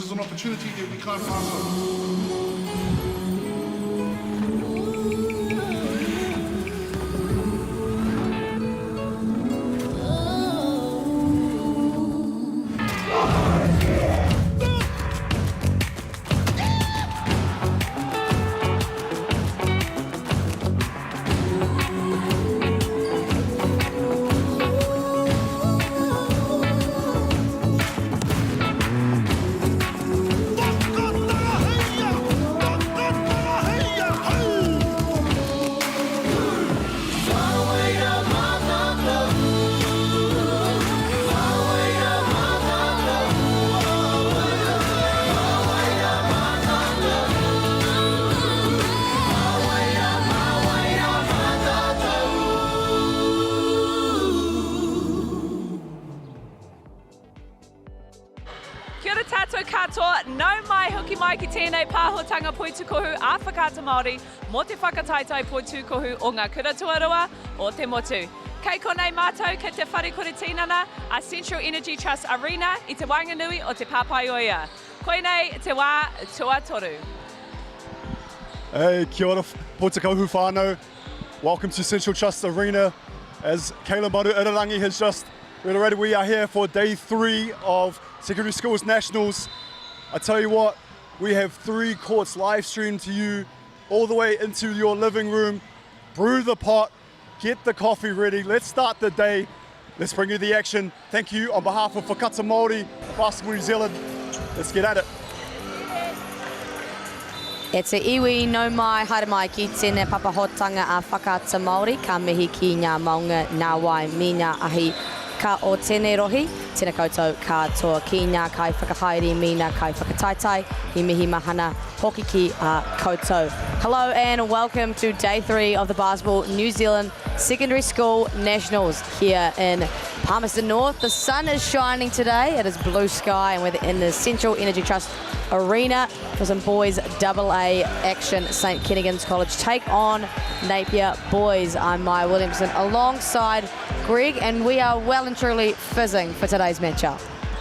is an opportunity that we can't pass on. Kia ora tātou katoa, nau mai hoki mai ki tēnei pāhotanga poitukohu a whakata Māori mō te whakataitai poitukohu o ngā kura tuarua o te motu. Kei konei mātou ki te wharekore tinana a Central Energy Trust Arena I te Wainganui o te Pāpaioia. Koinei te wā tua toru. Hey, kia ora poitukohu whānau. Welcome to Central Trust Arena. As Caleb Maru Irarangi has just reiterated, we are here for day 3 of Secondary Schools Nationals. I tell you what, we have 3 courts live streamed to you all the way into your living room. Brew the pot, get the coffee ready. Let's start the day. Let's bring you the action. Thank you on behalf of Whakata Māori, Basketball New Zealand. Let's get at it. E te iwi no mai, haere mai ki tēnei papahotanga a Whakata Māori, ka mihi ki ngā maunga nā wai mi ngā ahi ka o tēnei rohi, tēnei koutou katoa ki ngā kai whakahaere mi ngā kai whakataitai, I mihi mahana hoki ki a koutou. Hello and welcome to day 3 of the Basketball New Zealand Secondary School Nationals here in Palmerston North. The sun is shining today, it is blue sky, and we're in the Central Energy Trust Arena for some boys AA action. St Kentigern College take on Napier Boys. I'm Maya Williamson alongside Greg, and we are well and truly fizzing for today's matchup.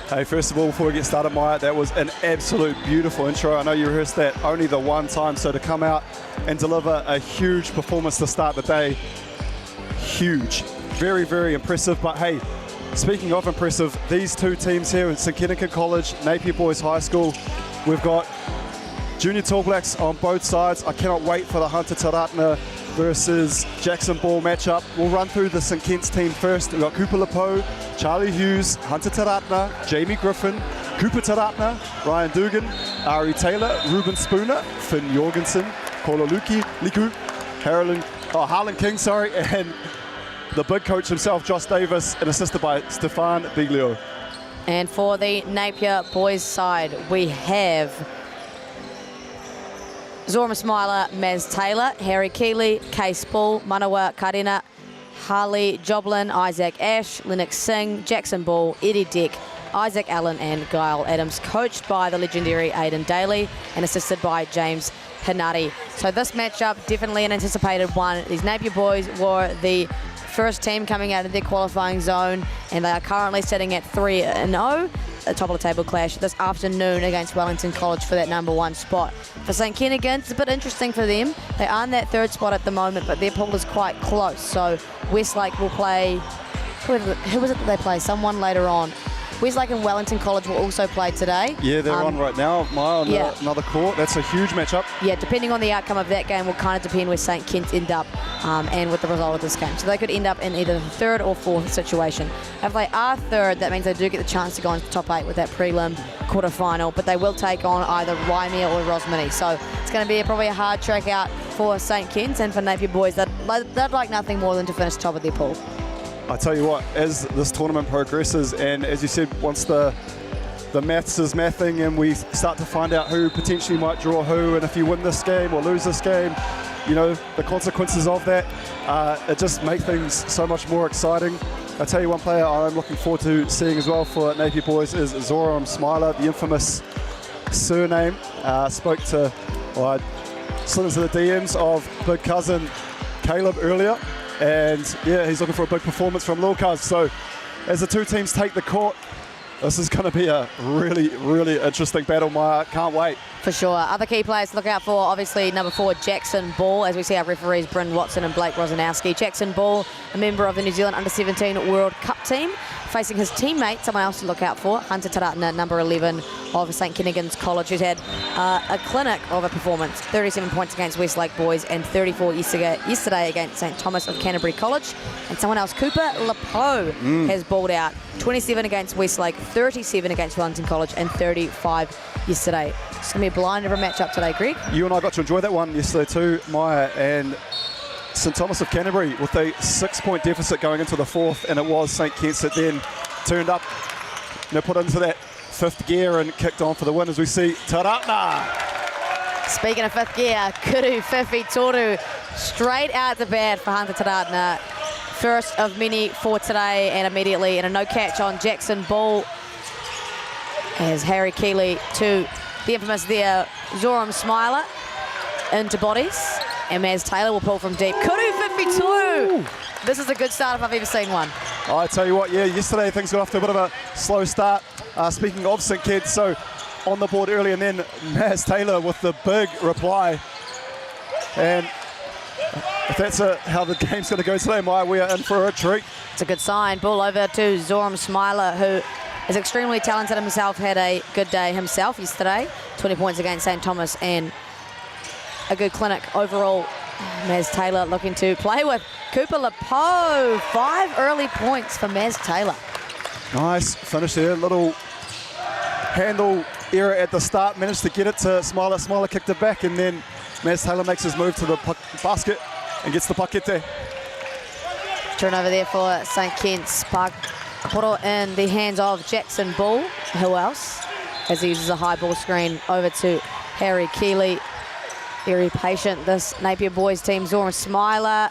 Hey, first of all, before we get started, Maya, that was an absolute beautiful intro. I know you rehearsed that only the one time, so to come out and deliver a huge performance to start the day, huge. Very, very impressive. But hey, speaking of impressive, these 2 teams here in St Kentigern College, Napier Boys High School, we've got Junior Tall Blacks on both sides. I cannot wait for the Hunter Taratna versus Jackson Ball matchup. We'll run through the St Kent's team first. We've got Cooper Lepo, Charlie Hughes, Hunter Taratna, Jamie Griffin, Cooper Taratna, Ryan Dugan, Ari Taylor, Ruben Spooner, Finn Jorgensen, Kololuki, Liku, Harlan King, and the big coach himself, Josh Davis, and assisted by Stefan Biglio. And for the Napier Boys side, we have Zora Smiler, Maz Taylor, Harry Keeley, Case Ball, Manawa Karina, Harley Joblin, Isaac Ash, Lennox Singh, Jackson Ball, Eddie Dick, Isaac Allen and Guile Adams, coached by the legendary Aidan Daly and assisted by James Hinati. So this matchup, definitely an anticipated one. These Napier Boys were the first team coming out of their qualifying zone, and they are currently sitting at 3-0. A top of the table clash this afternoon against Wellington College for that #1 spot. For St Kentigern, it's a bit interesting for them. They are in that 3rd spot at the moment, but their pool is quite close. So Westlake will play, who was it that they play? Someone later on. Westlake and Wellington College will also play today. Yeah, they're on right now, Maya, on another court. That's a huge matchup. Yeah, depending on the outcome of that game will kind of depend where St Kent end up and with the result of this game. So they could end up in either the 3rd or 4th situation. If they are 3rd, that means they do get the chance to go into the top 8 with that prelim quarterfinal, but they will take on either Waimea or Rosmini. So it's going to be probably a hard track out for St Kent, and for Napier Boys, they'd like nothing more than to finish top of their pool. I tell you what, as this tournament progresses, and as you said, once the maths is mathing and we start to find out who potentially might draw who, and if you win this game or lose this game, you know, the consequences of that, it just makes things so much more exciting. I tell you, one player I'm looking forward to seeing as well for Napier Boys is Zoram Smiler, the infamous surname. Spoke to, I slid into the DMs of big cousin Caleb earlier, and yeah, he's looking for a big performance from Lil Cuz. So as the 2 teams take the court, This is going to be a really, really interesting battle, Maya. Can't wait. For sure. Other key players to look out for, obviously, number 4, Jackson Ball, as we see our referees, Bryn Watson and Blake Rosanowski. Jackson Ball, a member of the New Zealand Under-17 World Cup team, facing his teammate, someone else to look out for, Hunter Taratna, number 11 of St Kentigern's College, who's had a clinic of a performance. 37 points against Westlake Boys and 34 yesterday against St Thomas of Canterbury College. And someone else, Cooper Lepo, has balled out. 27 against Westlake, 37 against Wellington College, and 35 yesterday. It's going to be a blinder of a matchup today, Greg. You and I got to enjoy that one yesterday too, Maya, and St Thomas of Canterbury with a 6-point deficit going into the 4th, and it was St Kitts that then turned up, put into that 5th gear and kicked on for the win as we see Taratna. Speaking of 5th gear, Kuru Whiwhi Toru straight out the bat for Hunter Taratna. First of many for today, and immediately in a no catch on Jackson Ball as Harry Keeley to the infamous there, Zoram Smiler into bodies, and Maz Taylor will pull from deep. Kuru Whiwhi Toru! This is a good start if I've ever seen one. I tell you what, yeah, yesterday things got off to a bit of a slow start. Speaking of St Kitts, so on the board early, and then Maz Taylor with the big reply. And if that's how the game's going to go today, Maya, we are in for a treat. It's a good sign. Ball over to Zoram Smiler, who is extremely talented himself, had a good day himself yesterday. 20 points against St Thomas and a good clinic overall. Maz Taylor looking to play with Cooper Lepo. 5 early points for Maz Taylor. Nice finish there. Little handle error at the start. Managed to get it to Smiler. Smiler kicked it back, and then Maz Taylor makes his move to the basket and gets the bucket there. Turnover there for St Kitts. Puck put in the hands of Jackson Ball. Who else? As he uses a high ball screen over to Harry Keeley. Very patient, this Napier Boys team. Zoram Smiler,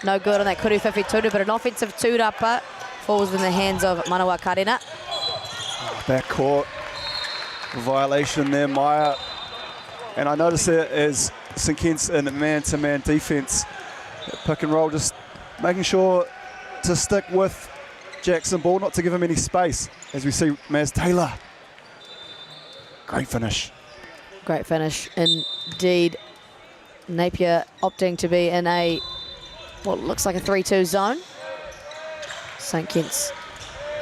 no good on that Kuru Whiwhi Toru, but an offensive two-upper falls in the hands of Manawa Karina. Backcourt violation there, Maya. And I noticed there is St Kitts in man-to-man defense. Pick and roll, just making sure to stick with Jackson Ball, not to give him any space, as we see Maz Taylor. Great finish. Great finish indeed. Napier opting to be in a, what looks like a 3-2 zone. St Kitts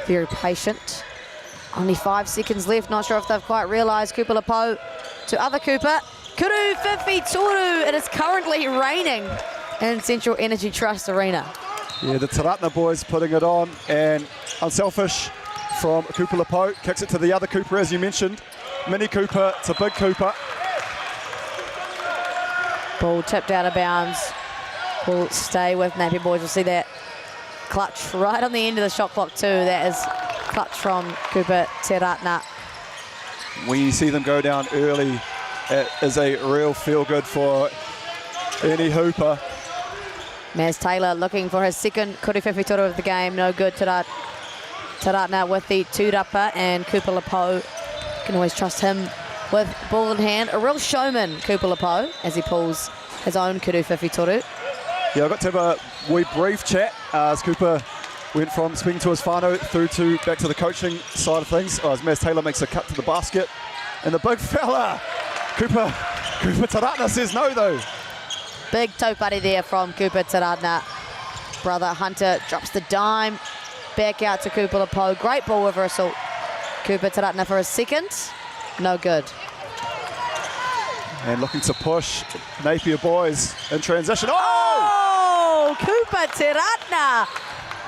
very patient. Only 5 seconds left. Not sure if they've quite realised. Cooper Lepo to other Cooper. Kuru Whiwhi Toru. It is currently raining in Central Energy Trust Arena. Yeah, the Taratna boys putting it on, and unselfish from Cooper Lepo. Kicks it to the other Cooper, as you mentioned. Mini Cooper to Big Cooper. Ball tipped out of bounds. Will stay with Napier Boys. We'll see that clutch right on the end of the shot clock too. That is clutch from Cooper Taratna. When you see them go down early, it is a real feel-good for any hooper. Maz Taylor looking for his second Kuru Whiwhi Toru of the game. No good. Taratna with the two-upper, and Cooper Lepo, can always trust him with ball in hand. A real showman, Cooper Lepo, as he pulls his own Kuru Whiwhi Toru. Yeah, I got to have a wee brief chat as Cooper went from speaking to his whānau through to back to the coaching side of things. As Maz Taylor makes a cut to the basket, and the big fella, Cooper Taratna says no though. Big taupari there from Cooper Taratna. Brother Hunter drops the dime. Back out to Cooper Lepo. Great ball reversal. Cooper Taratna for his second. No good. And looking to push Napier Boys in transition. Oh! Cooper Taratna.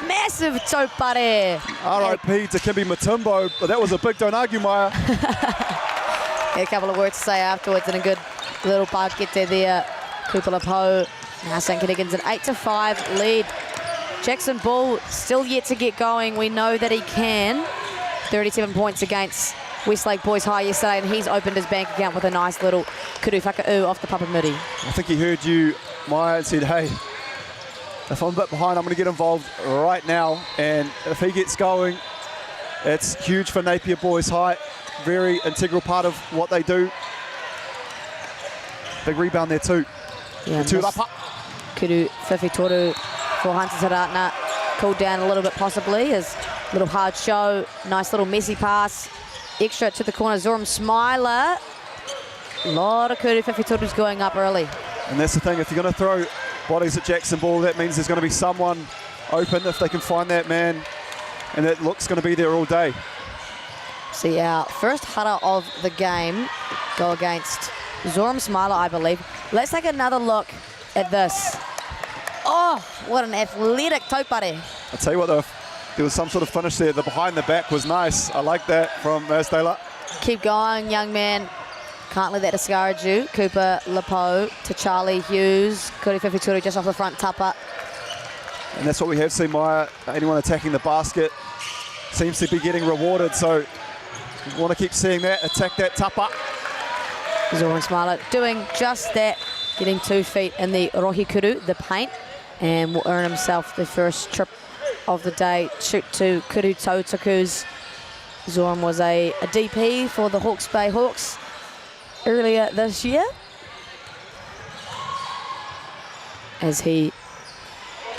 Massive taupare. R.I.P. to Kimby Matumbo, but that was a big don't argue, Maya. A couple of words to say afterwards, and a good little bucket there. Cooper Lepo. Now St Kentigern's an 8-5 lead. Jackson Ball still yet to get going. We know that he can. 37 points against Westlake Boys High yesterday, and he's opened his bank account with a nice little kuru whaka'u off the papamuri. I think he heard you, Maya, and said, hey, if I'm a bit behind, I'm going to get involved right now. And if he gets going, it's huge for Napier Boys High. Very integral part of what they do. Big rebound there too. Yeah, Kuru Whiwhi Toru for Hunter Taratna. Cooled down a little bit possibly as Little hard show, nice little messy pass. Extra to the corner, Zoram Smiler. A lot of kudu whiwhitorus going up early. And that's the thing, if you're going to throw bodies at Jackson Ball, that means there's going to be someone open if they can find that man, and that look's going to be there all day. See our first hara of the game go against Zoram Smiler, I believe. Let's take another look at this. Oh, what an athletic taupare. I'll tell you what though, there was some sort of finish there. The behind the back was nice. I like that from Maz Taylor. Keep going, young man. Can't let that discourage you. Cooper Lepo to Charlie Hughes. Kuri Whiwhitoru just off the front tapa. And that's what we have seen, Maya. Anyone attacking the basket seems to be getting rewarded. So we want to keep seeing that. Attack that tapa. Zoran Smiler doing just that. Getting 2 feet in the rohikuru, the paint. And will earn himself the first trip of the day. Shoot to Kuru Tautaku's. Zoran was a DP for the Hawke's Bay Hawks earlier this year. As he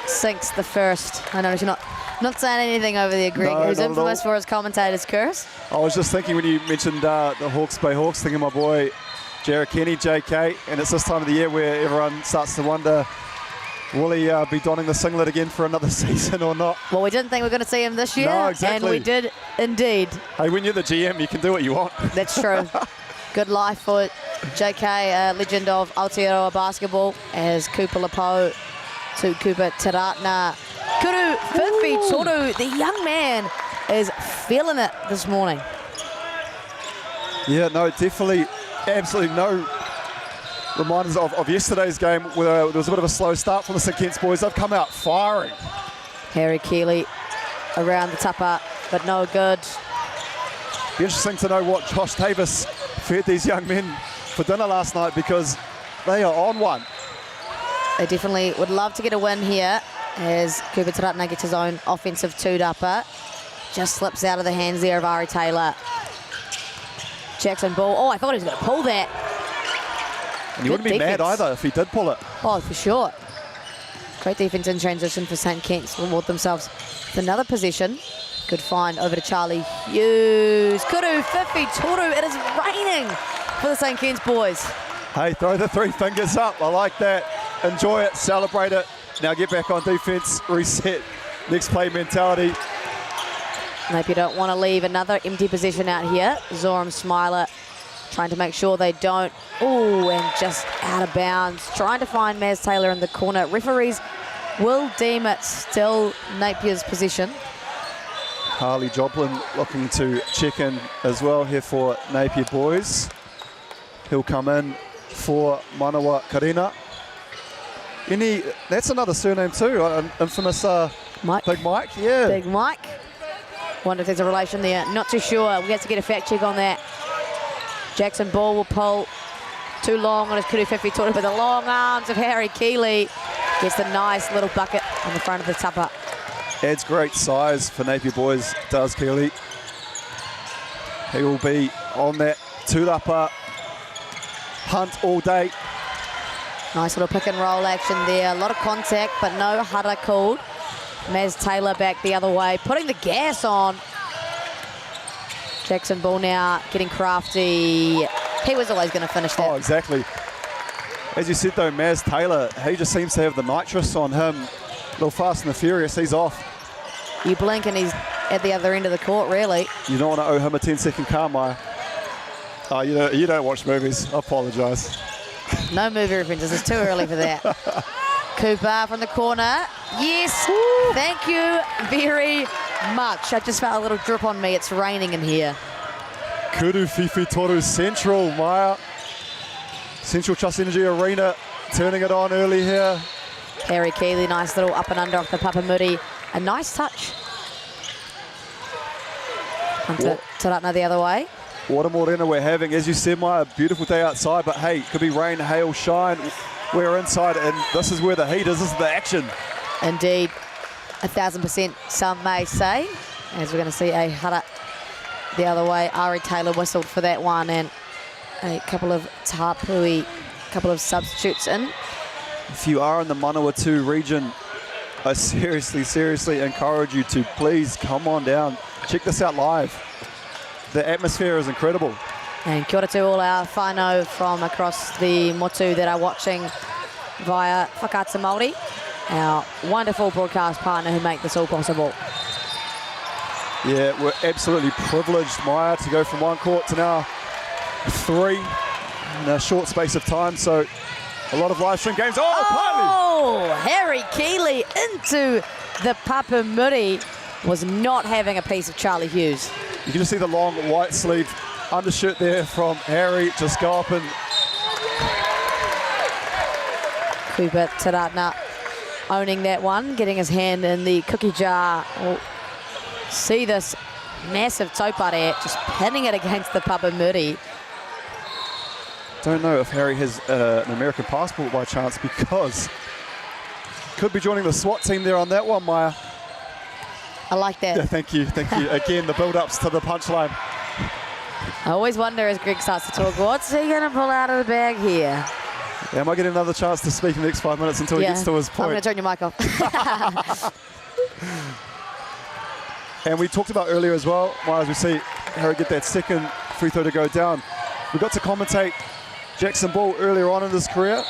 sinks the first. I notice you're not saying anything over there, Greg, No, who's not at infamous all. for his commentator's curse. I was just thinking when you mentioned the Hawke's Bay Hawks, thinking of my boy Jarrah Kenny, JK, and it's this time of the year where everyone starts to wonder, will he be donning the singlet again for another season or not? Well, we didn't think we were going to see him this year, No, exactly. and we did indeed. Hey, when you're the GM, you can do what you want. That's true. Good life for JK, legend of Aotearoa basketball, as Cooper Lepo to Cooper Taratna. Kuru Whiwhitoru, the young man, is feeling it this morning. Yeah, no, definitely, absolutely no reminders of yesterday's game where there was a bit of a slow start from the St Kitts boys. They've come out firing. Harry Keeley around the tapa, but no good. Be interesting to know what Josh Davis fed these young men for dinner last night, because they are on one. They definitely would love to get a win here, as Cooper Taratna gets his own offensive two-dupper. Just slips out of the hands there of Ari Taylor. Jackson Ball. Oh, I thought he was going to pull that. And you wouldn't be mad either if he did pull it. Oh, for sure. Great defense in transition for St Kitts to reward themselves with another possession. Good find over to Charlie Hughes. Kuru Whiwhitoru. It is raining for the St Kitts boys. Hey, throw the 3 fingers up. I like that. Enjoy it, celebrate it. Now get back on defense, reset, next play mentality. Napier don't want to leave another empty possession out here. Zoram Smiler trying to make sure they don't. Oh, and just out of bounds. Trying to find Maz Taylor in the corner. Referees will deem it still Napier's possession. Harley Joblin looking to check in as well here for Napier Boys. He'll come in for Manawa Karina. That's another surname too, infamous Mike. Big Mike, yeah. Big Mike. Wonder if there's a relation there. Not too sure. We have to get a fact check on that. Jackson Ball will pull too long on his Kuru Whiwhitoru, but the long arms of Harry Keeley gets the nice little bucket on the front of the tapa. Adds great size for Napier Boys, does Keeley. He will be on that two-upper hunt all day. Nice little pick and roll action there. A lot of contact, but no hara called. Maz Taylor back the other way, putting the gas on. Jackson Ball now getting crafty. He was always going to finish that. Oh, exactly. As you said though, Maz Taylor, he just seems to have the nitrous on him. A little fast and the furious, he's off. You blink and he's at the other end of the court, really. You don't want to owe him a 10-second car, Maya. Oh, you don't watch movies. I apologise. No movie references, it's too early for that. Cooper from the corner. Yes, thank you very much. I just felt a little drip on me. It's raining in here. Kuru Whiwhitoru Central, Maya. Central Trust Energy Arena, turning it on early here. Harry Keeley, nice little up and under off the Papamuri. A nice touch. Hunter Taratna the other way. What a morena we're having. As you said, Maya, beautiful day outside, but hey, could be rain, hail, shine. We're inside, and this is where the heat is. This is the action. Indeed, 1,000% some may say. As we're going to see a hara the other way. Ari Taylor whistled for that one, and a couple of Tapui, couple of substitutes in. If you are in the Manawatu region, I seriously encourage you to please come on down. Check this out live. The atmosphere is incredible. And kia ora to all our whānau from across the motu that are watching via Whakaata Māori, our wonderful broadcast partner who make this all possible. Yeah, we're absolutely privileged, Maya, to go from one court to now 3 in a short space of time. So a lot of live stream games. Oh, Harry Keeley into the papamuri. Was not having a piece of Charlie Hughes. You can just see the long white sleeve undershirt there from Harry just go up and Cooper Taratna owning that one, getting his hand in the cookie jar. Oh, see this massive taupare just pinning it against the papamuri. don't know if Harry has an American passport by chance, because could be joining the SWAT team there on that one, Maya. I like that. Yeah, thank you. Again, the build-ups to the punchline. I always wonder as Greg starts to talk, what's he going to pull out of the bag here? Yeah, I might get another chance to speak in the next 5 minutes until he gets to his I'm point. going to turn your mic off. And we talked about earlier as well, Maya, as we see Harry get that second free throw to go down. We got to commentate Jackson Ball earlier on in his career,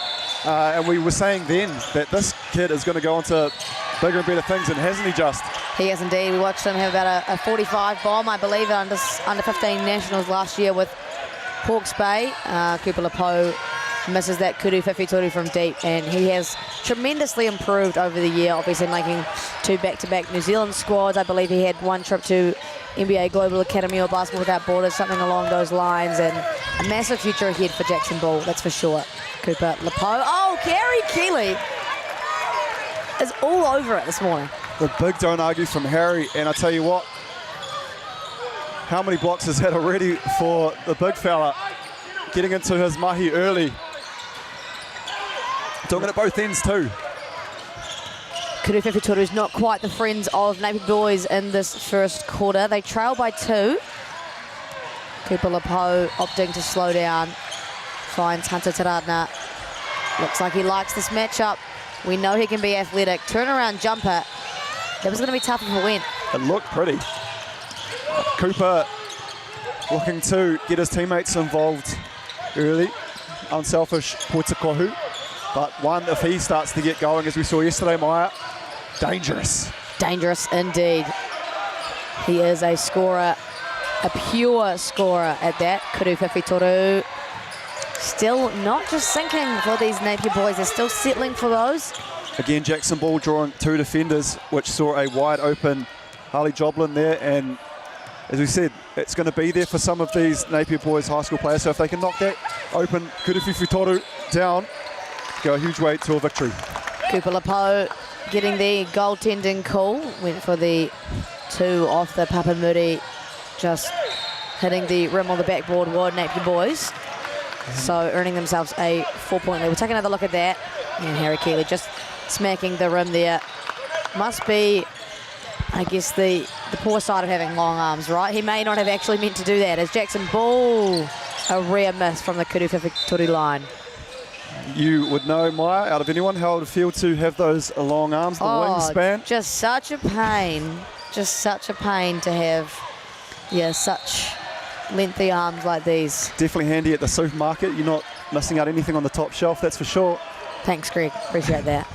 and we were saying then that this kid is going to go on to bigger and better things, and hasn't he just? He has indeed. We watched him have about a 45 bomb, I believe, under 15 nationals last year with Hawke's Bay. Cooper Lepo misses that kudu whiwhitoru from deep, and he has tremendously improved over the year, obviously making 2 back-to-back New Zealand squads. I believe he had 1 trip to NBA Global Academy or Basketball Without Borders, something along those lines, and a massive future ahead for Jackson Ball, that's for sure. Cooper Lepo. Oh, Gary Keeley is all over it this morning. The big don't argue from Harry, and I tell you what, how many blocks has had already for the big fella, getting into his mahi early. Doing it at both ends too. Kudu whiwhitoru is not quite the friends of Napier Boys in this first quarter. They trail by 2. Cooper Lepo opting to slow down. Finds Hunter Taratna. Looks like he likes this matchup. We know he can be athletic. Turnaround jumper. That was going to be tough if it went. It looked pretty. Cooper looking to get his teammates involved early. Unselfish Poitakohu. But one, if he starts to get going, as we saw yesterday, Maya, dangerous. Dangerous indeed. He is a scorer, a pure scorer at that. Kudu whiwhitoru. Still not just sinking for these Napier Boys. They're still settling for those. Again, Jackson Ball drawing 2 defenders, which saw a wide open Harley Joblin there. And as we said, it's going to be there for some of these Napier Boys high school players. So if they can knock that open Kudu whiwhitoru down, go a huge way to a victory. Cooper Lepo getting the goaltending call. Went for the 2 off the papamuri, just hitting the rim on the backboard wide Napier Boys. So earning themselves a 4-point lead. We'll take another look at that. And Harry Keeley just smacking the rim there. Must be, I guess, the poor side of having long arms, right? He may not have actually meant to do that. As Jackson Ball, a rare miss from the Kudu whiwhitoru line. You would know, Maya, out of anyone, how it would feel to have those long arms, the wingspan. Just such a pain. Just such a pain to have, such lengthy arms like these. Definitely handy at the supermarket. You're not missing out anything on the top shelf, that's for sure. Thanks, Greg. Appreciate that.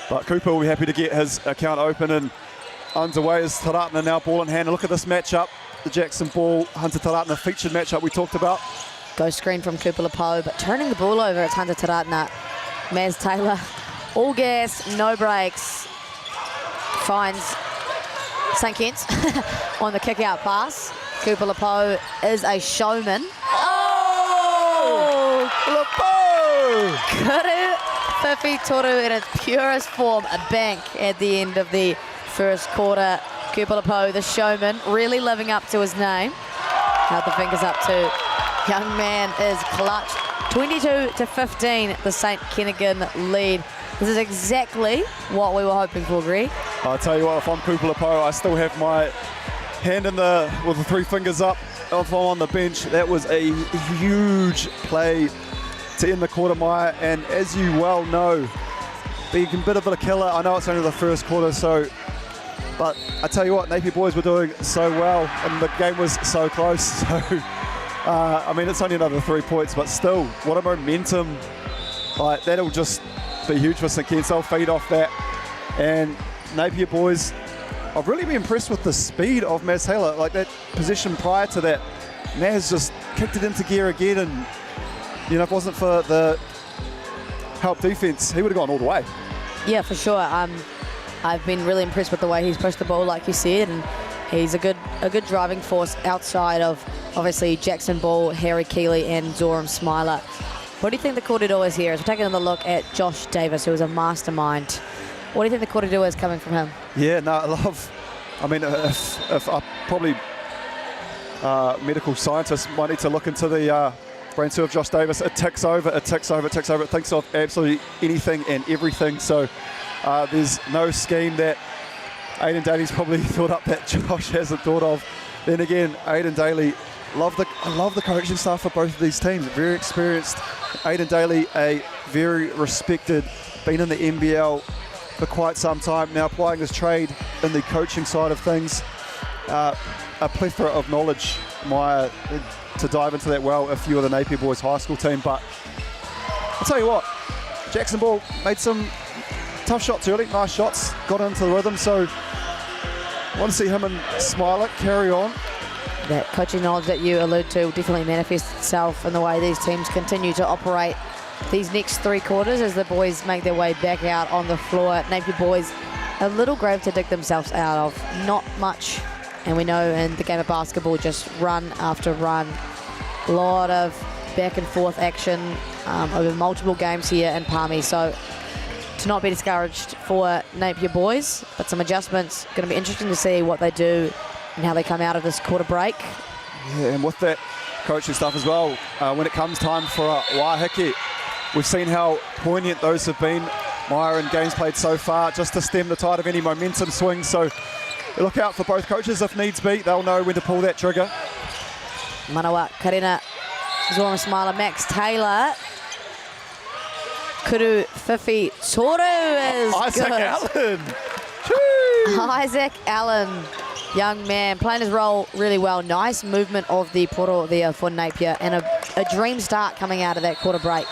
But Cooper will be happy to get his account open and underway as Taratna now ball in hand. And look at this matchup, the Jackson Ball, Hunter Taratna featured matchup we talked about. Go screen from Cooper Lepo, but turning the ball over, it's Hunter Taratna. Maz Taylor, all gas, no brakes. Finds St. Kitts on the kick-out pass. Cooper Lepo is a showman. Oh! Lepo! Kudu whiwhitoru in its purest form, a bank at the end of the first quarter. Cooper Lepo, the showman, really living up to his name. Held the fingers up too. Young man is clutch. 22-15, the St. Kentigern lead. This is exactly what we were hoping for, Greg. I'll tell you what, if I'm Cooper Lepo, I still have my hand in with the 3 fingers up. If I'm on the bench, that was a huge play to end the quarter, Maya. And as you well know, being a bit of a killer. I know it's only the first quarter, but I tell you what, Napier Boys were doing so well, and the game was so close. So, I mean, it's only another 3 points, but still, what a momentum. Like, that'll just be huge for St Kitts. They'll feed off that. And Napier Boys, I've really been impressed with the speed of Maz Taylor. Like, that position prior to that, Maz just kicked it into gear again, and, you know, if it wasn't for the help defense, he would have gone all the way. Yeah, for sure. I've been really impressed with the way he's pushed the ball, like you said, and he's a good driving force outside of, obviously, Jackson Ball, Harry Keeley, and Zoram Smiler. What do you think the corridor is here? As we're taking another look at Josh Davis, who is a mastermind. What do you think the corridor is coming from him? Yeah, no, I mean, if I probably medical scientists might need to look into the brain cell of Josh Davis. It ticks over, it thinks of absolutely anything and everything. So there's no scheme that Aidan Daly's probably thought up that Josh hasn't thought of. Then again, Aidan Daly, I love the coaching staff for both of these teams. Very experienced. Aidan Daly, a very respected, been in the NBL for quite some time, now applying his trade in the coaching side of things. A plethora of knowledge, Maya, to dive into that well if you were the Napier Boys high school team. But I'll tell you what, Jackson Ball made some tough shots early, nice shots, got into the rhythm. So I want to see him and Smiler carry on. That coaching knowledge that you allude to will definitely manifest itself in the way these teams continue to operate these next 3 quarters as the boys make their way back out on the floor. Napier Boys, a little grave to dig themselves out of, not much. And we know in the game of basketball, just run after run, a lot of back and forth action over multiple games here in Palmy. So to not be discouraged for Napier Boys, but some adjustments. Going to be interesting to see what they do and how they come out of this quarter break. Yeah, and with that coaching stuff as well, when it comes time for a Waiheke, we've seen how poignant those have been, Maya, in games played so far, just to stem the tide of any momentum swings. So look out for both coaches if needs be. They'll know when to pull that trigger. Manawa, Karina, Zoram Smiler, Max Taylor. Kuru, Fifi, Toru is Isaac good. Allen. Isaac Allen, young man, playing his role really well. Nice movement of the poro there for Napier, and a dream start coming out of that quarter break.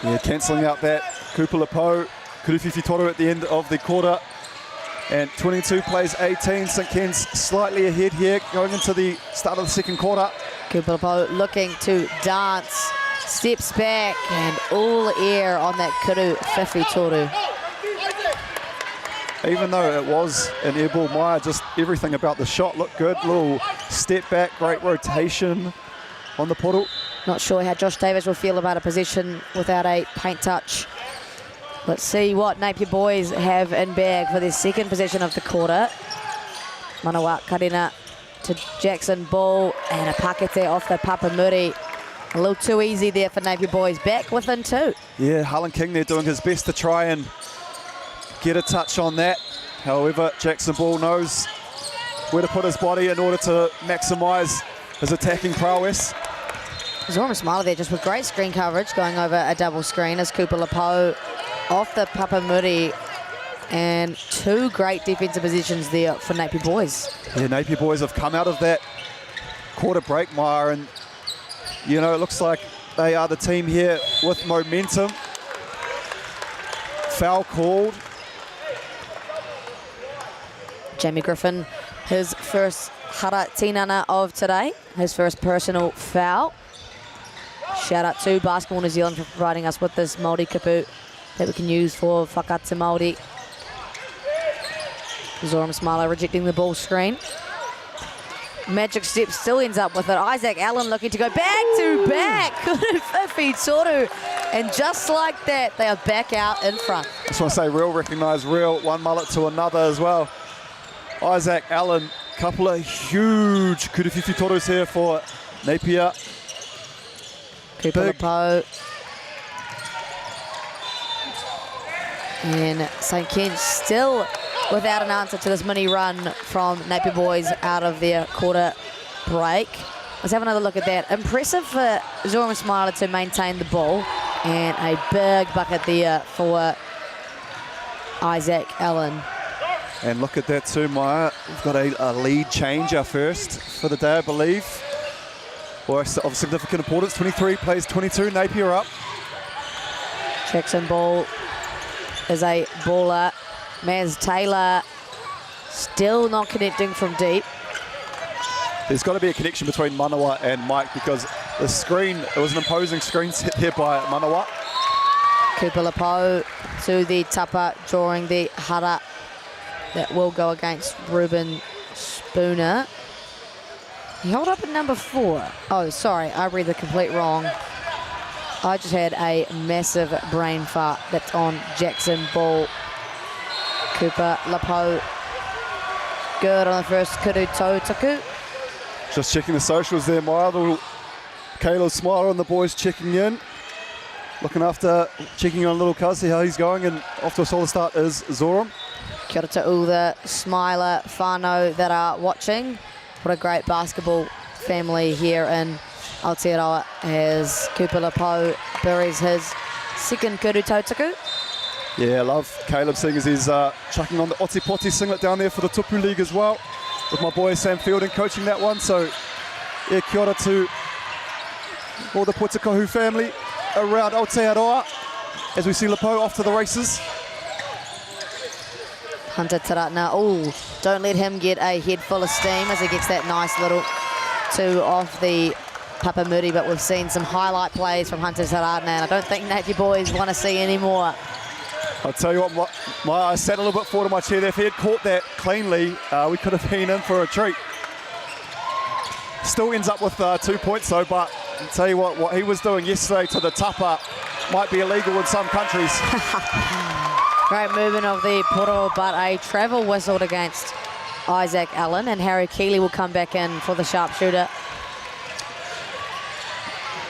Yeah, cancelling out that Kupulapo, Kurufifi Toru at the end of the quarter. And 22 plays 18. St Ken's slightly ahead here going into the start of the second quarter. Kupulapo looking to dance, steps back, and all air on that Kuru Fifi Toru. Even though it was an air ball, Maya, just everything about the shot looked good. Little step back, great rotation on the portal. Not sure how Josh Davis will feel about a position without a paint touch. Let's see what Napier Boys have in bag for their second possession of the quarter. Manawa Karina to Jackson Ball, and a pakete off the Papamuri. A little too easy there for Napier Boys. Back within 2. Yeah, Harlan King there doing his best to try and get a touch on that. However, Jackson Ball knows where to put his body in order to maximise his attacking prowess. Zoram Smiler there just with great screen coverage, going over a double screen as Kupulapo off the Papamuri, and 2 great defensive positions there for Napier Boys. Yeah, Napier Boys have come out of that quarter break, Maya, and you know, it looks like they are the team here with momentum. Foul called. Jamie Griffin, his first hara tinana of today, his first personal foul. Shout out to Basketball New Zealand for providing us with this Māori kapu that we can use for whakate Māori. Zoram Smiler rejecting the ball screen. Magic Step still ends up with it. Isaac Allen looking to go back to back. Fifi Toru. And just like that, they are back out in front. Just want to say, real recognise real, one mullet to another as well. Isaac Allen, couple of huge Kurufifi Torus here for Napier. Kupulapo. And St Ken's still without an answer to this mini run from Napier Boys out of their quarter break. Let's have another look at that. Impressive for Zoram Smiler to maintain the ball, and a big bucket there for Isaac Allen. And look at that too, Maya. We've got a lead change, our first for the day, I believe. Or of significant importance. 23 plays 22, Napier up. Jackson Ball is a baller. Maz Taylor still not connecting from deep. There's got to be a connection between Manawa and Mike because the screen, it was an imposing screen set there by Manawa. Cooper Lepo to the tapa, drawing the hara that will go against Ruben Spooner. He held up at number 4. Oh, sorry, I read the complete wrong. I just had a massive brain fart. That's on Jackson Ball. Cooper Lepo. Good on the first Kuru Tautaku. Just checking the socials there, Maya. Little Caleb Smiler and the boys checking in. Looking after, checking on little cuz, see how he's going, and off to a solid start is Zoram. Kia ora to all the Smiler whānau that are watching. What a great basketball family here in Aotearoa as Cooper Lepo buries his second Kuru Tautaku. Yeah, I love Caleb seeing as he's chucking on the Oti Poti singlet down there for the Tupu League as well, with my boy Sam Fielding coaching that one. So, yeah, kia ora to all the Putukohu family around Aotearoa as we see Lepo off to the races. Hunter Taratna, oh, don't let him get a head full of steam as he gets that nice little 2 off the Papamuri, but we've seen some highlight plays from Hunter Taratna, and I don't think Napier Boys want to see any more. I'll tell you what, I sat a little bit forward of my chair there. If he had caught that cleanly, we could have been in for a treat. Still ends up with 2 points though, but I'll tell you what he was doing yesterday to the tapa might be illegal in some countries. Great movement of the Poro, but a travel whistled against Isaac Allen, and Harry Keeley will come back in for the sharpshooter.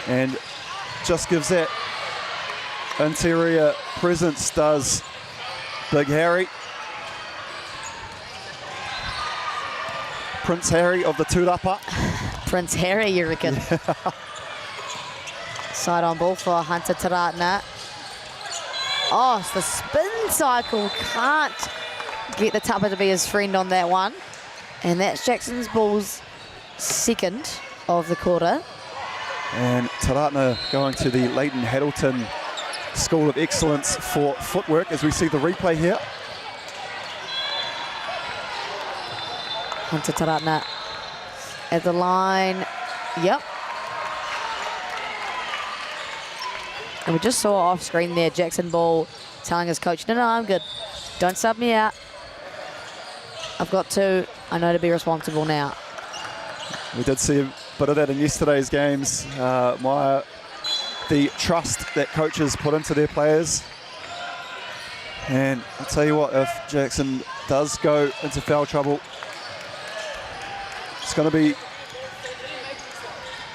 And just gives that interior presence, does Big Harry. Prince Harry of the Tūrapa. Prince Harry, you reckon? Side on ball for Hunter Taratna. Oh, it's the spin cycle. Can't get the tapa to be his friend on that one. And that's Jackson's Ball's second of the quarter. And Taratna going to the Leighton Haddleton School of Excellence for footwork as we see the replay here. Hunter Taratna at the line. Yep. And we just saw off screen there Jackson Ball telling his coach, no, I'm good. Don't sub me out. I've got to. I know to be responsible now. We did see a bit of that in yesterday's games. The trust that coaches put into their players. And I'll tell you what, if Jackson does go into foul trouble, it's going to be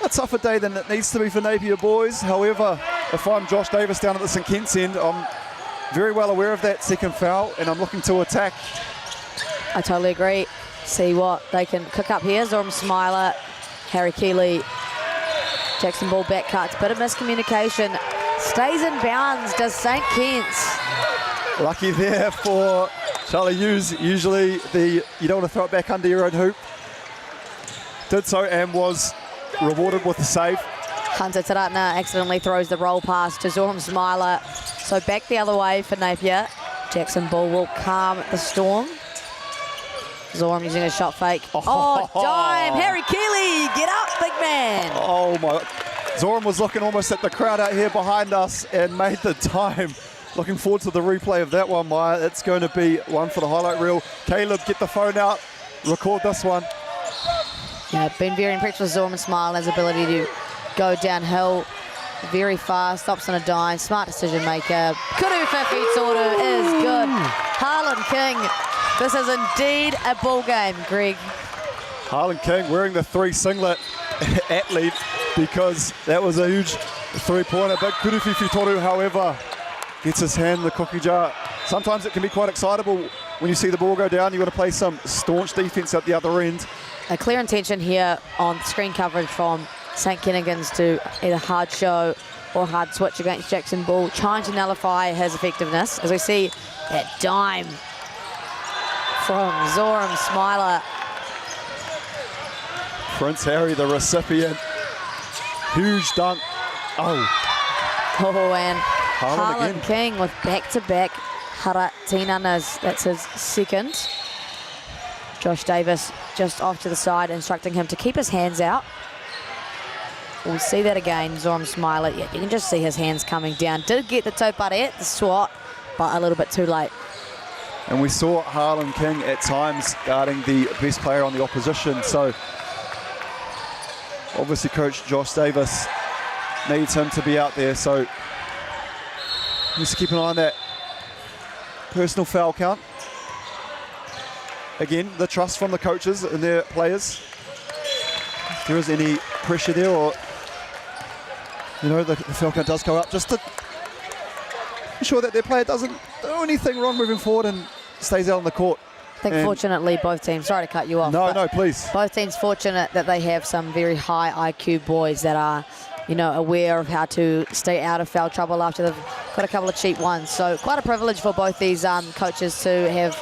a tougher day than it needs to be for Napier Boys. However, if I'm Josh Davis down at the St Kitts end, I'm very well aware of that second foul and I'm looking to attack. I totally agree. See what they can cook up here. Zoram Smiler, Harry Keeley, Jackson Ball back cuts. Bit of miscommunication. Stays in bounds, does St Kitts. Lucky there for Charlie Hughes. Usually you don't want to throw it back under your own hoop. Did so and was rewarded with a save. Hunter Taratna accidentally throws the roll pass to Zoram Smiler. So back the other way for Napier. Jackson Ball will calm the storm. Zoram using a shot fake. Oh, dime! Harry Keeley, get up, big man! Oh my! Zoram was looking almost at the crowd out here behind us and made the time. Looking forward to the replay of that one, Maya. It's going to be one for the highlight reel. Caleb, get the phone out. Record this one. Yeah, been very impressed with Zoram Smiler's ability to go downhill very fast, stops on a dime, smart decision maker. Kuru Fifi Toru is good. Harlan King, this is indeed a ball game, Greg. Harlan King wearing the 3 singlet athlete because that was a huge 3-pointer. Big Kuru Fifi Toru, however, gets his hand in the cookie jar. Sometimes it can be quite excitable when you see the ball go down. You've got to play some staunch defense at the other end. A clear intention here on screen coverage from St Kentigern's to either hard show or hard switch against Jackson Ball, trying to nullify his effectiveness. As we see that dime from Zoram Smiler. Prince Harry, the recipient. Huge dunk. Oh, And Harlan Harlan King with back-to-back hara tinanas. That's his second. Josh Davis just off to the side, instructing him to keep his hands out. We'll see that again. Zoram Smiler, yeah, you can just see his hands coming down. Did get the topare at the swat, but a little bit too late. and we saw Harlan King at times guarding the best player on the opposition. So obviously Coach Josh Davis needs him to be out there. So just keep an eye on that personal foul count. Again, the trust from the coaches and their players. If there is any pressure there, or you know, the foul count does go up, just to ensure that their player doesn't do anything wrong moving forward and stays out on the court. I think fortunately both teams, sorry to cut you off. No, please. Both teams fortunate that they have some very high IQ boys that are, you know, aware of how to stay out of foul trouble after they've got a couple of cheap ones. So quite a privilege for both these coaches to have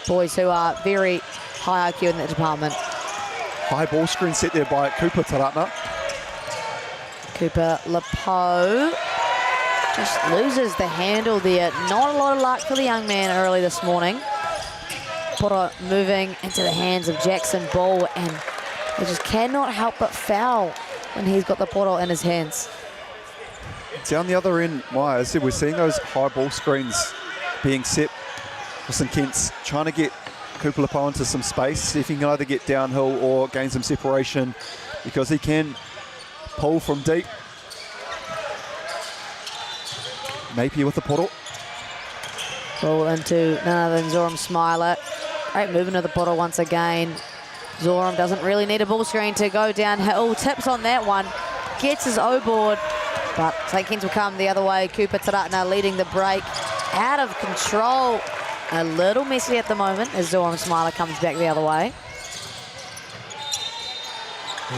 boys who are very high IQ in that department. High ball screen set there by Cooper Taratna. Cooper Lepo just loses the handle there. Not a lot of luck for the young man early this morning. Poro moving into the hands of Jackson Ball, and he just cannot help but foul when he's got the poro in his hands. Down the other end, Maya, as I said, we're seeing those high ball screens being set. St Kent's trying to get Cooper Lepo into some space, see if he can either get downhill or gain some separation, because he can pull from deep. Napier with the portal. Ball into none other than Zoram Smiler. Great movement of the portal once again. Zoram doesn't really need a ball screen to go downhill. Tips on that one. Gets his O-board. But St Kitts will come the other way. Cooper Taratna leading the break. Out of control. A little messy at the moment as Zoram Smiler comes back the other way.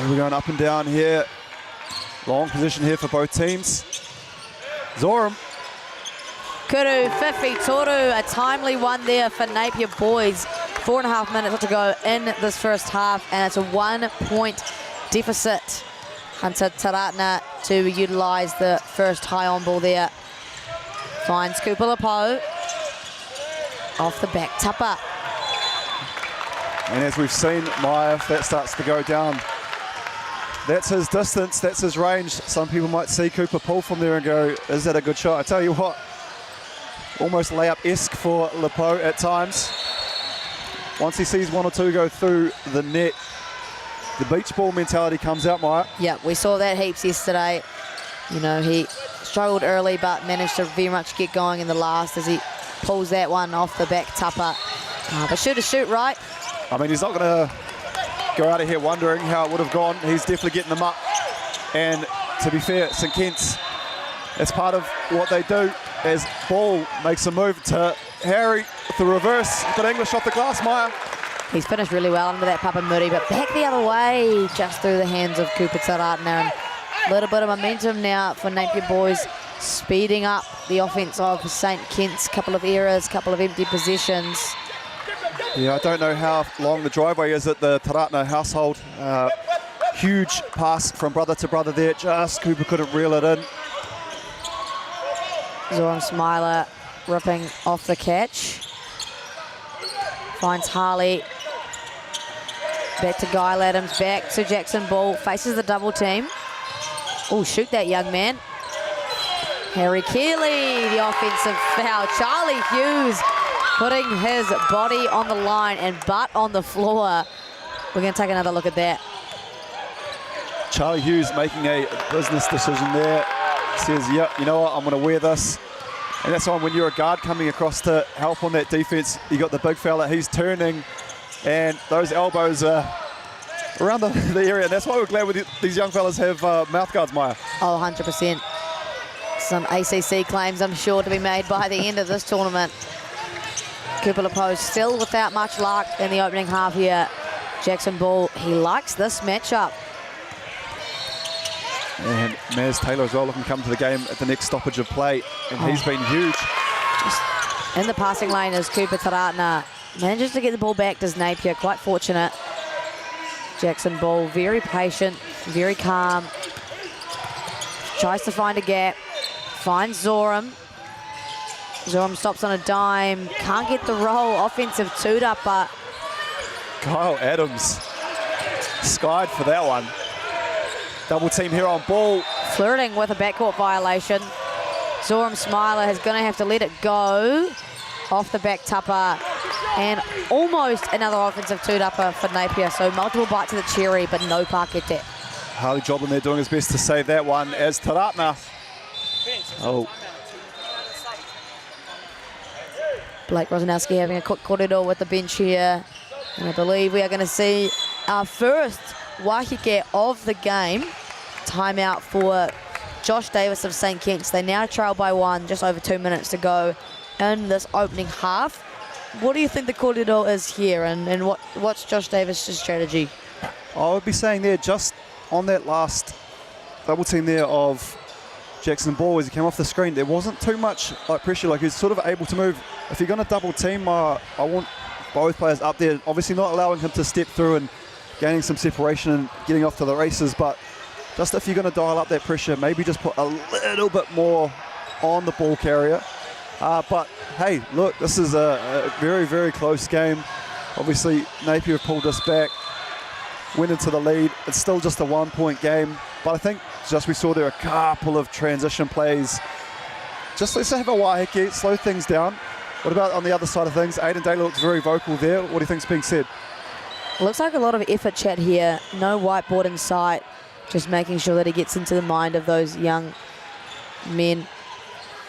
We're going up and down here. Long position here for both teams. Zoram. Kuru, Fifi, Toru, a timely one there for Napier Boys. 4.5 minutes to go in this first half, and it's a 1-point deficit. Hunter Taratna to utilise the first high on ball there. Finds Cooper Lepo. Off the back, Tupper. And as we've seen, Maya, if that starts to go down, that's his distance, that's his range. Some people might see Cooper pull from there and go, is that a good shot? I tell you what, almost layup-esque for Lepo at times. Once he sees one or two go through the net, the beach ball mentality comes out, Maya. Yeah, we saw that heaps yesterday. You know, he struggled early but managed to very much get going in the last as he pulls that one off the back, Tupper. But shoot, right? I mean, he's not going to go out of here wondering how it would have gone. He's definitely getting them up. And to be fair, St Kitts, it's part of what they do as Ball makes a move to Harry, the reverse. But English off the glass, Maya. He's finished really well under that Papa Muri, but back the other way, just through the hands of Cooper Taratna. And a little bit of momentum now for Napier Boys, speeding up the offense of St Kitts. Couple of errors, couple of empty possessions. Yeah, I don't know how long the driveway is at the Taratna household. Huge pass from brother to brother there. Just Cooper couldn't reel it in. Zoram Smiler ripping off the catch. Finds Harley. Back to Guy Adams, back to Jackson Ball. Faces the double team. Oh, shoot that young man. Harry Keeley, the offensive foul. Charlie Hughes putting his body on the line and butt on the floor. We're going to take another look at that. Charlie Hughes making a business decision there. Says, yep, you know what, I'm going to wear this. And that's why when you're a guard coming across to help on that defense, you got the big fella, he's turning, and those elbows are around the area. And that's why we're glad these young fellas have mouth guards, Maya. Oh, 100%. Some ACC claims, I'm sure, to be made by the end of this tournament. Cooper Lepo still without much luck in the opening half here. Jackson Ball, he likes this matchup. And Maz Taylor as well looking to come to the game at the next stoppage of play, and he's been huge. Just in the passing lane is Cooper Taratna. Manages to get the ball back, does Napier, quite fortunate. Jackson Bull, very patient, very calm. Tries to find a gap, finds Zoram. Zoram stops on a dime, can't get the roll, offensive toed-upper. Kyle Adams skied for that one. Double team here on ball. Flirting with a backcourt violation. Zoram Smiler is going to have to let it go off the back tupper, and almost another offensive toed-upper for Napier. So multiple bites of the cherry, but no parquet there. Harley Joblin there doing his best to save that one as Taratna. Oh. Blake Rosanowski having a quick corridor with the bench here. And I believe we are going to see our first Waiheke of the game. Timeout for Josh Davis of St. Kitts. They now trail by 1, just over 2 minutes to go in this opening half. What do you think the corridor is here, and what's Josh Davis' strategy? I would be saying there, just on that last double team there of Jackson Ball as he came off the screen, there wasn't too much like pressure. Like, he's sort of able to move. If you're going to double team, I want both players up there, obviously not allowing him to step through and gaining some separation and getting off to the races, but just if you're going to dial up that pressure, maybe just put a little bit more on the ball carrier. But hey, look, this is a very, very close game. Obviously, Napier pulled us back, went into the lead. It's still just a 1-point game, but I think just we saw there a couple of transition plays. Just let's have a Waiheke, slow things down. What about on the other side of things? Aiden Daly looks very vocal there. What do you think's being said? Looks like a lot of effort chat here. No whiteboard in sight. Just making sure that he gets into the mind of those young men.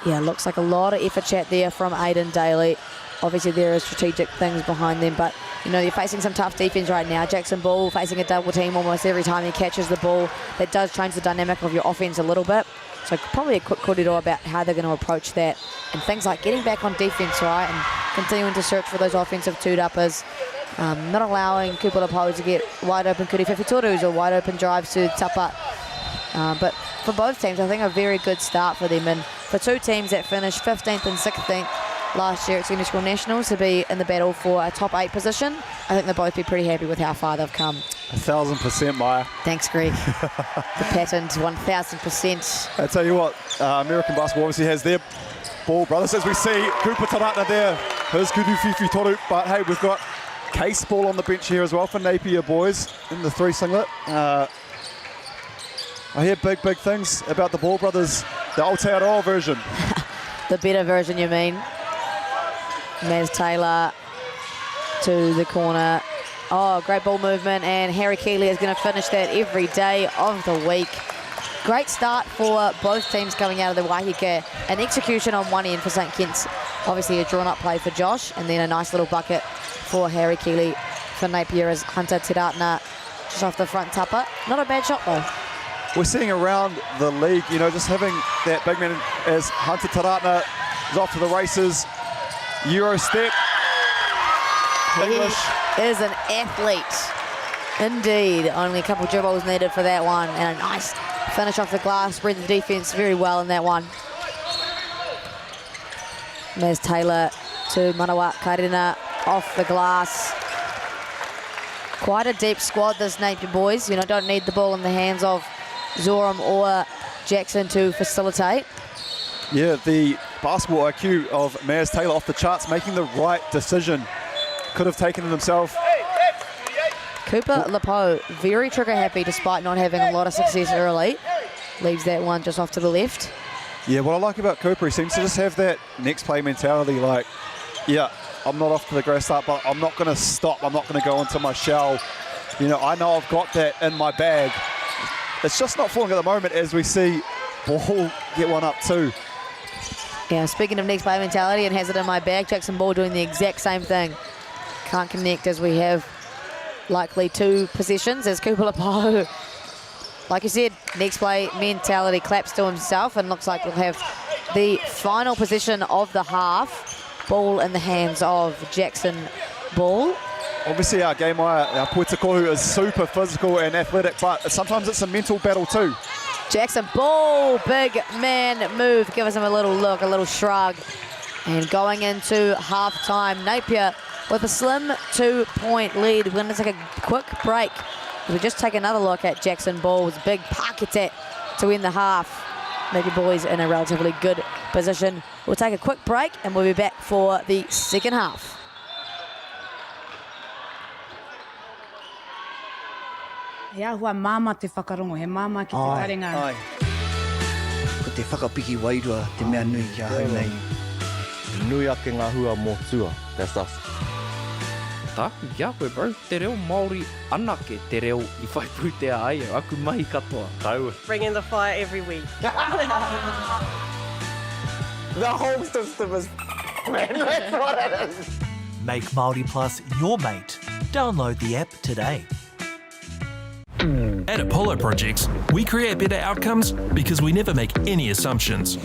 Yeah, looks like a lot of effort chat there from Aiden Daly. Obviously, there are strategic things behind them, but you know, you're facing some tough defense right now. Jackson Ball facing a double team almost every time he catches the ball. That does change the dynamic of your offense a little bit. So probably a quick corridor about how they're going to approach that. And things like getting back on defense, right, and continuing to search for those offensive toed-uppers. Not allowing Cooper Lepo to get wide open Kuri Whiwhitorus or wide open drives to Tapa. But for both teams, I think a very good start for them. And for two teams that finished 15th and 16th last year at Senior School Nationals to be in the battle for a top 8 position, I think they'll both be pretty happy with how far they've come. 1,000%, Maya. Thanks, Greg. The patent, 1,000%. I tell you what, American basketball obviously has their ball brothers, as we see Cooper Taratna there. Here's Kuri Whiwhitorus, but hey, we've got Case Ball on the bench here as well for Napier Boys in the 3 singlet. I hear big things about the Ball brothers, the Aotearoa version. The better version, you mean? Maz Taylor to the corner. Oh, great ball movement, and Harry Keeley is going to finish that every day of the week. Great start for both teams coming out of the Waiheke. An execution on one end for St. Kitts. Obviously a drawn-up play for Josh, and then a nice little bucket for Harry Keeley for Napier as Hunter Taratna just off the front tupper. Not a bad shot, though. We're seeing around the league, you know, just having that big man as Hunter Taratna is off to the races. Euro step. English. He is an athlete. Indeed. Only a couple of dribbles needed for that one. And a nice finish off the glass. Read the defense very well in that one. Maz Taylor to Manawa Karina off the glass. Quite a deep squad, this Napier Boys. You know, don't need the ball in the hands of Zoram or Jackson to facilitate. Yeah, the basketball IQ of Maz Taylor off the charts, making the right decision. Could have taken it himself. Cooper Lepo, very trigger happy despite not having a lot of success early. Leaves that one just off to the left. Yeah, what I like about Cooper, he seems to just have that next play mentality, like, yeah, I'm not off to the great start, but I'm not going to stop. I'm not going to go into my shell. You know, I know I've got that in my bag. It's just not falling at the moment as we see Ball get one up too. Yeah, speaking of next play mentality and has it in my bag, Jackson Ball doing the exact same thing. Can't connect as we have likely 2 possessions as Cooper Lepo, like you said, next play mentality, claps to himself, and looks like we'll have the final position of the half. Ball in the hands of Jackson Ball. Obviously our game, our Puitakohu is super physical and athletic, but sometimes it's a mental battle too. Jackson Ball, big man move. Give us him a little look, a little shrug. And going into half-time, Napier with a slim 2-point lead. We're going to take a quick break. We'll just take another look at Jackson Ball's big park attack to win the half. Napier Boys in a relatively good position. We'll take a quick break and we'll be back for the second half. Ia hua māma te whakarongo, he māma ki te taringa. Ai. Ko te whakapiki wairua, te mea nui kia hau nei. Nui ake ngā hua mō tua, that's us. Tāku kia koe bro, te reo Māori anake te reo I whaiputea ai, aku mahi katoa. Tau. Bringing the fire every week. The whole system is man, that's what it is. Make Māori Plus your mate. Download the app today. At Apollo Projects, we create better outcomes because we never make any assumptions.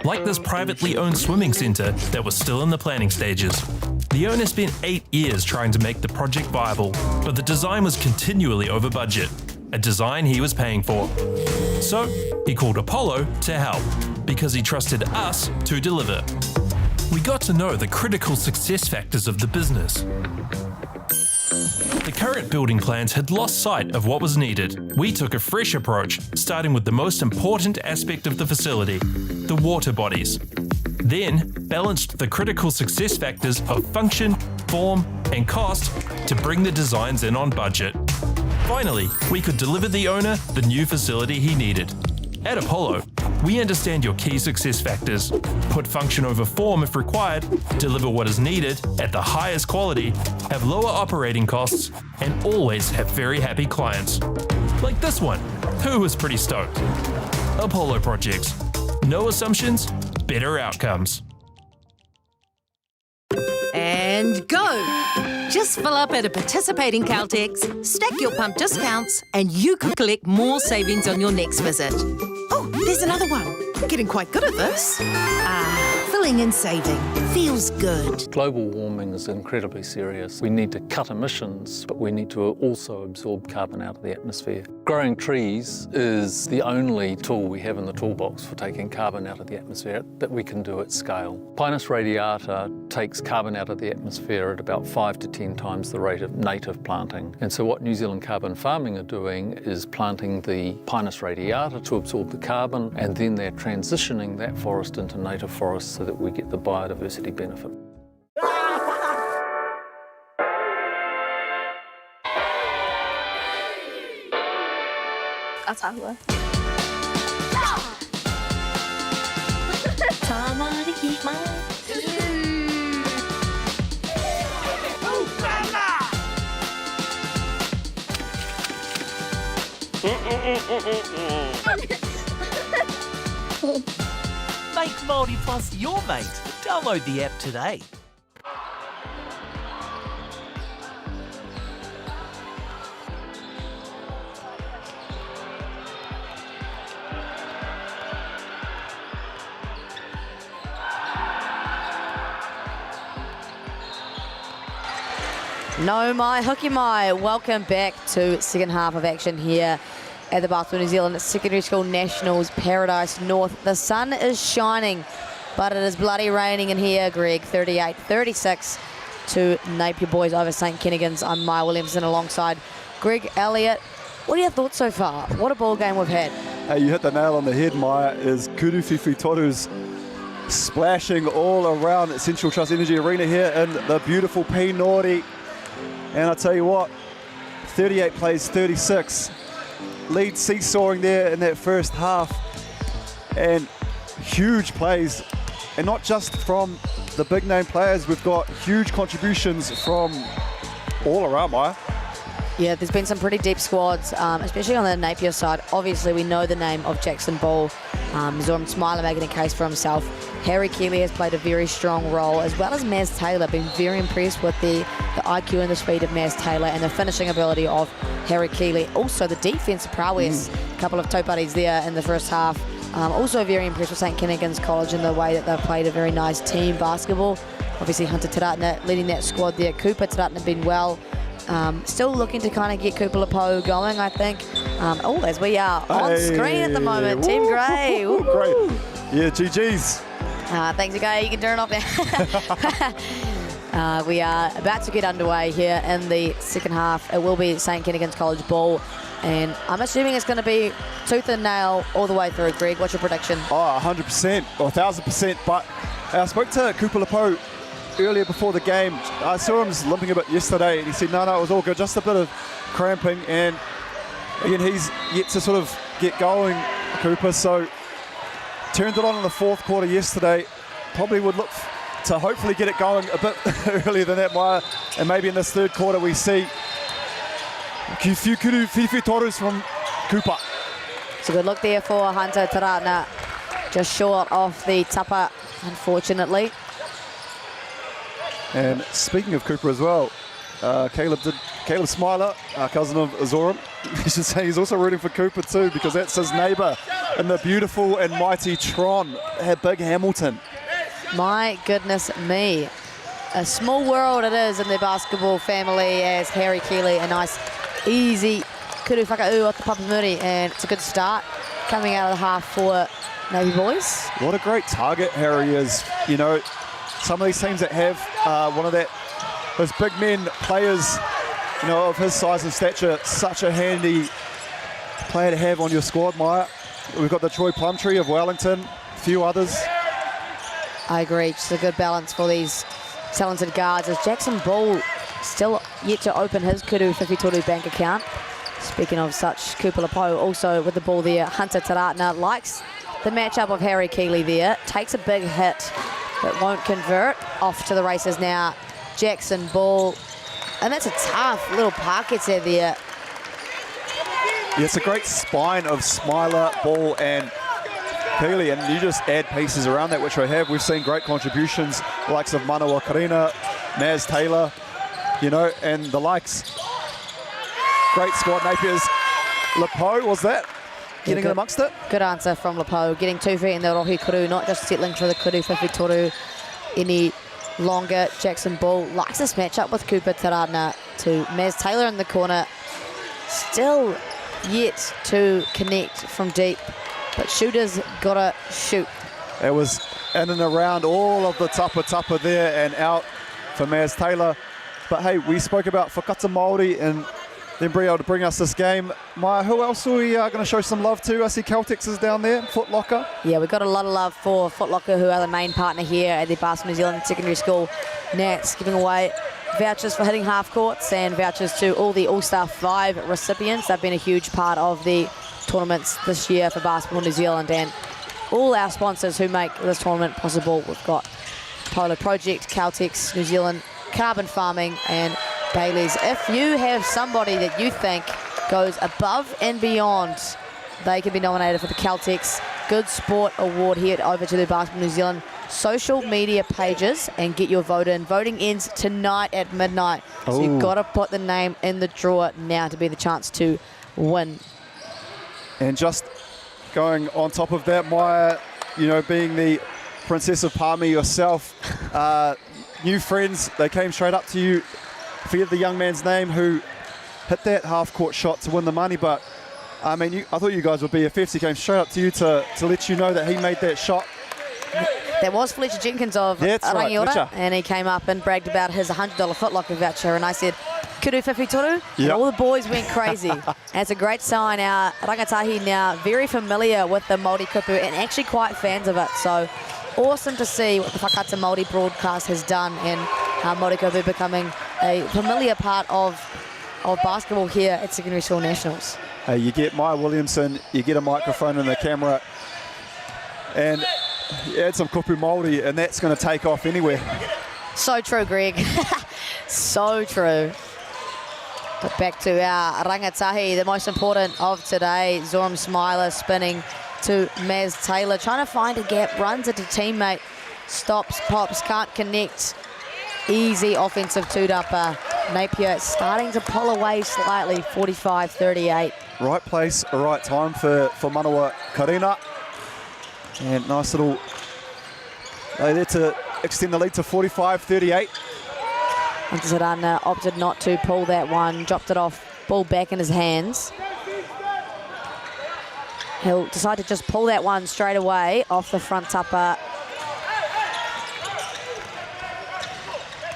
Like this privately owned swimming centre that was still in the planning stages. The owner spent 8 years trying to make the project viable, but the design was continually over budget, a design he was paying for. So he called Apollo to help, because he trusted us to deliver. We got to know the critical success factors of the business. The current building plans had lost sight of what was needed. We took a fresh approach, starting with the most important aspect of the facility, the water bodies. Then balanced the critical success factors of function, form, and cost to bring the designs in on budget. Finally, we could deliver the owner the new facility he needed. At Apollo, we understand your key success factors, put function over form if required, deliver what is needed at the highest quality, have lower operating costs, and always have very happy clients. Like this one, who was pretty stoked. Apollo Projects. No assumptions, better outcomes. And go! Just fill up at a participating Caltex, stack your pump discounts, and you could collect more savings on your next visit. Oh, there's another one. Getting quite good at this. Filling and saving. Feels good. Global warming is incredibly serious. We need to cut emissions, but we need to also absorb carbon out of the atmosphere. Growing trees is the only tool we have in the toolbox for taking carbon out of the atmosphere that we can do at scale. Pinus radiata takes carbon out of the atmosphere at about 5 to 10 times the rate of native planting. And so what New Zealand Carbon Farming are doing is planting the Pinus radiata to absorb the carbon, and then they're transitioning that forest into native forests so that we get the biodiversity benefit. Atahua. Make Māori Plus your mate. Download the app today. No mai, hooky mai. Welcome back to second half of action here at the Bathurst, New Zealand Secondary School Nationals Paradise North. The sun is shining, but it is bloody raining in here, Greg. 38-36 to Napier Boys over St. Kentigern's. I'm Maya Williamson alongside Greg Elliott. What are your thoughts so far? What a ball game we've had. Hey, you hit the nail on the head, Maya, is Kuruwhiwhi Toru's splashing all around Central Trust Energy Arena here in the beautiful Pinori. And I tell you what, 38 plays 36. Lead seesawing there in that first half. And huge plays. And not just from the big name players, we've got huge contributions from all around, Maya. Yeah, there's been some pretty deep squads, especially on the Napier side. Obviously, we know the name of Jackson Ball. Zoram Smiler making a case for himself. Harry Keeley has played a very strong role, as well as Maz Taylor. Been very impressed with the IQ and the speed of Maz Taylor and the finishing ability of Harry Keeley. Also, the defensive prowess. A couple of topuddies there in the first half. Also very impressed with St. Kentigern's College and the way that they've played a very nice team basketball. Obviously, Hunter Taratna leading that squad there. Cooper Taratna been well. Still looking to kind of get Kupalapo going, I think. As we are on screen at the moment, Team Grey. Woo, great. Yeah, GG's. Thanks, guy. You can turn it off now. We are about to get underway here in the second half. It will be St. Kentigern's College Ball, and I'm assuming it's going to be tooth and nail all the way through. Greg, what's your prediction? 100% or 1,000%. But I spoke to Kupalapo earlier before the game. I saw him limping a bit yesterday, and he said, no, it was all good, just a bit of cramping. And again, he's yet to sort of get going, Cooper. So turned it on in the fourth quarter yesterday. Probably would look to hopefully get it going a bit earlier than that, Maya. And maybe in this third quarter we see a few whiwhi torus from Cooper. It's a good look there for Hunter Taratna. Just short of the tapa, unfortunately. And speaking of Cooper as well, Caleb Smiler, our cousin of Azoram, you should say he's also rooting for Cooper too, because that's his neighbour in the beautiful and mighty Tron, Big Hamilton. My goodness me. A small world it is in the basketball family, as Harry Keeley, a nice, easy kuru whakau off the Papamuri, and it's a good start coming out of the half for Napier Boys. What a great target Harry is. You know, some of these teams that have those big men players, you know, of his size and stature, such a handy player to have on your squad, Maya. We've got the Troy Plumtree of Wellington, a few others. I agree, just a good balance for these talented guards, as Jackson Ball still yet to open his Kuru Whiwhi bank account. Speaking of such, Kupalapo also with the ball there. Hunter Taratna likes the matchup of Harry Keeley there, takes a big hit but won't convert. Off to the races now, Jackson Ball, and that's a tough little pocket there. Yeah, it's a great spine of Smiler, Ball and Keeley, and you just add pieces around that, which we have. We've seen great contributions, the likes of Manawa Karina, Naz Taylor, you know, and the likes. Great squad. Napier's Lepo, was that? Getting in amongst it? Good answer from Lepo, getting 2 feet in the rohi kuru, not just settling for the kuru whiwhi toru any longer. Jackson Ball likes this matchup with Cooper Taratna to Naz Taylor in the corner. Still yet to connect from deep, but shooters gotta shoot. It was in and around all of the tapa there and out for Naz Taylor. But hey, we spoke about whakata Māori and then being able to bring us this game. Maya, who else are we going to show some love to? I see Caltex is down there, Foot Locker. Yeah, we've got a lot of love for Foot Locker, who are the main partner here at the Palmerston New Zealand Secondary School Nats, giving away vouchers for hitting half courts and vouchers to all the All-Star 5 recipients. They've been a huge part of the tournaments this year for Basketball New Zealand, and all our sponsors who make this tournament possible. We've got Polar Project, Caltex, New Zealand, Carbon Farming and Bailey's. If you have somebody that you think goes above and beyond, they can be nominated for the Caltex Good Sport Award. Head over to the Basketball New Zealand social media pages and get your vote in. Voting ends tonight at midnight. So you've got to put the name in the drawer now to be the chance to win. And just going on top of that, Maya, you know, being the Princess of Palmy yourself, new friends, they came straight up to you. Forget the young man's name who hit that half-court shot to win the money, but I mean, I thought you guys would BFFs. He came straight up to you to let you know that he made that shot. That was Fletcher Jenkins of Rangiora, right, and he came up and bragged about his $100 Foot Locker voucher, and I said, Kuru Whiwhi toru, and all the boys went crazy. And it's a great sign. Our rangatahi now very familiar with the Māori kupu and actually quite fans of it. So awesome to see what the Whakata Māori broadcast has done, and Māori kupu becoming a familiar part of basketball here at Secondary School Nationals. Hey, you get Maya Williamson, you get a microphone and a camera, and you add some kupu Māori, and that's going to take off anywhere. So true, Greg. So true. But back to our rangatahi, the most important of today. Zoram Smiler spinning to Naz Taylor, trying to find a gap, runs into teammate, stops, pops, can't connect. Easy offensive two-dupper. Napier starting to pull away slightly, 45-38. Right place, right time for Manawa Karina. And nice little, they there to extend the lead to 45-38. Kentigern opted not to pull that one, dropped it off, ball back in his hands. He'll decide to just pull that one straight away off the front tupper.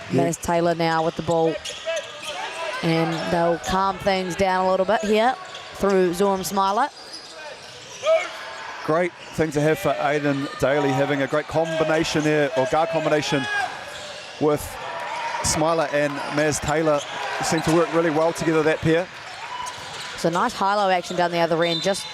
Maz Taylor now with the ball. And they'll calm things down a little bit here through Zoram Smiler. Great thing to have for Aidan Daly, having a great combination there, or guard combination with Smiler and Maz Taylor. They seem to work really well together, that pair. So nice high-low action down the other end, just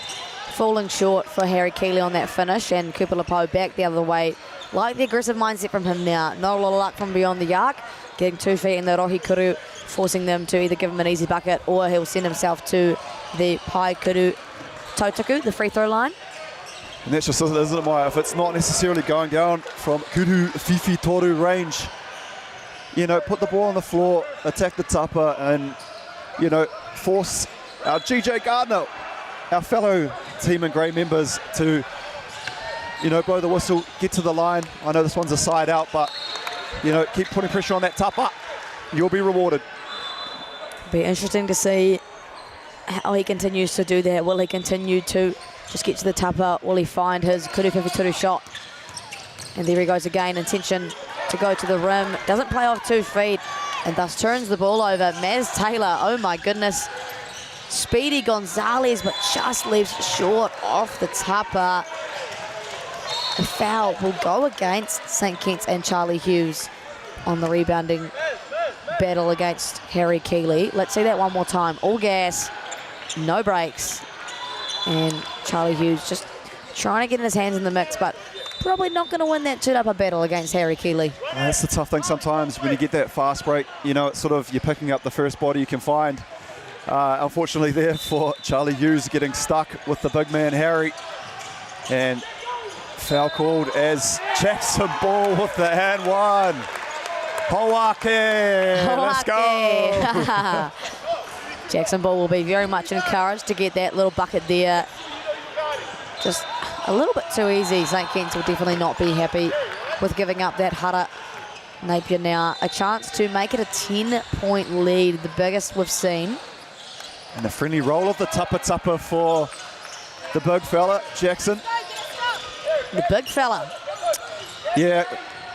falling short for Harry Keeley on that finish, and Kupalapo back the other way. Like the aggressive mindset from him now. Not a lot of luck from beyond the arc. Getting 2 feet in the rohikuru, forcing them to either give him an easy bucket or he'll send himself to the paikuru tautaku, the free throw line. And that's just, isn't it, Maya? If it's not necessarily going down from kuru, fifi, toru range, you know, put the ball on the floor, attack the tupper, and, you know, force our GJ Gardner, our fellow Team in Grey members, to, you know, blow the whistle, get to the line. I know this one's a side out, but, you know, keep putting pressure on that tupper. You'll be rewarded. Be interesting to see how he continues to do that. Will he continue to just get to the tupper? Will he find his kuru fifituru shot? And there he goes again, intention to go to the rim. Doesn't play off 2 feet and thus turns the ball over. Maz Taylor, oh my goodness. Speedy Gonzalez, but just leaves short off the tupper. The foul will go against St. Kitts and Charlie Hughes on the rebounding battle against Harry Keeley. Let's see that one more time. All gas, no breaks. And Charlie Hughes just trying to get his hands in the mix, but probably not going to win that two-upper battle against Harry Keeley. That's the tough thing sometimes when you get that fast break. You know, it's sort of you're picking up the first body you can find. Unfortunately there for Charlie Hughes, getting stuck with the big man Harry. And foul called as Jackson Ball with the and one. Hoake, let's go. Jackson Ball will be very much encouraged to get that little bucket there. Just a little bit too easy. St. Kitts will definitely not be happy with giving up that hara. Napier now a chance to make it a 10-point lead, the biggest we've seen. And a friendly roll of the tupper for the big fella, Jackson. The big fella. Yeah,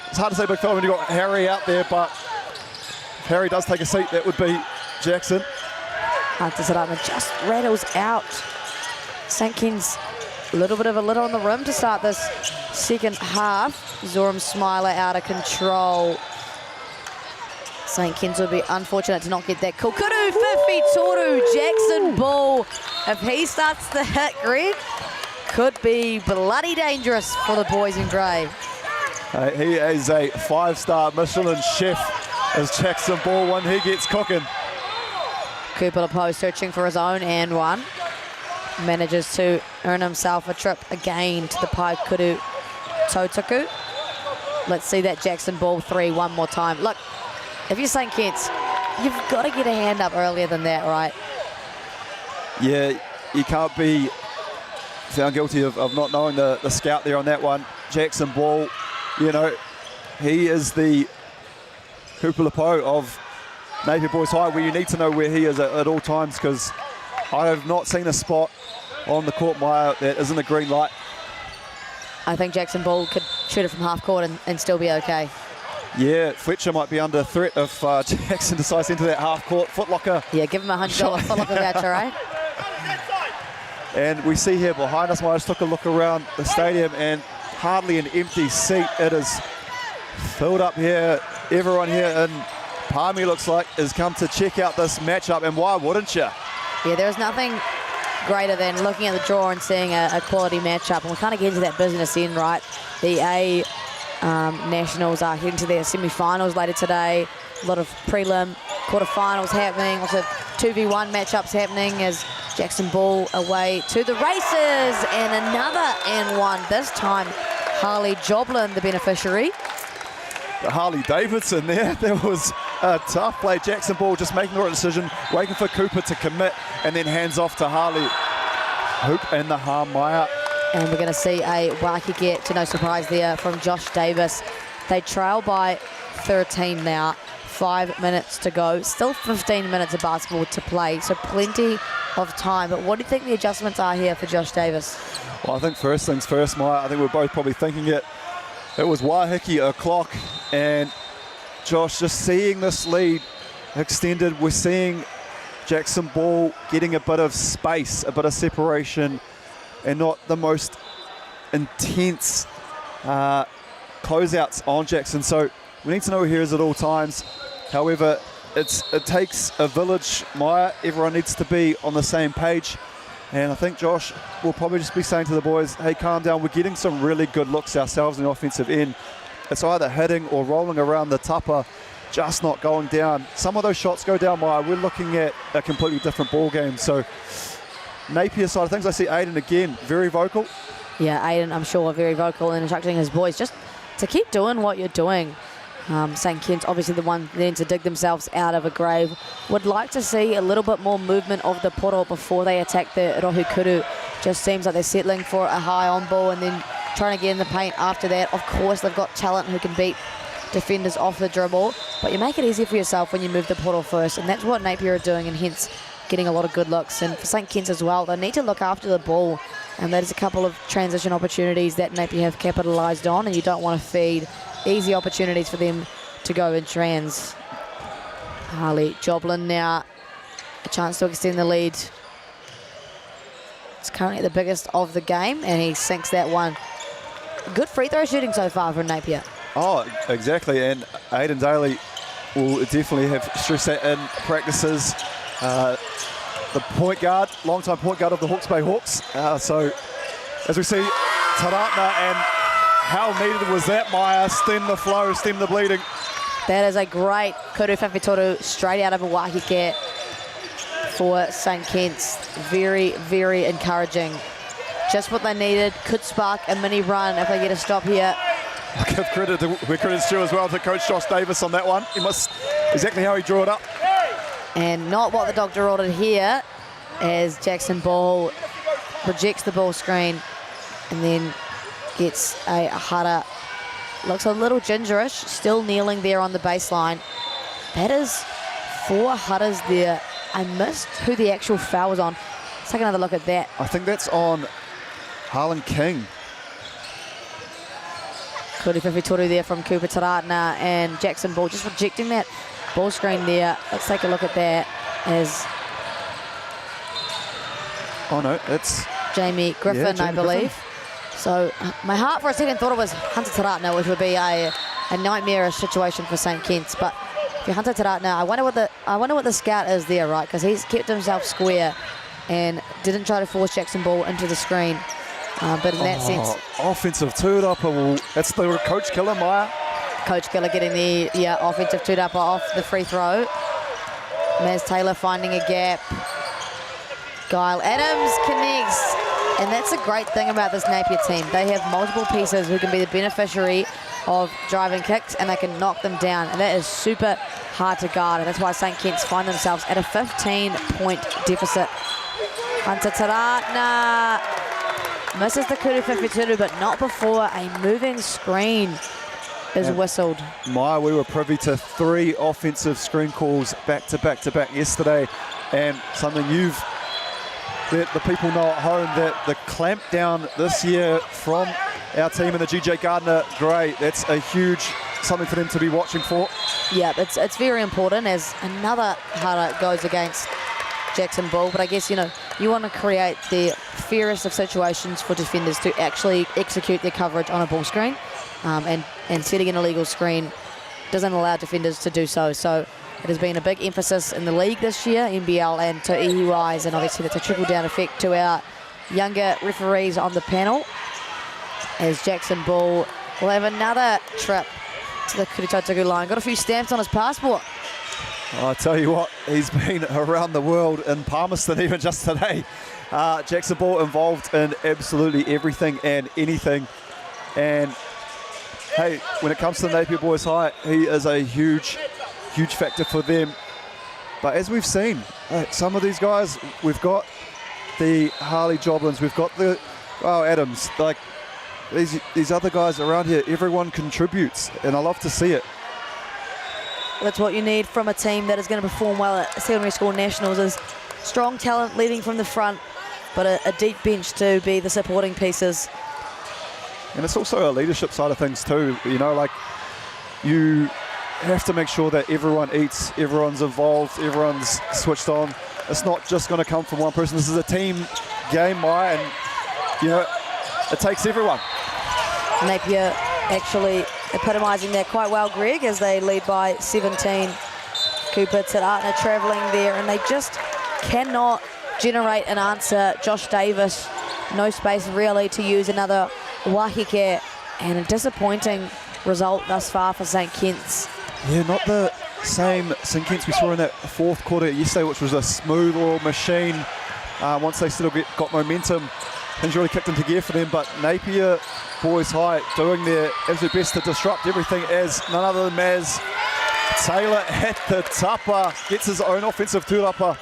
it's hard to say big fella when you've got Harry out there, but if Harry does take a seat, that would be Jackson. Hunter Sarama just rattles out. St. Kitts a little bit of a lid on the rim to start this second half. Zoram Smiler out of control. St. Kitts will be unfortunate to not get that call. Kuru Fifi Toru, Jackson Ball. If he starts to hit, Greg, could be bloody dangerous for the boys in grey. He is a 5-star Michelin chef as Jackson Ball when he gets cooking. Kupalapo searching for his own and one. Manages to earn himself a trip again to the paikuru tautaku. Let's see that Jackson Ball 3 one more time. Look, if you're St. Kitts, you've got to get a hand up earlier than that, right? Yeah, you can't be found guilty of not knowing the scout there on that one. Jackson Ball, you know, he is the Kupalapo of Napier Boys High, where you need to know where he is at all times, because I have not seen a spot on the court, Maya, that isn't a green light. I think Jackson Ball could shoot it from half court and still be okay. Yeah, Fletcher might be under threat if Jackson decides to enter that half court footlocker. Yeah, give him a $100 footlocker voucher, right? And we see here behind us, I just took a look around the stadium and hardly an empty seat. It is filled up here. Everyone here in Palmy looks like has come to check out this matchup, and why wouldn't you? Yeah, there is nothing greater than looking at the draw and seeing a quality matchup. And we're kind of getting to that business end, right? The A Nationals are heading to their semi-finals later today. A lot of prelim, quarterfinals happening. Also 2v1 matchups happening as Jackson Ball away to the races. And another and one. This time, Harley Joblin, the beneficiary. Harley Davidson there. That was a tough play. Jackson Ball just making the right decision, waiting for Cooper to commit, and then hands off to Harley. Hoop and the harm, Maya. And we're going to see a Waki get, to no surprise there, from Josh Davis. They trail by 13 now. 5 minutes to go. Still 15 minutes of basketball to play, so plenty of time. But what do you think the adjustments are here for Josh Davis? Well, I think first things first, Maya, I think we're both probably thinking it. It was Waiheke o'clock, and Josh, just seeing this lead extended, we're seeing Jackson Ball getting a bit of space, a bit of separation, and not the most intense closeouts on Jackson. So we need to know who he is at all times. However, it takes a village, Maya. Everyone needs to be on the same page. And I think Josh will probably just be saying to the boys, hey, calm down. We're getting some really good looks ourselves in the offensive end. It's either hitting or rolling around the tupper, just not going down. Some of those shots go down, Maya. We're looking at a completely different ball game. So Napier side of things, I see Aiden again, very vocal. Yeah, Aiden, I'm sure, very vocal in instructing his boys just to keep doing what you're doing. St. Kit's obviously the one then to dig themselves out of a grave. Would like to see a little bit more movement of the poro before they attack the Rohukuru. Just seems like they're settling for a high on ball and then trying to get in the paint after that. Of course, they've got talent who can beat defenders off the dribble, but you make it easy for yourself when you move the poro first, and that's what Napier are doing, and hence getting a lot of good looks. And for St. Kit's as well, they need to look after the ball, and there's a couple of transition opportunities that Napier have capitalised on, and you don't want to feed easy opportunities for them to go in trans. Harley Joblin now, a chance to extend the lead. It's currently the biggest of the game, and he sinks that one. Good free throw shooting so far from Napier. Oh, exactly, and Aiden Daly will definitely have stressed that in practices. The point guard, long-time point guard of the Hawke's Bay Hawks. So, as we see, Taratna, and how needed was that, Maya? Stem the flow, stem the bleeding. That is a great kuru whawhitoru straight out of a Waiheke for St. Kit's. Very, very encouraging. Just what they needed. Could spark a mini run if they get a stop here. I'll give credit to, where credit's due as well to Coach Josh Davis on that one. He must, exactly how he drew it up. And not what the doctor ordered here, as Jackson Ball rejects the ball screen and then gets a hara. Looks a little gingerish, still kneeling there on the baseline. That is 4 haras there. I missed who the actual foul was on. Let's take another look at that. I think that's on Harlan King. Kuri Whiwhitoru there from Cooper Taratna, and Jackson Ball just rejecting that ball screen there. Let's take a look at that as... Oh no, it's... Jamie Griffin, Jamie I believe. Griffin. So my heart for a second thought it was Hunter Taratna, which would be a nightmarish situation for St. Kit's. But if you're Hunter Taratna, I wonder what the scout is there, right? Because he's kept himself square and didn't try to force Jackson Ball into the screen. But in that sense, offensive two-upper, well, that's the coach killer, Maya. Coach killer getting the offensive two-upper off the free throw. Maz Taylor finding a gap. Kyle Adams connects. And that's a great thing about this Napier team. They have multiple pieces who can be the beneficiary of driving kicks, and they can knock them down. And that is super hard to guard. And that's why St. Kit's find themselves at a 15-point deficit. Hunter Taratna misses the kuru whawhitoru, but not before a moving screen is whistled. Maya, we were privy to 3 offensive screen calls back to back to back yesterday, and something the people know at home, that the clamp down this year from our team in the GJ Gardner Grey, that's a huge something for them to be watching for. Yeah, it's very important as another hara goes against Jackson Ball, but I guess, you want to create the fairest of situations for defenders to actually execute their coverage on a ball screen, and setting an illegal screen doesn't allow defenders to do so. So it has been a big emphasis in the league this year, NBL and to ihi-wise, and obviously that's a trickle-down effect to our younger referees on the panel, as Jackson Ball will have another trip to the Kuritautaku line. Got a few stamps on his passport. I tell you what, he's been around the world in Palmerston even just today. Jackson Ball involved in absolutely everything and anything. And hey, when it comes to the Napier Boys High, he is a huge factor for them. But as we've seen, some of these guys, we've got the Harley Joblins, we've got the Adams, like these other guys around here, everyone contributes, and I love to see it. That's what you need from a team that is going to perform well at secondary school nationals, is strong talent leading from the front, but a deep bench to be the supporting pieces. And it's also a leadership side of things too. You know, like, you have to make sure that everyone eats, everyone's involved, everyone's switched on. It's not just going to come from one person. This is a team game, Maya, and, you know, it takes everyone. Napier actually epitomising that quite well, Greg, as they lead by 17. Cooper Taratna travelling there, and they just cannot generate an answer. Josh Davis, no space really to use another wahike, and a disappointing result thus far for St Kitts. Yeah, not the same St Kitts we saw in that fourth quarter yesterday, which was a smooth oil machine. Once they still got momentum, things really kicked into gear for them. But Napier Boys High doing their absolute best to disrupt everything, as none other than Maz Taylor at the tapa gets his own offensive tūrapa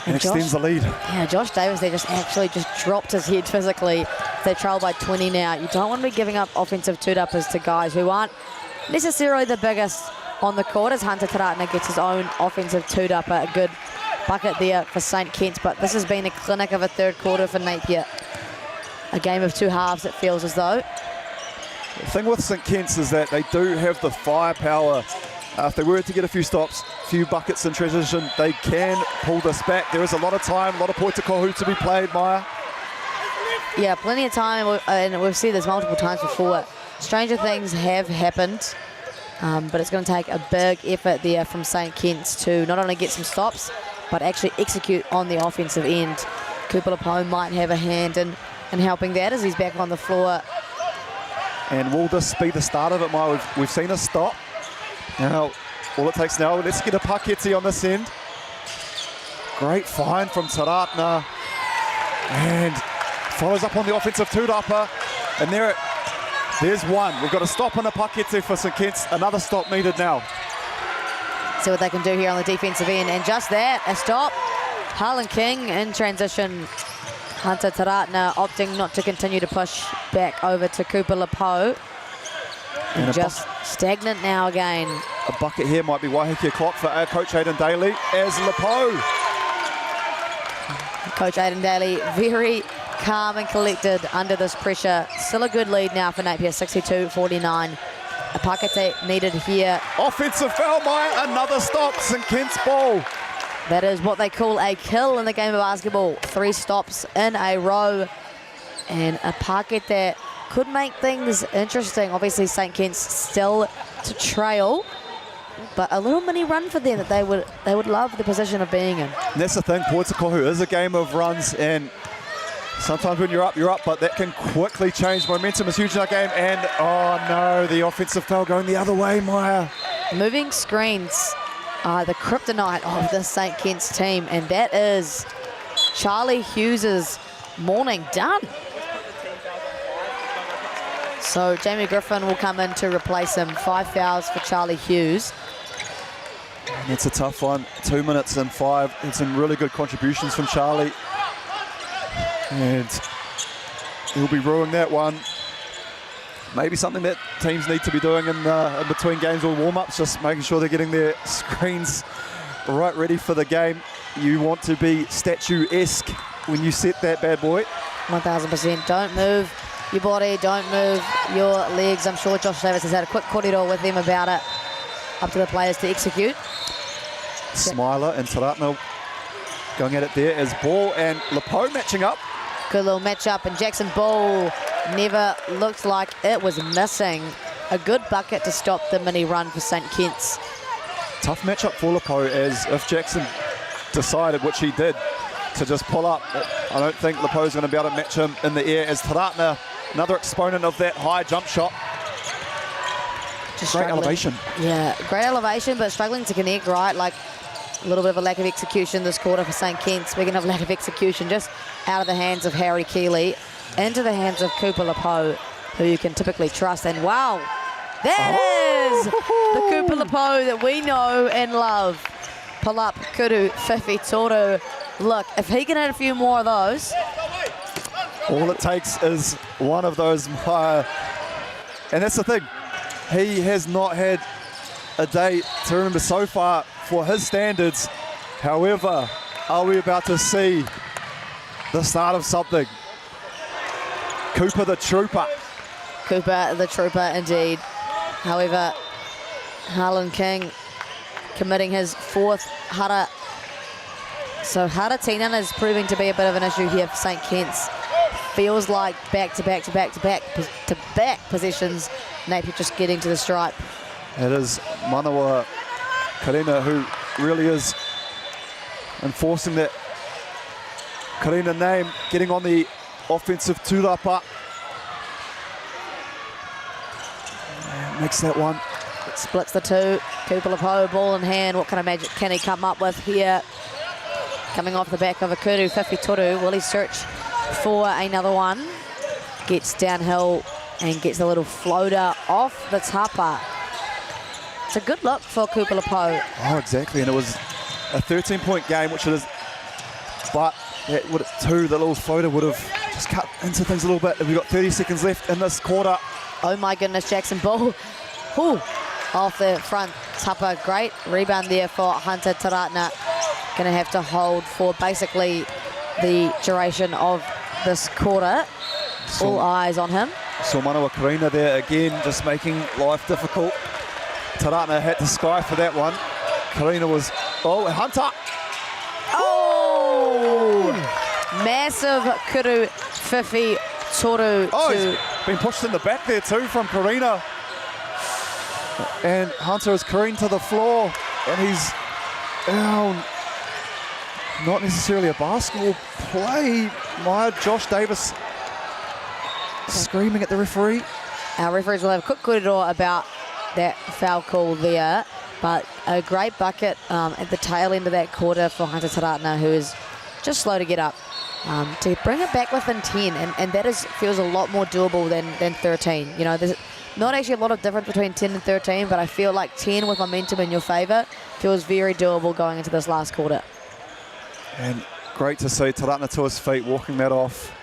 and extends the lead. Yeah, Josh Davis there just dropped his head physically. They trail by 20 now. You don't want to be giving up offensive tūrapas to guys who aren't necessarily the biggest on the court, as Hunter Taratna gets his own offensive tūrapa. A good bucket there for St Kitts, but this has been a clinic of a third quarter for Napier. A game of two halves, it feels as though. The thing with St Kitts is that they do have the firepower. If they were to get a few stops, a few buckets in transition, they can pull this back. There is a lot of time, a lot of poitikohu to be played, Maya. Yeah, plenty of time, and we've seen this multiple times before. Stranger things have happened, but it's going to take a big effort there from St Kitts to not only get some stops, but actually execute on the offensive end. Cooper Lepo might have a hand in helping that, as he's back on the floor. And will this be the start of it, Maya? We've seen a stop. Now, all it takes now, let's get a paketi on this end. Great find from Taratna. And follows up on the offensive tūrapa. And there's one. We've got a stop and a paketi for St Kitts. Another stop needed now. See what they can do here on the defensive end. And just that, a stop. Harlan King in transition. Hunter Taratna opting not to continue to push back over to Cooper Lepo. And just stagnant now again. A bucket here might be Waiheke o'clock for our coach Aidan Daly as Lepo. Coach Aidan Daly very calm and collected under this pressure. Still a good lead now for Napier, 62-49. A pakete needed here. Offensive foul, Maya. Another stop. St Kitts ball. That is what they call a kill in the game of basketball. 3 stops in a row. And a pakete could make things interesting. Obviously, St Kitts still to trail, but a little mini run for them that they would love the position of being in. And that's the thing, poitikohu is a game of runs, and sometimes when you're up, but that can quickly change. Momentum is huge in that game, and oh no, the offensive foul going the other way, Maya. Moving screens are the kryptonite of the St Kitts team, and that is Charlie Hughes's morning done. So Jamie Griffin will come in to replace him. 5 fouls for Charlie Hughes. And it's a tough one. 2 minutes and 5. And some really good contributions from Charlie. And he'll be ruining that one. Maybe something that teams need to be doing in between games or warm-ups, just making sure they're getting their screens right ready for the game. You want to be statue-esque when you set that bad boy. 1000%. Don't move your body, don't move your legs. I'm sure Josh Davis has had a quick korero with them about it. Up to the players to execute. Smiler and Taratna going at it there as Ball and Lepo matching up. Good little matchup, and Jackson Ball never looked like it was missing. A good bucket to stop the mini run for St Kitts. Tough matchup for Lepo, as if Jackson decided, which he did, to just pull up, I don't think Lepo's going to be able to match him in the air, as Taratna, another exponent of that high jump shot. Just great elevation. Yeah, great elevation, but struggling to connect, right? Like a little bit of a lack of execution this quarter for St Kitts. Speaking of lack of execution, just out of the hands of Harry Keeley, into the hands of Cooper Lepo, who you can typically trust. And wow, that is the Cooper Lepo that we know and love. Pull up, Kuru, Fifi, Toru. Look, if he can hit a few more of those. All it takes is one of those. And that's the thing. He has not had a day to remember so far for his standards. However, are we about to see the start of something? Cooper the Trooper. Cooper the Trooper, indeed. However, Harlan King committing his 4th hara. So hara Tinan is proving to be a bit of an issue here for St Kitts. Feels like back-to-back possessions. Napier just getting to the stripe. It is Manawa Karina who really is enforcing that Karina name, getting on the offensive tūrapa. Makes that one. It splits the two. Kupalapo, ball in hand. What kind of magic can he come up with here? Coming off the back of a kuru, Whiwhi Toru. Will he search for another one? Gets downhill and gets a little floater off the tapa. It's a good look for Kupalapo. Oh, exactly. And it was a 13-point game, which it is. But that, what it's 2, the little floater would have just cut into things a little bit. We've got 30 seconds left in this quarter. Oh my goodness, Jackson Bull. Ooh, off the front tapa. Great rebound there for Hunter Taratna. Gonna have to hold for basically the duration of this quarter. All eyes on him. So Manawa Karina there again, just making life difficult. Taratna had to sky for that one. Karina was, oh, Hunter. Oh! Massive kuru Whiwhi Toru. Oh, he's been pushed in the back there too from Karina. And Hunter is careened to the floor. And he's not necessarily a basketball play. Josh Davis screaming at the referee. Our referees will have a quick korero about that foul call there. But a great bucket at the tail end of that quarter for Hunter Taratna, who is just slow to get up. To bring it back within 10, and that feels a lot more doable than 13. You know, there's not actually a lot of difference between 10 and 13, but I feel like 10 with momentum in your favour feels very doable going into this last quarter. And great to see Taratna to his feet, walking that off.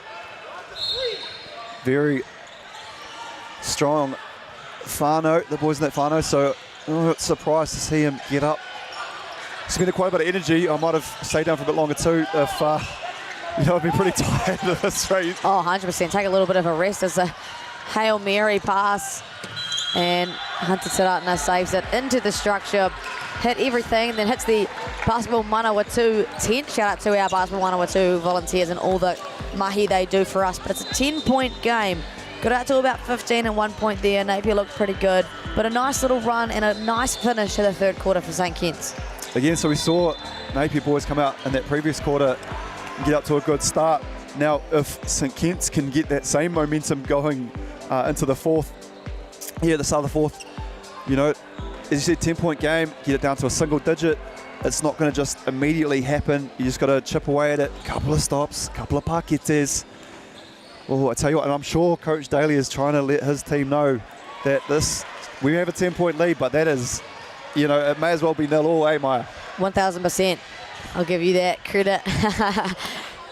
Very strong whānau, the boys in that whānau, so surprised to see him get up. Spending quite a bit of energy. I might have stayed down for a bit longer too if I'd be pretty tired of this race. Oh, 100%. Take a little bit of a rest. As a Hail Mary pass, and Hunter Taratna saves it into the structure, hit everything, and then hits the Basketball Manawatu tent. Shout out to our Basketball Manawatu volunteers and all the mahi they do for us. But it's a 10-point game. Got out to about 15 and 1 point there. Napier looked pretty good, but a nice little run and a nice finish to the third quarter for St Kitts. Again, so we saw Napier Boys come out in that previous quarter and get up to a good start. Now, if St Kitts can get that same momentum going into the fourth, the start of the fourth, you know, as you said, 10-point game, get it down to a single digit. It's not going to just immediately happen. You just got to chip away at it. Couple of stops, couple of paketes. Oh, I tell you what, and I'm sure Coach Daly is trying to let his team know that we have a 10-point lead, but that is, you know, it may as well be 0-all, eh, Maya? 1,000%. I'll give you that credit.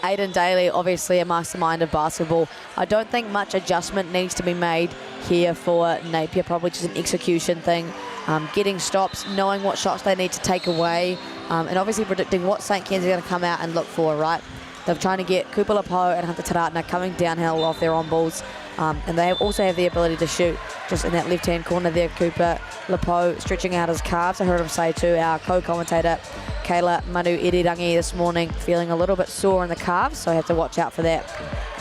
Aidan Daly, obviously a mastermind of basketball. I don't think much adjustment needs to be made here for Napier, probably just an execution thing. Getting stops, knowing what shots they need to take away, and obviously predicting what St Kitts are going to come out and look for, right? They're trying to get Kupalapo and Hunter Taratna coming downhill off their on-balls, and they also have the ability to shoot just in that left-hand corner there. Cooper Lapo stretching out his calves. I heard him say to our co-commentator, Kayla Manu Irirangi, this morning, feeling a little bit sore in the calves, so I have to watch out for that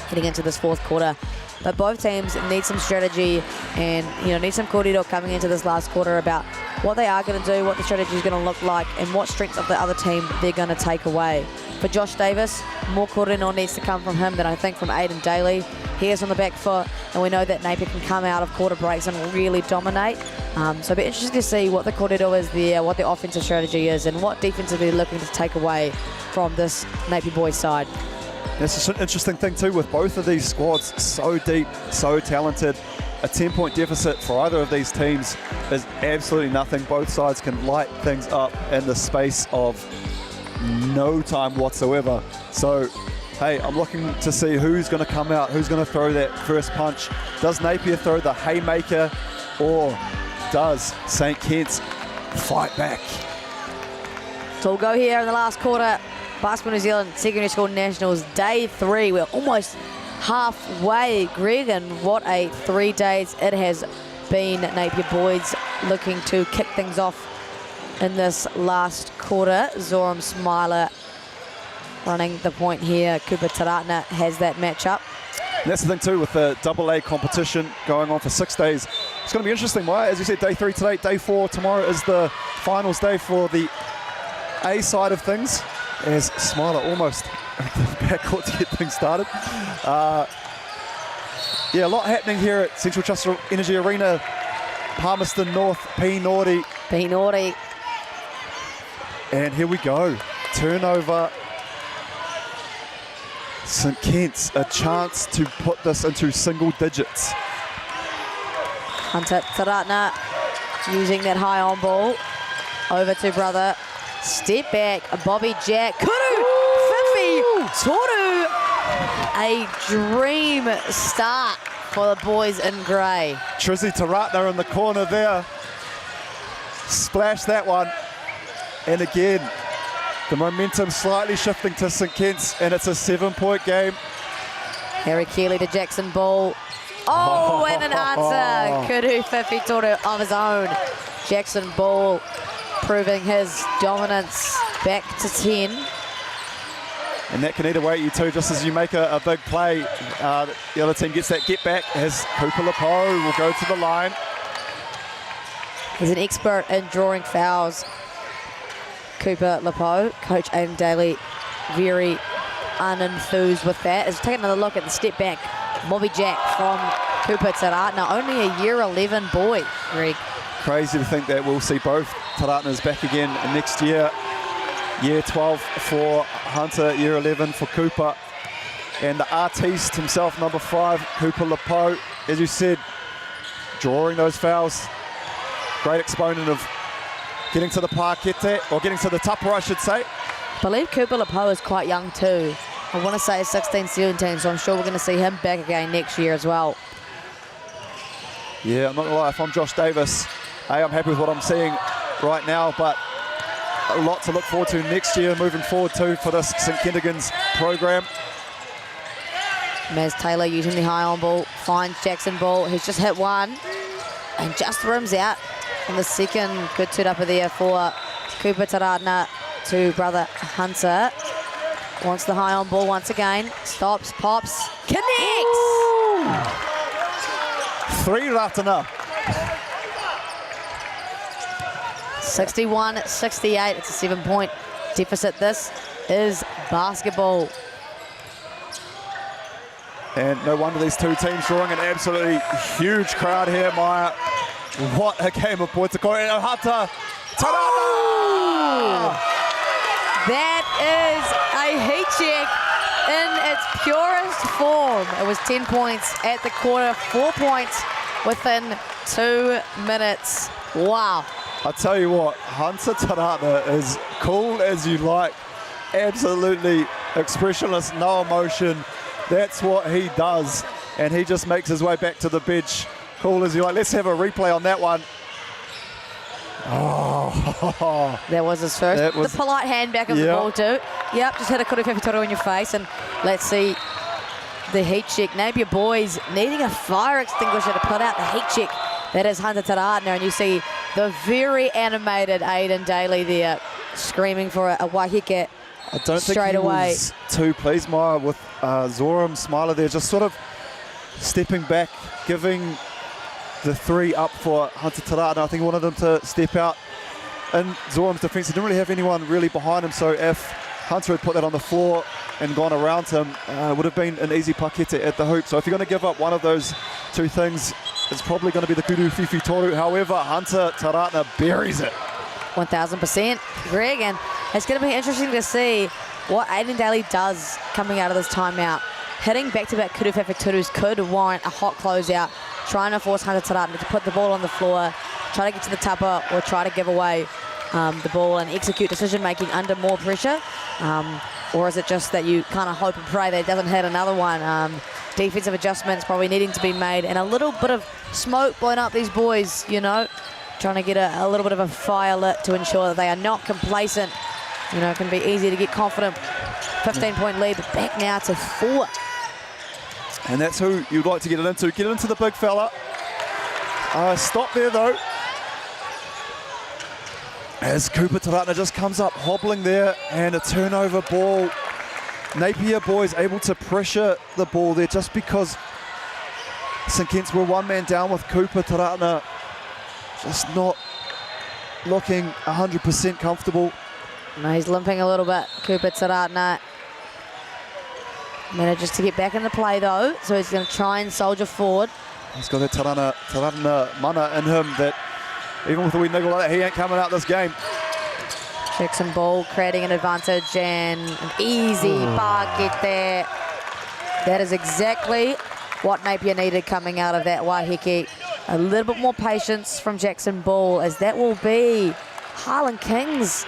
heading into this fourth quarter. But both teams need some strategy and, you know, need some korero coming into this last quarter about what they are going to do, what the strategy is going to look like, and what strengths of the other team they're going to take away. For Josh Davis, more korero needs to come from him than I think from Aidan Daly. He is on the back foot, and we know that Napier can come out of quarter breaks and really dominate. So it'll be interesting to see what the korero is there, what the offensive strategy is, and what defensively they're looking to take away from this Napier Boys side. That's an interesting thing too with both of these squads, so deep, so talented. A 10-point deficit for either of these teams is absolutely nothing. Both sides can light things up in the space of no time whatsoever. So, hey, I'm looking to see who's going to come out, who's going to throw that first punch. Does Napier throw the haymaker, or does St Kitts fight back. So we'll go here in the last quarter. Basketball New Zealand Secondary School Nationals, day 3. We're almost halfway, Greg, and what a 3 days it has been. Napier Boys looking to kick things off in this last quarter. Zoram Smiler running the point here. Cooper Taratna has that matchup. And that's the thing too with the AA competition going on for 6 days. It's going to be interesting, right? As you said, day 3 today, day 4 tomorrow is the finals day for the A side of things, as Smiler almost at the backcourt to get things started. Yeah, a lot happening here at Central Trust Energy Arena. Palmerston North, P Naughty. And here we go. Turnover. St Kitts, a chance to put this into single digits. Hunter Taratna using that high on ball. Over to brother. Step back, Bobby Jack. Kuru! Fifi! Toru! A dream start for the boys in grey. Trizzy Taratna in the corner there. Splash that one. And again, the momentum slightly shifting to St Kitts, and it's a 7-point game. Harry Keeley to Jackson Ball. Oh, and an answer. Kuru Fifi Toru on his own. Jackson Ball proving his dominance back to 10. And that can eat away at you too, just as you make a big play. The other team gets that get back as Cooper Lepo will go to the line. He's an expert in drawing fouls. Cooper Lepo, Coach Aidan Daly, very unenthused with that. Is taking another look at the step back. Bobby Jack from Cooper Taratna, only a year 11 boy, Greg. Crazy to think that we'll see both Taratnas back again next year. Year 12 for Hunter, year 11 for Cooper. And the artiste himself, number 5, Cooper Lepo, as you said, drawing those fouls. Great exponent of getting to the parquet, or getting to the tupper, I should say. I believe Cooper Lepo is quite young too. I want to say 16, 17, so I'm sure we're going to see him back again next year as well. Yeah, I'm not going to lie, if I'm Josh Davis, I'm happy with what I'm seeing right now, but a lot to look forward to next year, moving forward too for this St Kentigern's program. Maz Taylor using the high on ball, finds Jackson Ball, who's just hit one, and just rims out on the second. Good toot upper there for Cooper Taratna to brother Hunter. Wants the high on ball once again. Stops, pops, connects! 3 Ratana. 61-68. It's a 7-point deficit. This is basketball. And no wonder these two teams drawing an absolutely huge crowd here, Maya. What a game of points. Hunter Taratna! That is a heat check in its purest form. It was 10 points at the quarter, 4 points within 2 minutes. Wow. I tell you what, Hunter Taratna is cool as you like. Absolutely expressionless, no emotion. That's what he does. And he just makes his way back to the bench. Cool as you like. Let's have a replay on that one. Oh, that was his first. The polite hand back of the ball too. Yep, just hit a Kuru Fefitoru in your face, and let's see the heat check. Napier Boys needing a fire extinguisher to put out the heat check. That is Hunter Taratna, and you see the very animated Aidan Daly there, screaming for a wahike. I don't think he was too pleased, Maya, with Zoram Smiler there, just sort of stepping back, giving the 3 up for Hunter Taratna. I think he wanted him to step out in Zoram's defence. He didn't really have anyone really behind him, so if Hunter had put that on the floor and gone around him, it would have been an easy pakete at the hoop. So if you're going to give up one of those 2 things, it's probably going to be the Kuru Fifi Toru. However, Hunter Taratna buries it. 1000%, Greg, and it's going to be interesting to see what Aidan Daly does coming out of this timeout. Hitting back-to-back Kuru Fefitourus could warrant a hot closeout, trying to force Hunter Taratna to put the ball on the floor, try to get to the tupper, or try to give away the ball and execute decision-making under more pressure. Or is it just that you kind of hope and pray that it doesn't hit another one? Defensive adjustments probably needing to be made, and a little bit of smoke blowing up these boys, you know, trying to get a little bit of a fire lit to ensure that they are not complacent. You know, it can be easy to get confident. 15-point lead, but back now to 4. And that's who you'd like to get it into. Get it into the big fella. Stop there, though. As Cooper Taratna just comes up hobbling there, and a turnover ball. Napier Boys able to pressure the ball there just because St Kitts were one man down with Cooper Taratna. Just not looking 100% comfortable. No, he's limping a little bit, Cooper Taratna. Manages to get back in the play though, so he's going to try and soldier forward. He's got that Taratna mana in him that even with a wee niggle like that, he ain't coming out this game. Jackson Ball creating an advantage and an easy bar get there. That is exactly what Napier needed coming out of that Waiheke. A little bit more patience from Jackson Ball, as that will be Harlan King's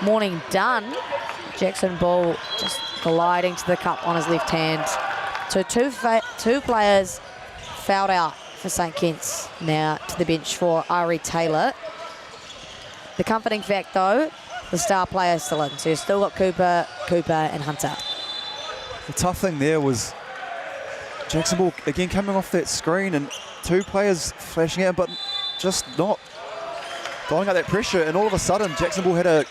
morning done. Jackson Ball just gliding to the cup on his left hand. So two players fouled out for St Kitts. Now to the bench for Ari Taylor. The comforting fact though, the star player is still in. So you've still got Cooper and Hunter. The tough thing there was Jackson Ball again coming off that screen and two players flashing out, but just not throwing out that pressure. And all of a sudden, Jackson Ball had a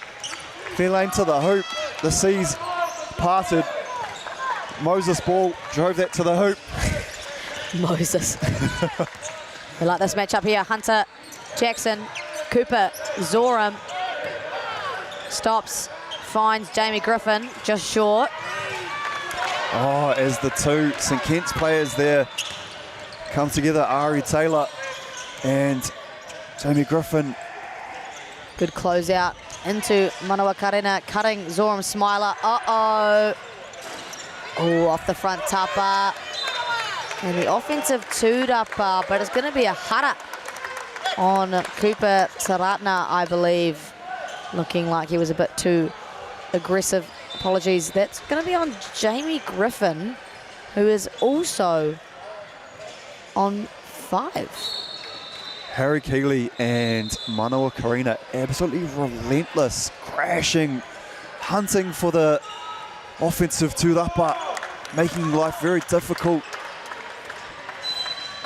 fair lane to the hoop. The seas parted. Moses Ball drove that to the hoop. Moses. We like this matchup here. Hunter, Jackson, Cooper, Zoram. Stops, finds Jamie Griffin, just short. Oh, as the two St Kitts players there come together, Ari Taylor and Jamie Griffin. Good closeout into Manawa Karina, cutting Zoram Smiler. Uh-oh. Oh, off the front tapa. And the offensive two-dapa, but it's going to be a hara on Cooper Taratna, I believe. Looking like he was a bit too aggressive. Apologies. That's going to be on Jamie Griffin, who is also on 5. Harry Keeley and Manawa Karina absolutely relentless, crashing, hunting for the offensive two-dapa, making life very difficult.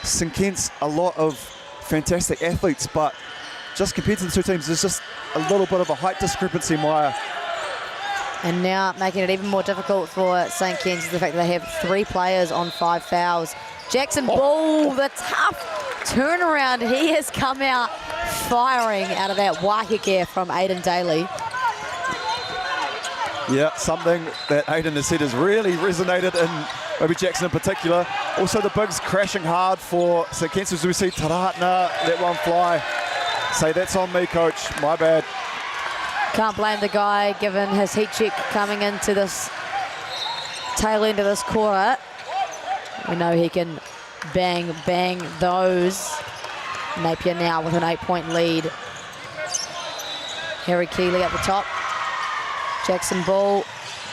St Kitts, a lot of fantastic athletes, but just compared to the two teams, there's just a little bit of a height discrepancy, Maya. And now making it even more difficult for St Kitts is the fact that they have 3 players on 5 fouls. Jackson Ball, the tough turnaround. He has come out firing out of that Waiheke from Aidan Daly. Yeah, something that Aidan has said has really resonated in maybe Jackson in particular. Also the bigs crashing hard for St Kitts as we see Taratna let one fly. Say that's on me, coach, my bad. Can't blame the guy given his heat check coming into this tail end of this quarter. We know he can bang those. Napier now with an 8-point lead. Harry Keeley at the top. Jackson Ball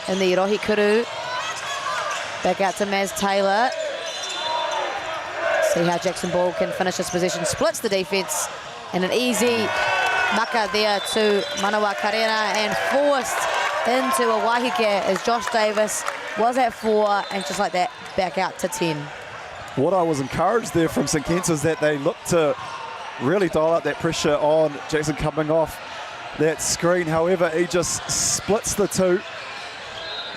in the Rohi Kuru. Back out to Maz Taylor. See how Jackson Ball can finish his position. Splits the defense. And an easy maka there to Manawa Karina and forced into a Waiheke as Josh Davis was at 4 and just like that back out to 10. What I was encouraged there from St Kitts is that they looked to really dial up that pressure on Jackson coming off that screen. However, he just splits the two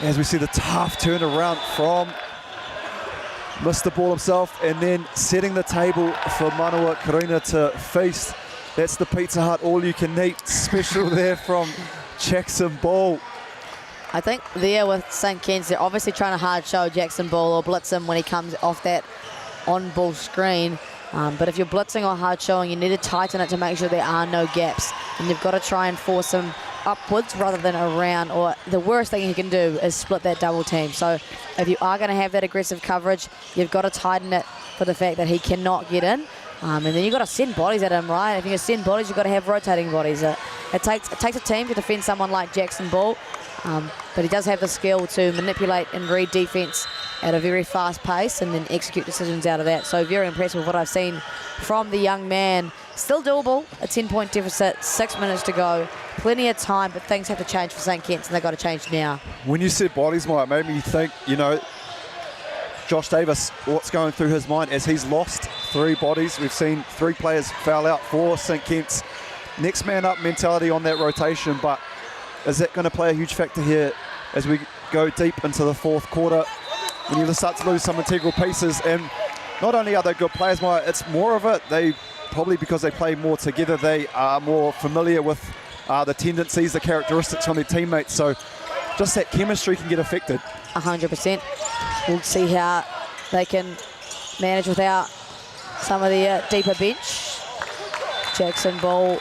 as we see the tough turnaround from Mr. Ball himself, and then setting the table for Manawa Karina to feast. That's the Pizza Hut all-you-can-eat special there from Jackson Ball. I think there with St Kitts, they're obviously trying to hard show Jackson Ball or blitz him when he comes off that on-ball screen. But if you're blitzing or hard showing, you need to tighten it to make sure there are no gaps. And you've got to try and force him upwards rather than around, or the worst thing you can do is split that double team. So if you are going to have that aggressive coverage, you've got to tighten it for the fact that he cannot get in. And then you've got to send bodies at him, right? If you're going to send bodies, you've got to have rotating bodies. It takes a team to defend someone like Jackson Ball, but he does have the skill to manipulate and read defense at a very fast pace and then execute decisions out of that. So very impressed with what I've seen from the young man Still doable, a 10-point deficit, 6 minutes to go. Plenty of time, but things have to change for St. Kitts, and they've got to change now. When you said bodies, Mike, it made me think, you know, Josh Davis, what's going through his mind as he's lost 3 bodies. We've seen 3 players foul out for St. Kitts. Next man up mentality on that rotation, but is that going to play a huge factor here as we go deep into the 4th quarter when you start to lose some integral pieces? And not only are they good players, Mike, it's more of it. They probably, because they play more together, they are more familiar with the tendencies, the characteristics from their teammates. So just that chemistry can get affected. 100%. We'll see how they can manage without some of the deeper bench. Jackson Ball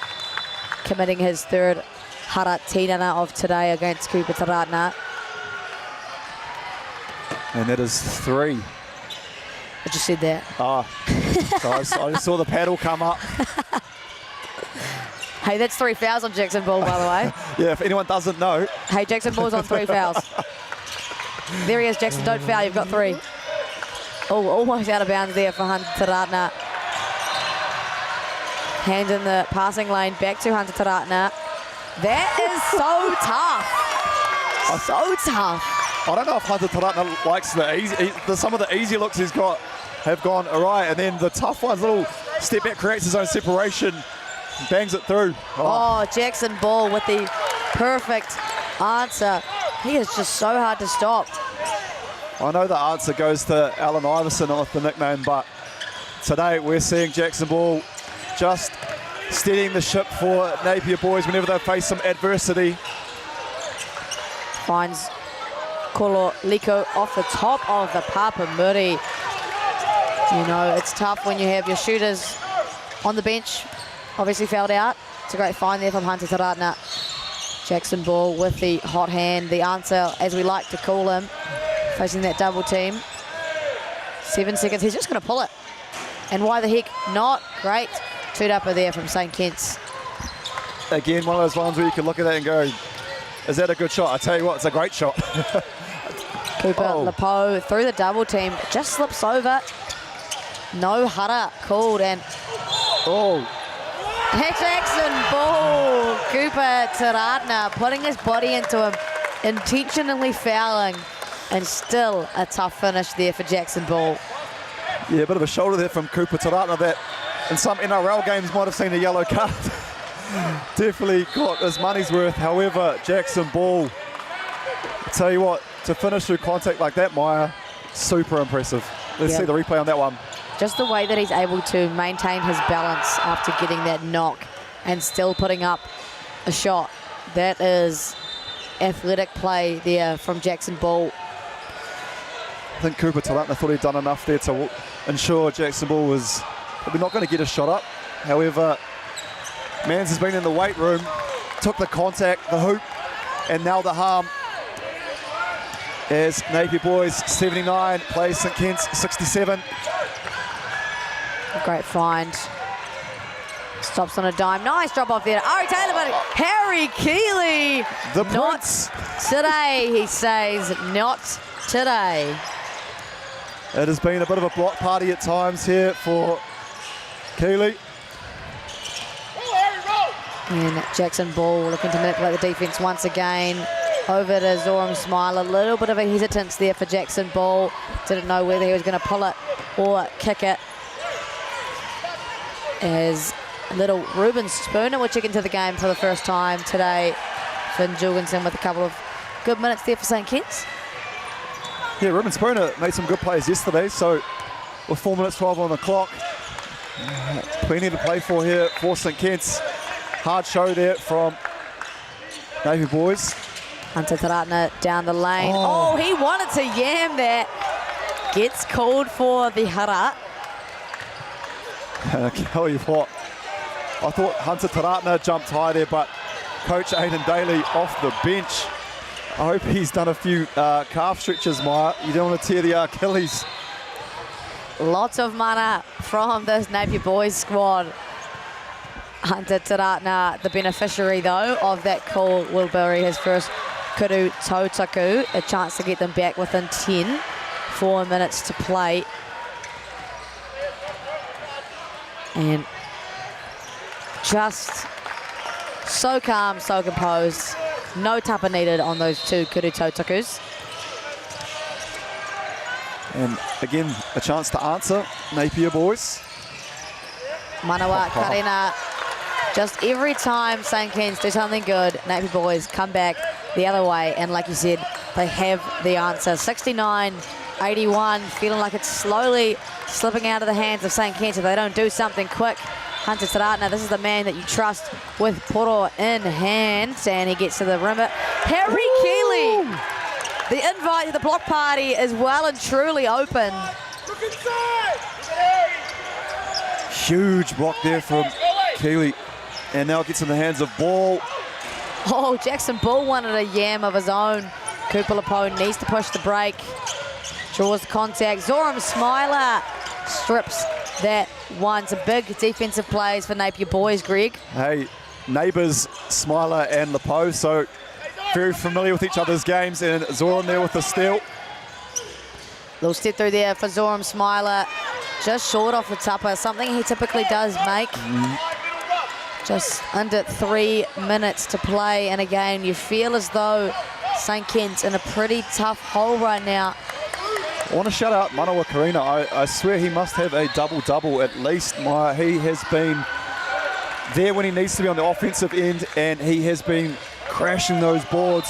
committing his 3rd hara tinana of today against Cooper Taratna. And that is 3. I just said that. So I just saw the paddle come up. Hey, that's 3 fouls on Jackson Ball, by the way. Yeah, if anyone doesn't know. Hey, Jackson Ball's on 3 fouls. There he is, Jackson, don't foul, you've got 3. Oh, almost out of bounds there for Hunter Taratna. Hands in the passing lane, back to Hunter Taratna. That is so tough. So tough. I don't know if Hunter Taratna likes the easy, some of the easy looks he's got have gone all right, and then the tough ones, little step back, creates his own separation, bangs it through. Oh, Jackson Ball with the perfect answer. He is just so hard to stop. I know the answer goes to Alan Iverson with the nickname, but today we're seeing Jackson Ball just steadying the ship for Napier Boys whenever they face some adversity. Finds Kolo Liko off the top of the Papa Muri. You know, it's tough when you have your shooters on the bench, obviously fouled out. It's a great find there from Hunter Taratna. Jackson Ball with the hot hand, the answer, as we like to call him, facing that double team. 7 seconds, he's just going to pull it. And why the heck not? Great two-dupper there from St. Kitts. Again, one of those ones where you can look at that and go, is that a good shot? I tell you what, it's a great shot. Cooper Lepo through the double team, just slips over. No hara called, and Jackson Ball, Cooper Taratna putting his body into him, intentionally fouling, and still a tough finish there for Jackson Ball. Yeah, a bit of a shoulder there from Cooper Taratna that in some NRL games might have seen a yellow card. Definitely got his money's worth. However, Jackson Ball, I tell you what, to finish through contact like that, Maya, super impressive. Let's see the replay on that one. Just the way that he's able to maintain his balance after getting that knock and still putting up a shot. That is athletic play there from Jackson Ball. I think Cooper Taratna thought he'd done enough there to ensure Jackson Ball was probably not going to get a shot up. However, Mans has been in the weight room, took the contact, the hoop, and now the harm. As Napier Boys 79 plays St. Kitts 67. Great find. Stops on a dime. Nice drop off there. Ari Taylor, but Harry Keeley. The not Prince. Today, he says. Not today. It has been a bit of a block party at times here for Keeley. And Jackson Ball looking to manipulate the defense once again. Over to Zoram Smile. A little bit of a hesitance there for Jackson Ball. Didn't know whether he was going to pull it or kick it. As little Ruben Spooner will check into the game for the first time today. Finn Jorgensen with a couple of good minutes there for St. Kitts. Yeah, Ruben Spooner made some good plays yesterday, so with 4 minutes 12 on the clock, plenty to play for here for St. Kitts. Hard show there from Napier Boys. Hunter Taratna down the lane. Oh, he wanted to yam that. Gets called for the hara. I tell you what, I thought Hunter Taratna jumped high there, but Coach Aidan Daly off the bench. I hope he's done a few calf stretches, Maya. You don't want to tear the Achilles. Lots of mana from this Napier Boys squad. Hunter Taratna, the beneficiary, though, of that call, will bury his first kuru tautaku. A chance to get them back within 10. 4 minutes to play. And just so calm, so composed. No tapa needed on those two kuru tautukus. And again, a chance to answer, Napier Boys. Manawa, Karina, just every time St. Ken's do something good, Napier Boys come back the other way, and like you said, they have the answer. 69-81, feeling like it's slowly slipping out of the hands of St. Ken's if they don't do something quick. Hunter Taratna, this is the man that you trust with poro in hand, and he gets to the rim. Harry Keeley, the invite to the block party is well and truly open. Look inside! Huge block there from Keeley. And now it gets in the hands of Ball. Oh, Jackson Bull wanted a yam of his own. Cooper Lepo needs to push the break. Draws the contact. Zoram Smiler strips that one. Some big defensive plays for Napier Boys, Greg. Hey, neighbours Smiler and Lepo, so very familiar with each other's games, and Zoram there with the steal. Little step through there for Zoram Smiler. Just short off the tupper, something he typically does make. Just under 3 minutes to play, and again, you feel as though St. Ken's in a pretty tough hole right now. I want to shout out Manawa Karina. I swear he must have a double-double at least. He has been there when he needs to be on the offensive end, and he has been crashing those boards.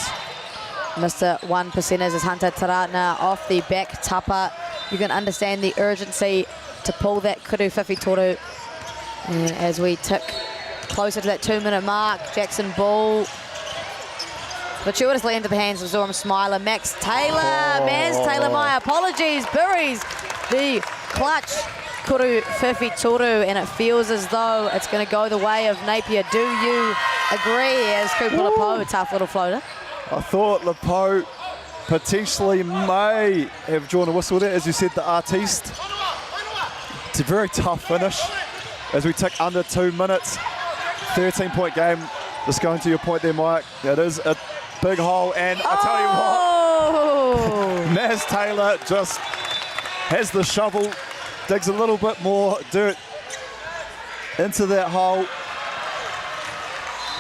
Mr. 1%ers is Hunter Taratna off the back tupper. You can understand the urgency to pull that kuru whiwhi toru. And as we tick closer to that 2-minute mark, Jackson Bull fortuitously into the hands of Zoram Smiler. Max Taylor, Maz Taylor, my apologies, buries the clutch kuru whiwhi toru, and it feels as though it's going to go the way of Napier. Do you agree? As Cooper Lepo, a tough little floater. I thought Lepo potentially may have drawn a whistle there, as you said, the artiste. It's a very tough finish as we tick under 2 minutes. 13-point game. Just going to your point there, Mike. It is a big hole, and I tell you what, Maz Taylor just has the shovel, digs a little bit more dirt into that hole,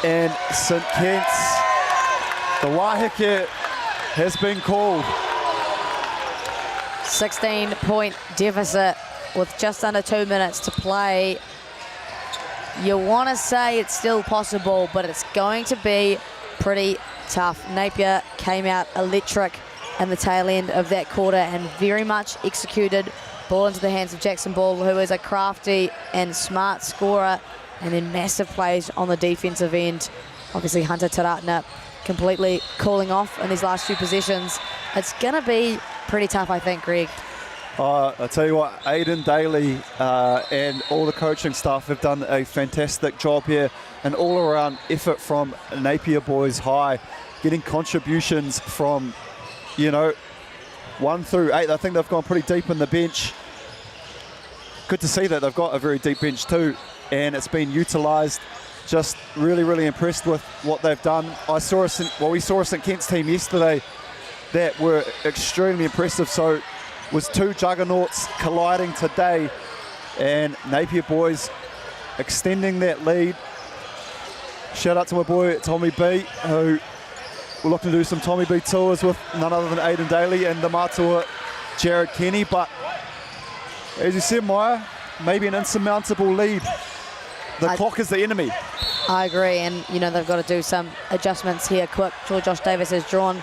and St. Ken's, the Waheke has been called. 16-point deficit with just under 2 minutes to play. You want to say it's still possible, but it's going to be pretty tough. Napier came out electric in the tail end of that quarter and very much executed. Ball into the hands of Jackson Ball, who is a crafty and smart scorer, and then massive plays on the defensive end. Obviously, Hunter Taratna completely cooling off in these last few possessions. It's going to be pretty tough, I think, Greg. I tell you what, Aidan Daly and all the coaching staff have done a fantastic job here. An all-around effort from Napier Boys High, getting contributions from, 1 through 8. I think they've gone pretty deep in the bench. Good to see that they've got a very deep bench too, and it's been utilised. Just really, really impressed with what they've done. We saw a St. Ken's team yesterday that were extremely impressive. So was two juggernauts colliding today, and Napier Boys extending that lead. Shout out to my boy Tommy B, who we're looking to do some Tommy B tours with none other than Aidan Daly and the Matua Jared Kenny. But as you said, Maya, maybe an insurmountable lead. The clock is the enemy. I agree, and they've got to do some adjustments here quick. Sure, Josh Davis has drawn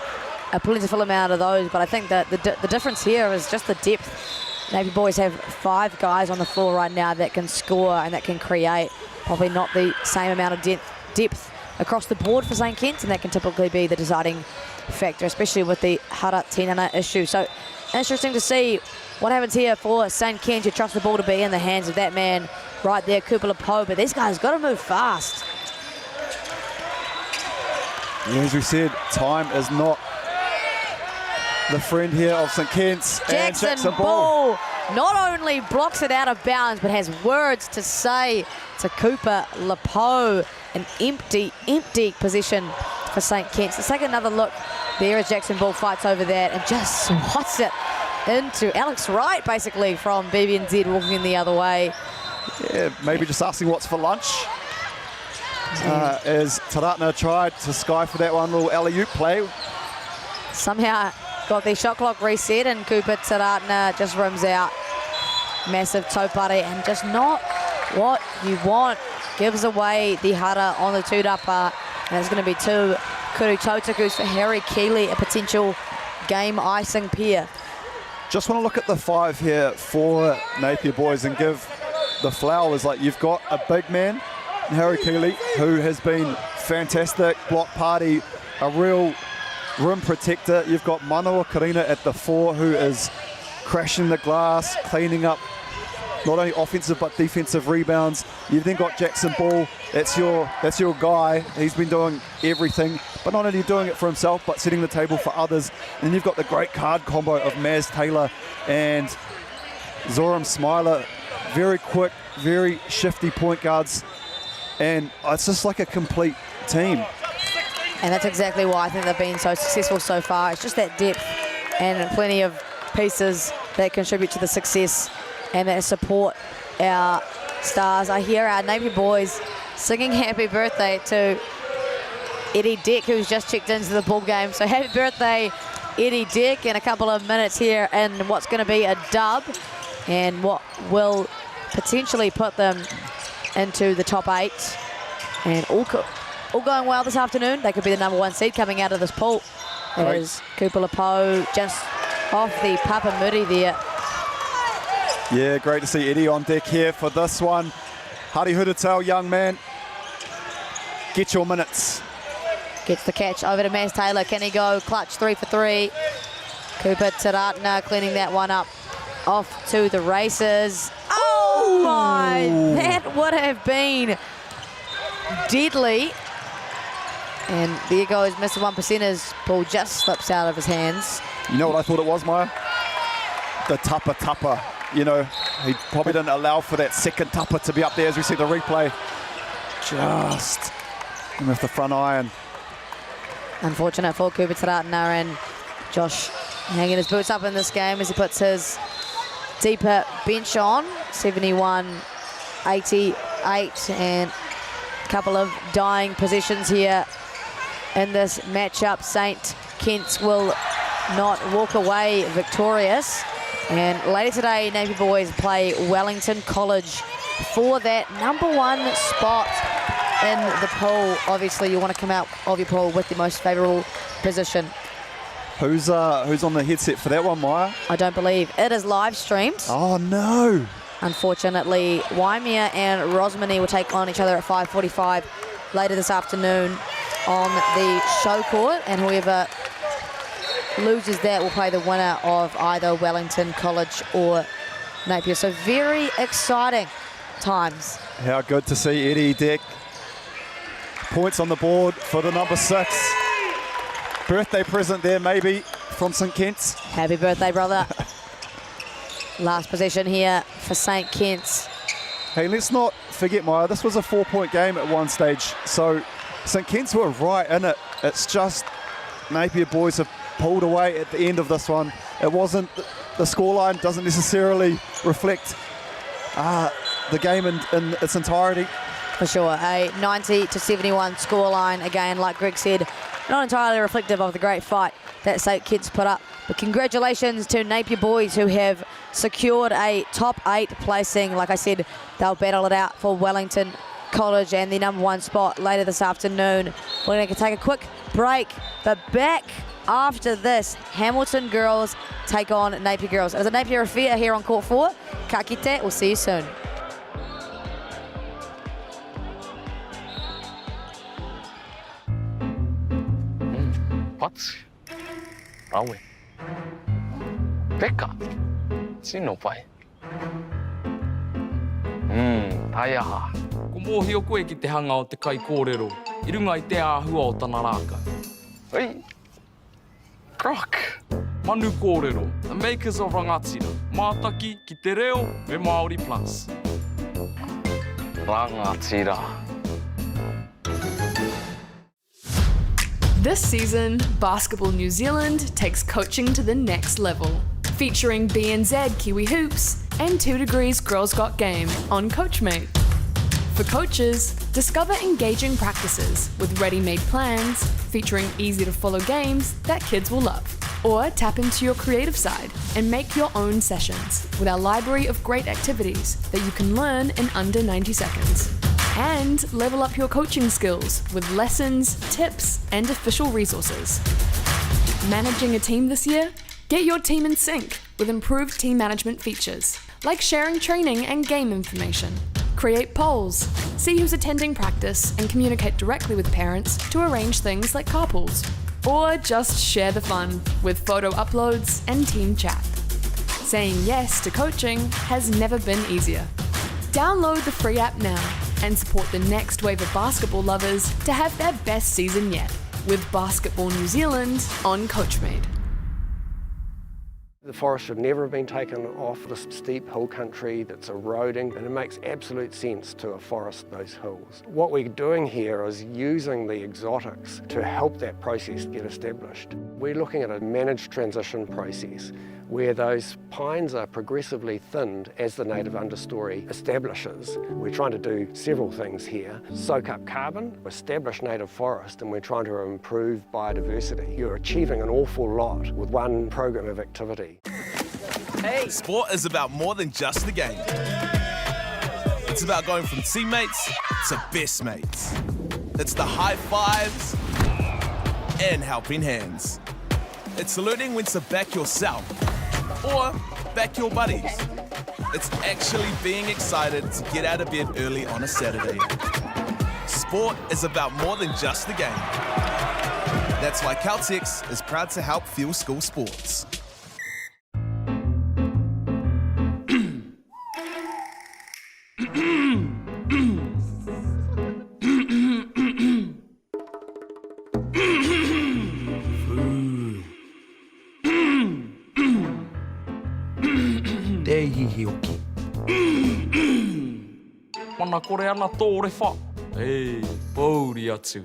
a plentiful amount of those, but I think that the difference here is just the depth. Napier Boys have 5 guys on the floor right now that can score and that can create. Probably not the same amount of depth across the board for St. Ken's, and that can typically be the deciding factor, especially with the Hara Tinana issue. So interesting to see what happens here for St. Ken's. You trust the ball to be in the hands of that man right there, Cooper Lepo, but these guys got to move fast. Yeah, as we said, time is not the friend here of St. Ken's. Jackson Ball not only blocks it out of bounds, but has words to say to Cooper Lepo. An empty position for St. Ken's. Let's take another look there as Jackson Ball fights over that and just swats it into Alex Wright, basically, from BBNZ walking in the other way. Yeah, maybe just asking what's for lunch. As Taratna tried to sky for that one little alley-oop play. Somehow got the shot clock reset and Cooper Taratna just rims out. Massive taupare and just not what you want. Gives away the hara on the tūrapa. And it's going to be 2 kuru tautakus for Harry Keeley, a potential game icing pair. Just want to look at the 5 here for Napier Boys and give the flowers. Like, you've got a big man, Harry Keeley, who has been fantastic, block party, a real rim protector. You've got Manoa Karina at the 4, who is crashing the glass, cleaning up not only offensive but defensive rebounds. You've then got Jackson Ball. That's your guy. He's been doing everything, but not only doing it for himself, but setting the table for others. And then you've got the great card combo of Maz Taylor and Zoram Smiler. Very quick, very shifty point guards. And it's just like a complete team. And that's exactly why I think they've been so successful so far. It's just that depth and plenty of pieces that contribute to the success and that support our stars. I hear our Napier Boys singing happy birthday to Eddie Dick, who's just checked into the ball game. So happy birthday, Eddie Dick, in a couple of minutes here in what's going to be a dub and what will potentially put them into the top 8. And all going well this afternoon. They could be the number 1 seed coming out of this pool. It is Kupalapo just off the Papa Muri there. Yeah, great to see Eddie on deck here for this one. Hari Hurutau, young man, get your minutes. Gets the catch over to Maz Taylor. Can he go clutch 3 for 3? Cooper Taratna cleaning that one up. Off to the races. Oh my, that would have been deadly. And there goes Mr. 1%'er's ball just slips out of his hands. You know what I thought it was, Maya? The tapa. You know, he probably didn't allow for that second tapa to be up there as we see the replay. Just with the front iron. Unfortunate for Cooper Taratna, and Josh hanging his boots up in this game as he puts his deeper bench on. 71-88, and a couple of dying possessions here in this matchup. St. Kitts will not walk away victorious. And later today, Napier Boys play Wellington College for that number 1 spot in the pool. Obviously, you want to come out of your pool with the most favourable position. Who's on the headset for that one, Maya? I don't believe it is live streamed. Oh no! Unfortunately, Waimea and Rosmini will take on each other at 5:45 later this afternoon on the show court, and whoever loses that will play the winner of either Wellington College or Napier. So very exciting times. How good to see Eddie Dick. Points on the board for the number 6. Birthday present there maybe from St. Kitts. Happy birthday, brother. Last possession here for St. Kitts. Hey, let's not forget, Maya, this was a 4-point game at one stage. So St. Kitts were right in it. It's just Napier Boys have pulled away at the end of this one. It wasn't, the scoreline doesn't necessarily reflect the game in its entirety. For sure, a 90-71 scoreline. Again, like Greg said, not entirely reflective of the great fight that St. Kitts put up. But congratulations to Napier Boys, who have secured a top 8 placing. Like I said, they'll battle it out for Wellington College and the number 1 spot later this afternoon. We're going to take a quick break, but back after this, Hamilton girls take on Napier girls. It is a Napier affair here on Court 4. Ka kite, we'll see you soon. What's Rawe? Pekka? Sino pai? Taiaha. Ko mōhi o koe ki te hanga o te kai kōrero. I runga I te āhua o tana rākau. Oi. Croc. Manu kōrero, the makers of rangatira. Mātaki ki te reo me Māori Plus. Rangatira. This season, Basketball New Zealand takes coaching to the next level, featuring BNZ Kiwi Hoops and 2 Degrees Girls Got Game on Coachmate. For coaches, discover engaging practices with ready-made plans featuring easy-to-follow games that kids will love. Or tap into your creative side and make your own sessions with our library of great activities that you can learn in under 90 seconds. And level up your coaching skills with lessons, tips, and official resources. Managing a team this year? Get your team in sync with improved team management features, like sharing training and game information. Create polls, see who's attending practice, and communicate directly with parents to arrange things like carpools. Or just share the fun with photo uploads and team chat. Saying yes to coaching has never been easier. Download the free app now and support the next wave of basketball lovers to have their best season yet with Basketball New Zealand on CoachMade. The forest should never have been taken off the steep hill country that's eroding, and it makes absolute sense to afforest those hills. What we're doing here is using the exotics to help that process get established. We're looking at a managed transition process where those pines are progressively thinned as the native understory establishes. We're trying to do several things here. Soak up carbon, establish native forest, and we're trying to improve biodiversity. You're achieving an awful lot with one program of activity. Hey. Sport is about more than just the game. It's about going from teammates to best mates. It's the high fives and helping hands. It's learning when to back yourself or back your buddies. It's actually being excited to get out of bed early on a Saturday. Sport is about more than just the game. That's why Caltex is proud to help fuel school sports. Mana kore ana tōre wha. Ei, pauri atu.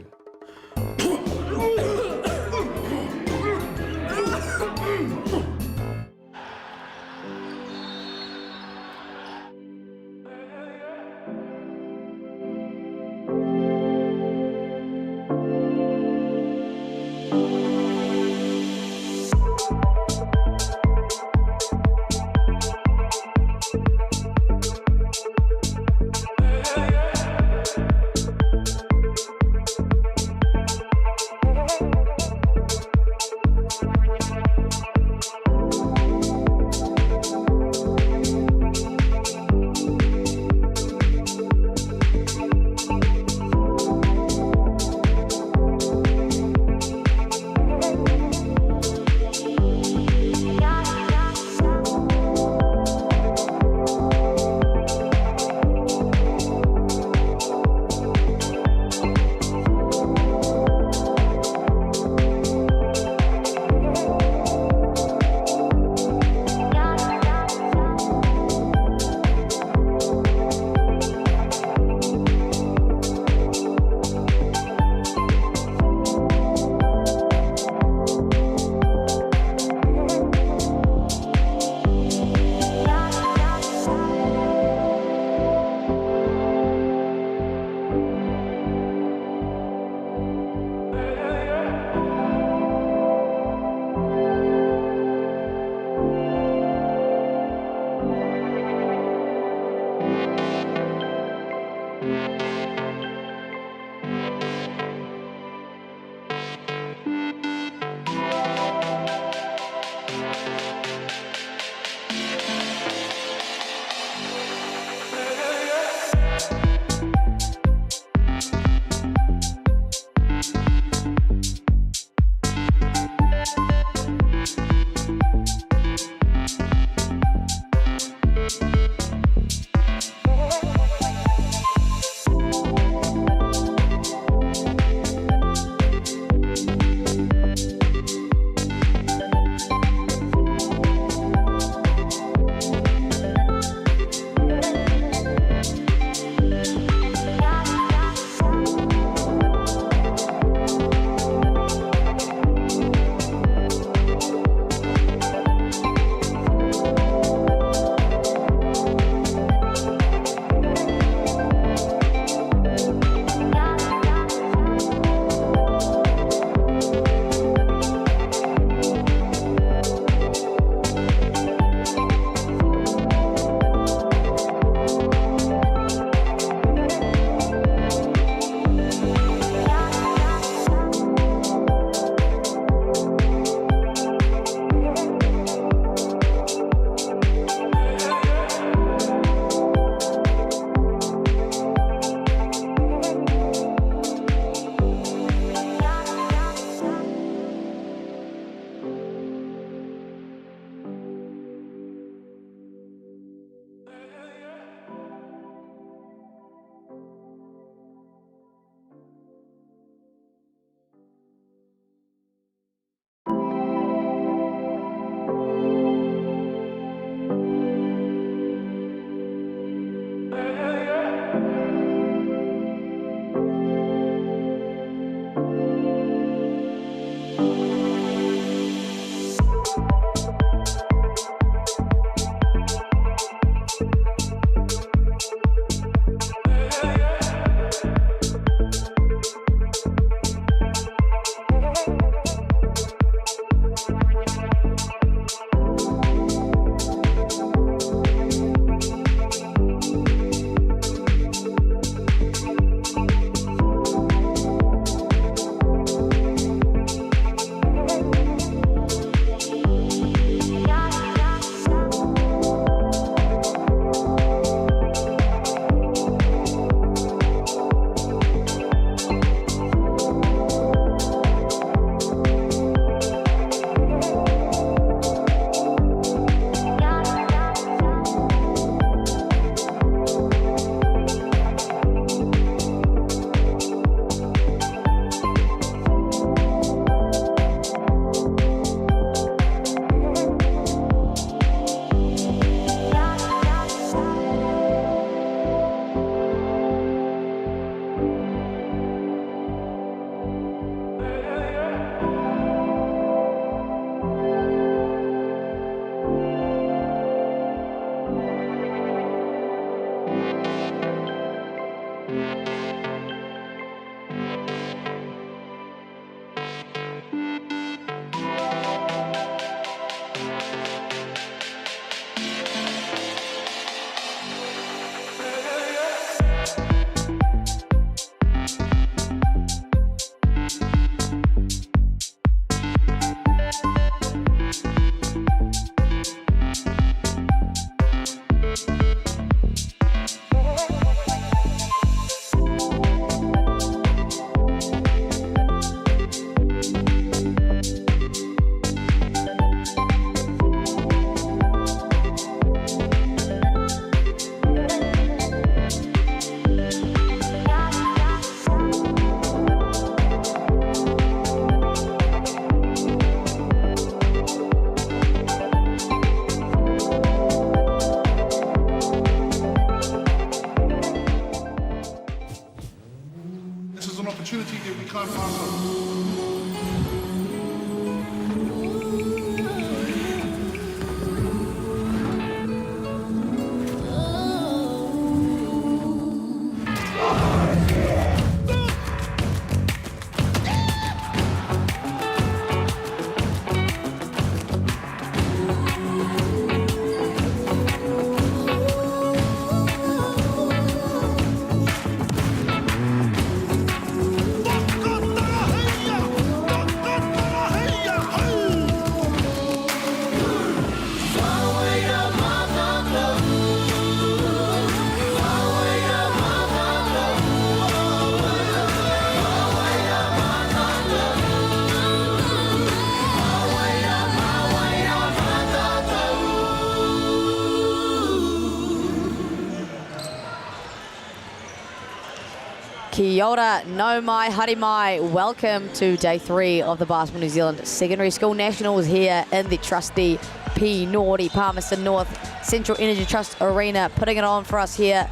Kia ora, no mai, hari mai. Welcome to day 3 of the Basketball New Zealand Secondary School Nationals here in the trusty P-Naughty Palmerston North Central Energy Trust Arena, putting it on for us here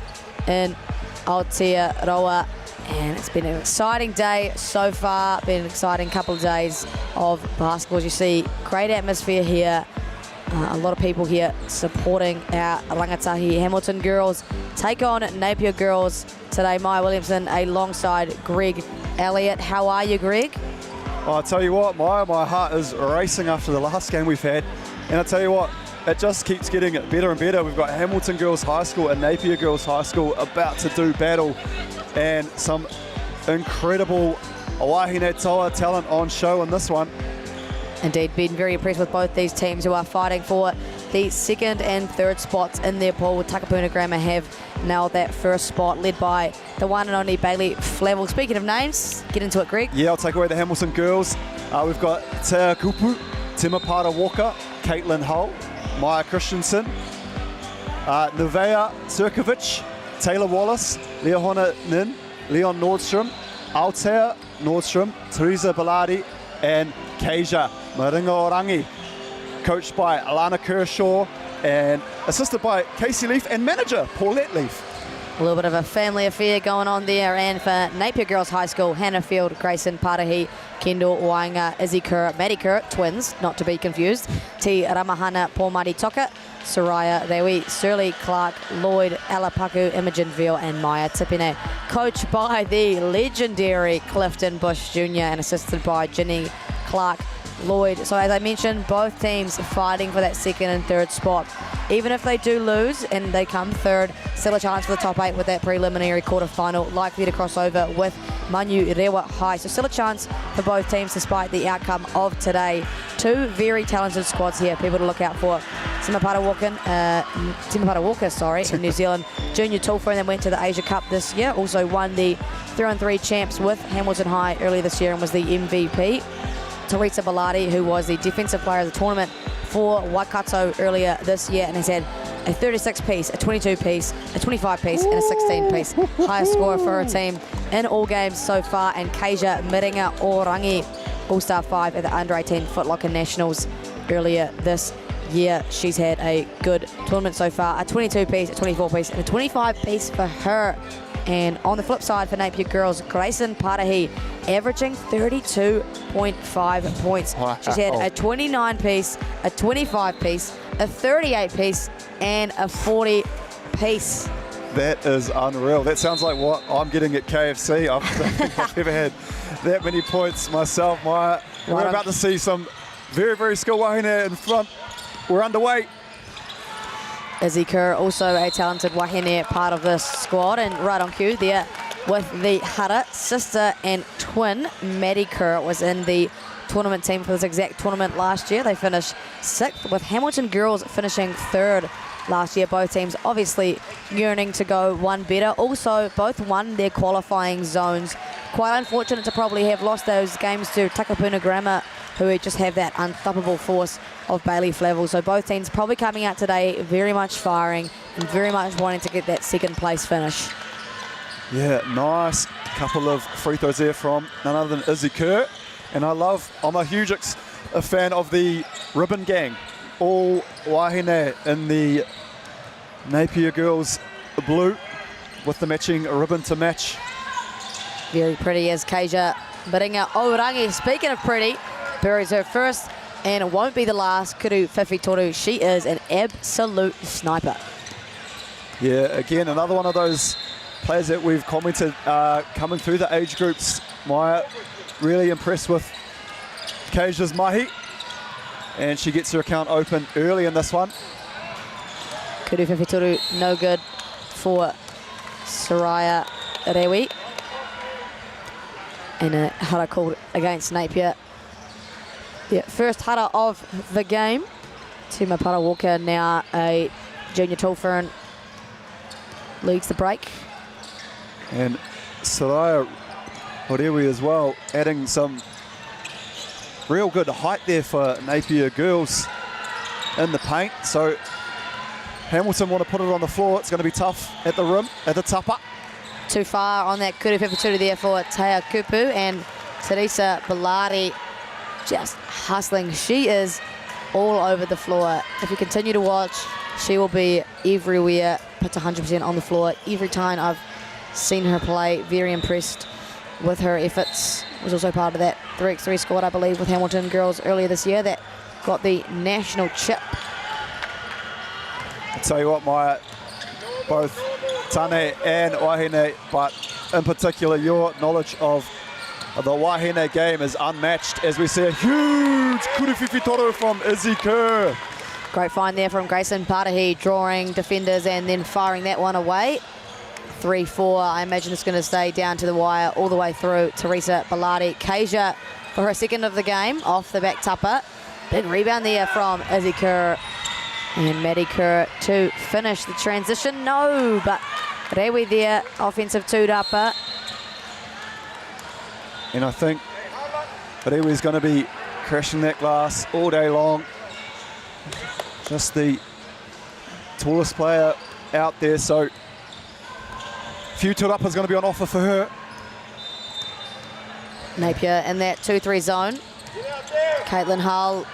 in Aotearoa. And it's been an exciting day so far, been an exciting couple of days of basketball. As you see, great atmosphere here. A lot of people here supporting our rangatahi. Hamilton girls take on Napier girls today. Maya Williamson alongside Greg Elliott. How are you, Greg? I'll tell you what, Maya, my heart is racing after the last game we've had. And I'll tell you what, it just keeps getting better and better. We've got Hamilton Girls High School and Napier Girls High School about to do battle. And some incredible wahine toa talent on show in this one. Indeed, been very impressed with both these teams who are fighting for the second and third spots in their pool. Takapuna Grammar have nailed that first spot, led by the one and only Bailey Flavel. Speaking of names, get into it, Greg. Yeah, I'll take away the Hamilton girls. We've got Te Kupu, Timapara Walker, Caitlin Hull, Maya Christensen, Nevea Sirkovic, Taylor Wallace, Leona Nin, Leon Nordstrom, Altair Nordstrom, Teresa Bellardi, and Keija Maringa-Orangi, coached by Alana Kershaw and assisted by Casey Leaf and manager Paulette Leaf. A little bit of a family affair going on there. And for Napier Girls High School, Hannah Field, Grayson Parahi, Kendall Wainga, Izzy Kerr, Maddie Kerr, twins, not to be confused, T Ramahana, Paul Marty Toka, Soraya Rewi, Surly Clark, Lloyd Alapaku, Imogen Veal, and Maya Tipine. Coached by the legendary Clifton Bush Jr. and assisted by Ginny Clark Lloyd. So as I mentioned, both teams fighting for that second and third spot. Even if they do lose and they come third, still a chance for the top 8 with that preliminary quarterfinal, likely to cross over with Manu Rewa High. So still a chance for both teams despite the outcome of today. Two very talented squads here, people to look out for. Timapara Walker, in New Zealand junior Tulfa, and then went to the Asia Cup this year. Also won the 3-on-3 champs with Hamilton High earlier this year and was the MVP. Teresa Bellardi, who was the defensive player of the tournament for Waikato earlier this year, and has had a 36-piece, a 22-piece, a 25-piece, and a 16-piece. Highest scorer for her team in all games so far. And Keija Maringa-Orangi, All-Star 5 at the Under-18 Foot Locker Nationals earlier this year. She's had a good tournament so far. A 22-piece, a 24-piece, and a 25-piece for her. And on the flip side for Napier girls, Grayson Parahi, averaging 32.5 points. She's had a 29-piece, a 25-piece, a 38-piece, and a 40-piece. That is unreal. That sounds like what I'm getting at KFC. I don't think I've ever had that many points myself, Maya. We're about to see some very, very skilled wahine in front. We're underway. Izzy Kerr, also a talented wahine part of this squad, and right on cue there with the Hara sister and twin. Maddie Kerr was in the tournament team for this exact tournament last year. They finished 6th, with Hamilton girls finishing 3rd last year. Both teams obviously yearning to go one better. Also, both won their qualifying zones. Quite unfortunate to probably have lost those games to Takapuna Grammar, who just have that unstoppable force of Bailey Flavel. So both teams probably coming out today very much firing and very much wanting to get that second place finish. Yeah, nice couple of free throws there from none other than Izzy Kerr. And I'm a huge fan of the ribbon gang. All wahine in the Napier girls blue with the matching ribbon to match. Very pretty as Keija Maringa-Orangi. Speaking of pretty, buries her first and it won't be the last. Kuru Fifi Toru, she is an absolute sniper. Yeah, again, another one of those players that we've commented coming through the age groups. Maya, really impressed with Keija's mahi. And she gets her account open early in this one. Kuru Fifi Toru, no good for Soraya Rewi. And a hara called against Napier. Yeah, first hara of the game. Timapara Walker, now a junior Tulfern, leads the break. And Soraya Rewi as well, adding some real good height there for Napier girls in the paint. So Hamilton want to put it on the floor. It's going to be tough at the rim, at the tapa. too far on that kuru whiwhituru there for Taya Kupu, and Teresa Bellardi just hustling. She is all over the floor. If you continue to watch, she will be everywhere, puts 100% on the floor every time I've seen her play. Very impressed with her efforts. Was also part of that 3x3 squad, I believe, with Hamilton girls earlier this year that got the national chip. I'll tell you what, Maya, both Tane and Wahine, but in particular your knowledge of the Wahine game is unmatched, as we see a huge kuruwhiwhi toro from Izzy Kerr. Great find there from Grayson Patahi, drawing defenders and then firing that one away. 3-4, I imagine it's going to stay down to the wire all the way through. Teresa Bellardi, Kasia for her second of the game, off the back tupper. Big rebound there from Izzy Kerr. And Maddie Kerr to finish the transition. No, but Rewi there, offensive two-dapper. And I think Rewi's going to be crashing that glass all day long. Just the tallest player out there, so few two-uppers going to be on offer for her. Napier in that 2-3 zone. Caitlin Hull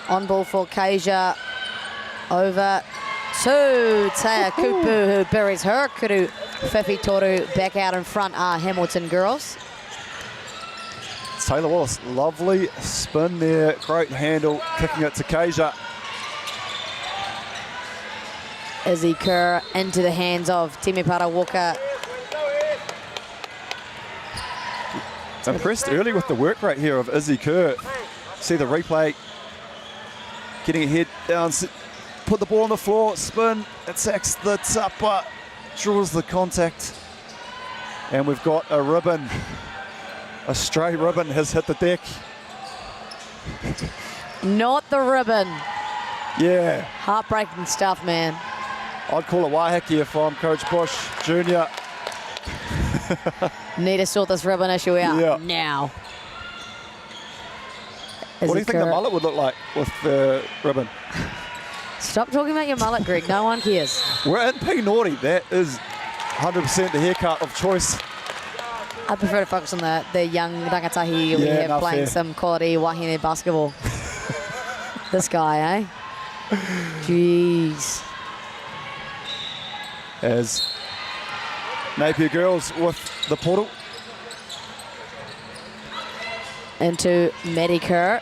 on ball for Kasia. Over to Taya Kupu, who buries her kuru whiwhi toru. Back out in front are Hamilton girls. Taylor Wallace, lovely spin there, great handle, kicking it to Kasia. Izzy Kerr into the hands of Temepara Walker. Impressed early with the work rate here of Izzy Kerr. See the replay, getting ahead, down, put the ball on the floor, spin, attacks the tupper, draws the contact, and we've got a ribbon. A stray ribbon has hit the deck. Not the ribbon. Yeah. Heartbreaking stuff, man. I'd call it waiheki if I'm Coach Bush Jr. Need to sort this ribbon issue out now. What do you think the mullet would look like with the ribbon? Stop talking about your mullet, Greg. No one cares. We're in P Naughty. That is 100% the haircut of choice. I prefer to focus on the young rangatahi we have playing fair. some quality wahine basketball. This guy, eh? Jeez. As Napier girls with the portal. Into Maddie Kerr.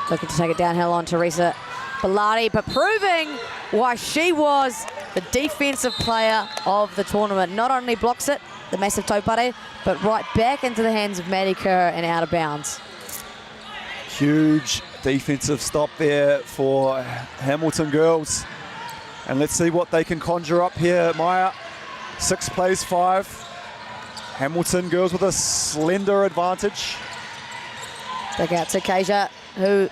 Looking to take it downhill on Teresa Bellardi, but proving why she was the defensive player of the tournament. Not only blocks it, the massive taupare, but right back into the hands of Maddie Kerr and out of bounds. Huge defensive stop there for Hamilton girls. And let's see what they can conjure up here, Maya. 6 plays 5. Hamilton girls with a slender advantage. Back out to Kasia, who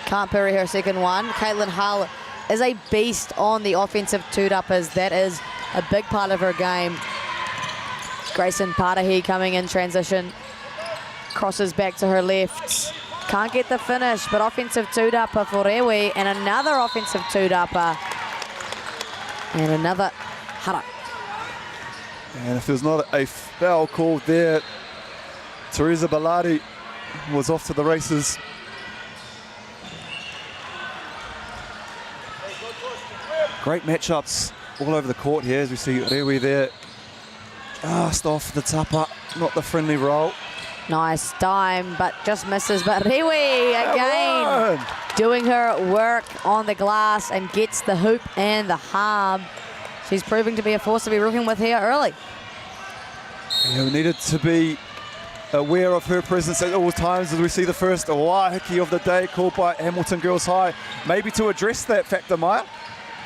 can't bury her second one. Caitlin Hull is a beast on the offensive two-uppers. That is a big part of her game. Grayson Patahi coming in transition. Crosses back to her left. Can't get the finish, but offensive two-dapper for Rewi, and another offensive two-dapper. And another hara. And if there's not a foul called there, Teresa Bellardi was off to the races. Great matchups all over the court here, as we see Rewi there. Just off the tupper, not the friendly roll. Nice dime, but just misses. But Rewi again doing her work on the glass and gets the hoop and the harm. She's proving to be a force to be reckoned with here early. Yeah, we needed to be aware of her presence at all times as we see the first waiheki of the day called by Hamilton Girls High. Maybe to address that factor, Maya?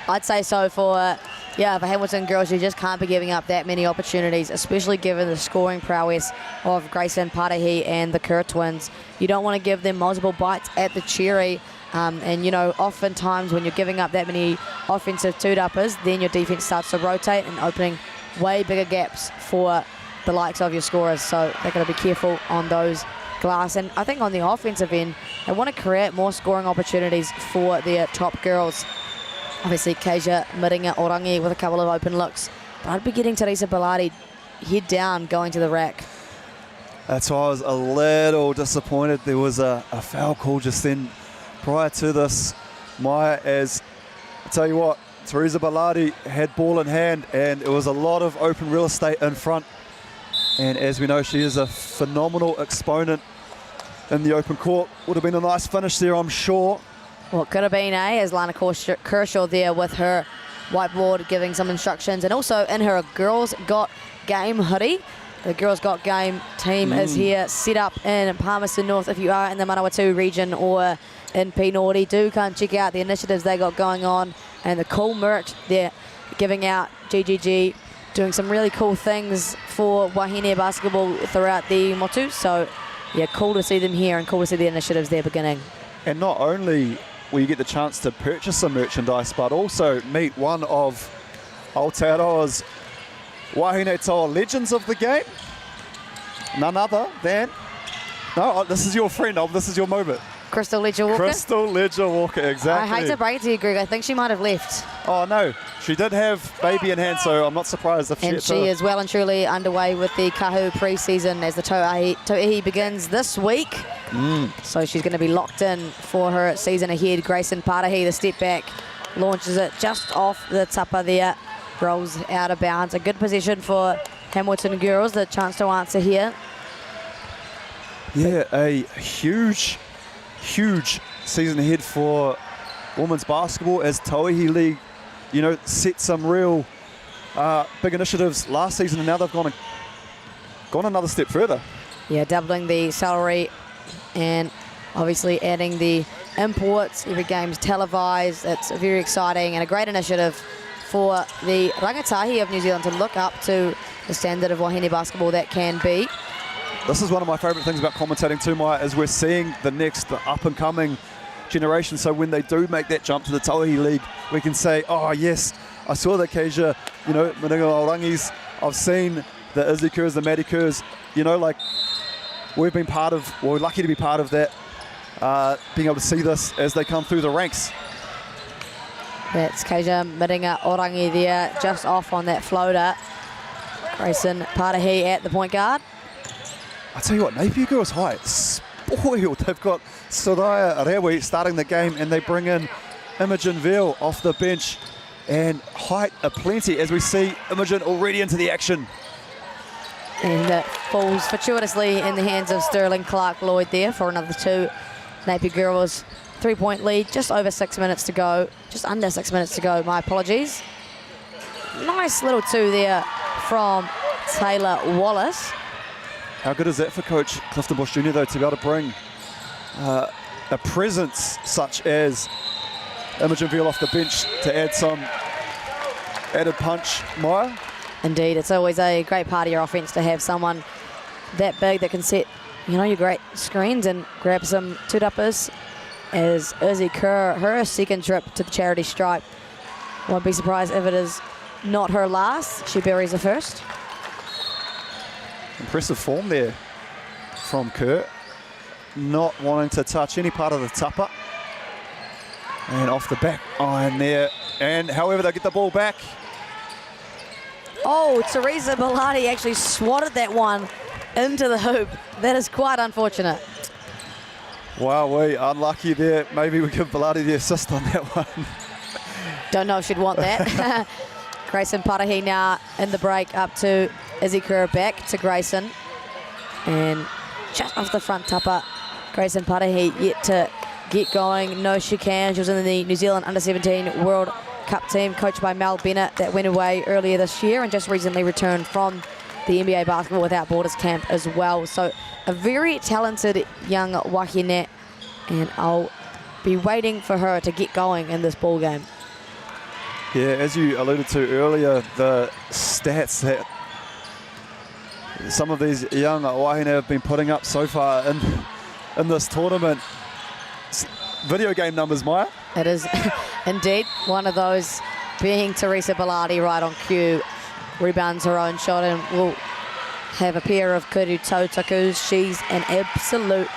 I'd say so for Hamilton girls. You just can't be giving up that many opportunities, especially given the scoring prowess of Grayson Patahi and the Kerr twins. You don't want to give them multiple bites at the cherry. And, you know, oftentimes when you're giving up that many offensive two-uppers, then your defense starts to rotate and opening way bigger gaps for the likes of your scorers. So they've got to be careful on those glass. And I think on the offensive end, they want to create more scoring opportunities for their top girls. Obviously, Kasia Miringa Orangi with a couple of open looks. But I'd be getting Teresa Bellardi head down going to the rack. That's why I was a little disappointed. There was a foul call just then prior to this. Maya, as I tell you what, Teresa Bellardi had ball in hand and it was a lot of open real estate in front. And as we know, she is a phenomenal exponent in the open court. Would have been a nice finish there, I'm sure. Well, it could have been, as Lana Kershaw there with her whiteboard giving some instructions, and also in her Girls Got Game hoodie. The Girls Got Game team is here, set up in Palmerston North. If you are in the Manawatu region or in Pinori, do come check out the initiatives they got going on and the cool merch they're giving out. GGG doing some really cool things for Wahine basketball throughout the motu. So, yeah, cool to see them here and cool to see the initiatives they're beginning. And not only will you get the chance to purchase some merchandise, but also meet one of Aotearoa's Wahine Toa legends of the game. None other than, this is your friend, this is your moment. Crystal Ledger Walker. Crystal Ledger Walker, exactly. I hate to break it to you, Greg. I think she might have left. Oh, no. She did have baby in hand, so I'm not surprised if and she is well and truly underway with the Kahu pre-season as the To'ihi begins this week. So she's going to be locked in for her season ahead. Grayson Parahi, the step back, launches it just off the tapa there. Rolls out of bounds. A good position for Hamilton girls. The chance to answer here. Yeah, a huge season ahead for women's basketball as To'ihi League, set some real big initiatives last season, and now they've gone another step further. Yeah, doubling the salary and obviously adding the imports. Every game's televised. It's very exciting and a great initiative for the rangatahi of New Zealand to look up to the standard of Wahine basketball that can be. This is one of my favourite things about commentating too, Maya, is we're seeing the next up-and-coming generation. So when they do make that jump to the To'ihi League, we can say, oh yes, I saw the Keisha, Maninga Orangis, I've seen the Izzy Kerrs, the Maddie Kerrs, we're lucky to be part of that, being able to see this as they come through the ranks. That's Keisha Maninga Orangi there, just off on that floater. Grayson Parahi at the point guard. I tell you what, Napier girls high, spoiled. They've got Soraya Rewe starting the game and they bring in Imogen Veal off the bench, and height aplenty as we see Imogen already into the action. And it falls fortuitously in the hands of Sterling Clark-Lloyd there for another two. Napier girls 3-point lead, just over 6 minutes to go, just under 6 minutes to go, my apologies. Nice little two there from Taylor Wallace. How good is that for Coach Clifton Bush Jr. though, to be able to bring a presence such as Imogen Veal off the bench to add some added punch, Maya? Indeed, it's always a great part of your offense to have someone that big that can set, your great screens and grab some two-duppers. As Izzy Kerr, her second trip to the charity stripe. Won't be surprised if it is not her last. She buries the first. Impressive form there from Kerr. Not wanting to touch any part of the tupper. And off the back iron there. And however, they get the ball back. Oh, Teresa Bellardi actually swatted that one into the hoop. That is quite unfortunate. Wow, we unlucky there. Maybe we give Bellardi the assist on that one. Don't know if she'd want that. Grayson Parahi now in the break up to Izzy Kerr, back to Grayson. And just off the front tupper, Grayson Parahi yet to get going. No, she can. She was in the New Zealand Under-17 World Cup team coached by Mel Bennett that went away earlier this year and just recently returned from the NBA Basketball Without Borders camp as well. So a very talented young Wahine, and I'll be waiting for her to get going in this ball game. Yeah, as you alluded to earlier, the stats that some of these young Wahine have been putting up so far in this tournament. Video game numbers, Maya? It is indeed one of those, being Teresa Bellardi right on cue. Rebounds her own shot and will have a pair of kudu toe takus. She's an absolute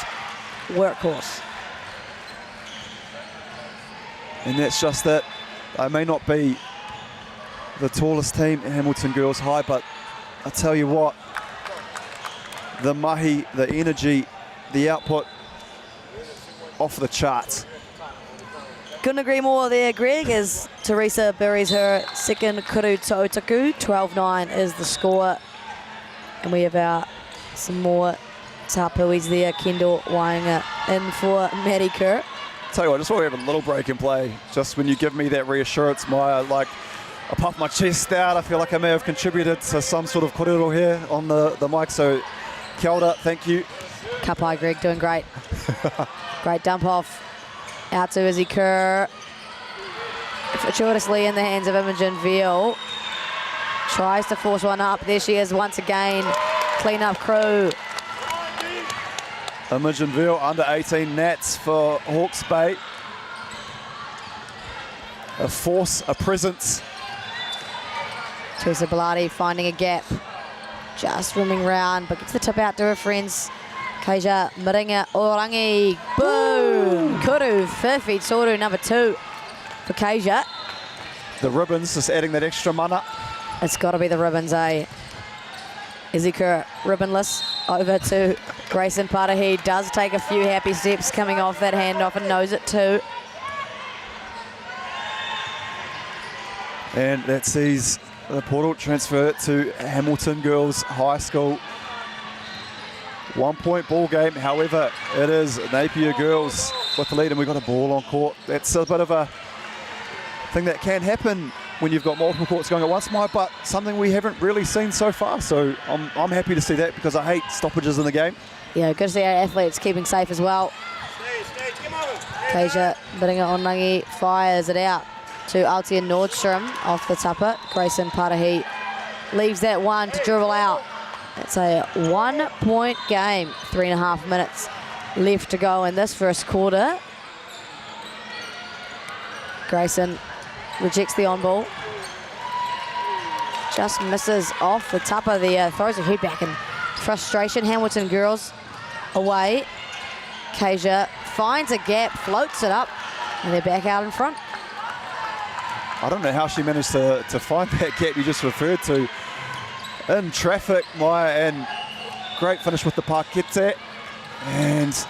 workhorse. And that's just that. I may not be the tallest team in Hamilton Girls High, but I tell you what, the mahi, the energy, the output, off the charts. Couldn't agree more there, Greg, as Teresa buries her second kuru to Otaku. 12-9 is the score. And we have some more tapuis there. Kendall Wainga in for Maddie Kerr. Tell you what, just want to have a little break and play. Just when you give me that reassurance, Maya, like, I puff my chest out. I feel like I may have contributed to some sort of korero here on the mic. So, kia ora, thank you. Kapai, Greg, doing great. Great dump off. Out to Izzy Kerr. Fortuitously in the hands of Imogen Veal. Tries to force one up. There she is once again. Clean up crew. Imogen Veal, under 18 Nats for Hawke's Bay. A force, a presence. Teresa Bellardi finding a gap. Just swimming round, but gets the tip out to her friends. Keija Miringa Orangi. Boom! Kuru, Fifi, Toru, number 2 for Keija. The ribbons, just adding that extra mana. It's got to be the ribbons, eh? Izzy Kerr ribbonless over to Grayson Patahi. Does take a few happy steps coming off that handoff and knows it too. And that sees the portal transfer to Hamilton Girls High School. 1 point ball game, however, it is Napier Girls with the lead, and we've got a ball on court. That's a bit of a thing that can happen when you've got multiple courts going at once, Mike, but something we haven't really seen so far. So I'm happy to see that because I hate stoppages in the game. Yeah, good to see our athletes keeping safe as well. Keija Miringa Onangi fires it out to Altia Nordstrom off the tupper. Grayson Patahi leaves that one to dribble out. It's a 1 point game. 3.5 minutes left to go in this first quarter. Grayson rejects the on ball. Just misses off the tupper there. Throws her head back in frustration. Hamilton Girls away. Keija finds a gap, floats it up, and they're back out in front. I don't know how she managed to find that gap you just referred to. In traffic, Maya, and great finish with the parkete. And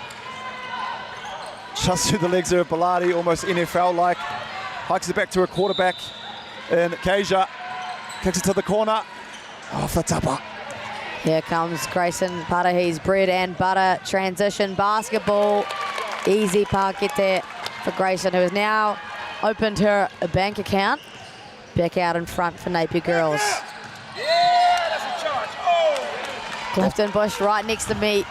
just through the legs of Bellardi, almost NFL-like. Hikes it back to her quarterback. And Keija kicks it to the corner. Off the tupper. Here comes Grayson Patahi's bread and butter transition basketball. Easy parkete for Grayson, who has now opened her a bank account. Back out in front for Napier Girls. Clifton Bush right next to me.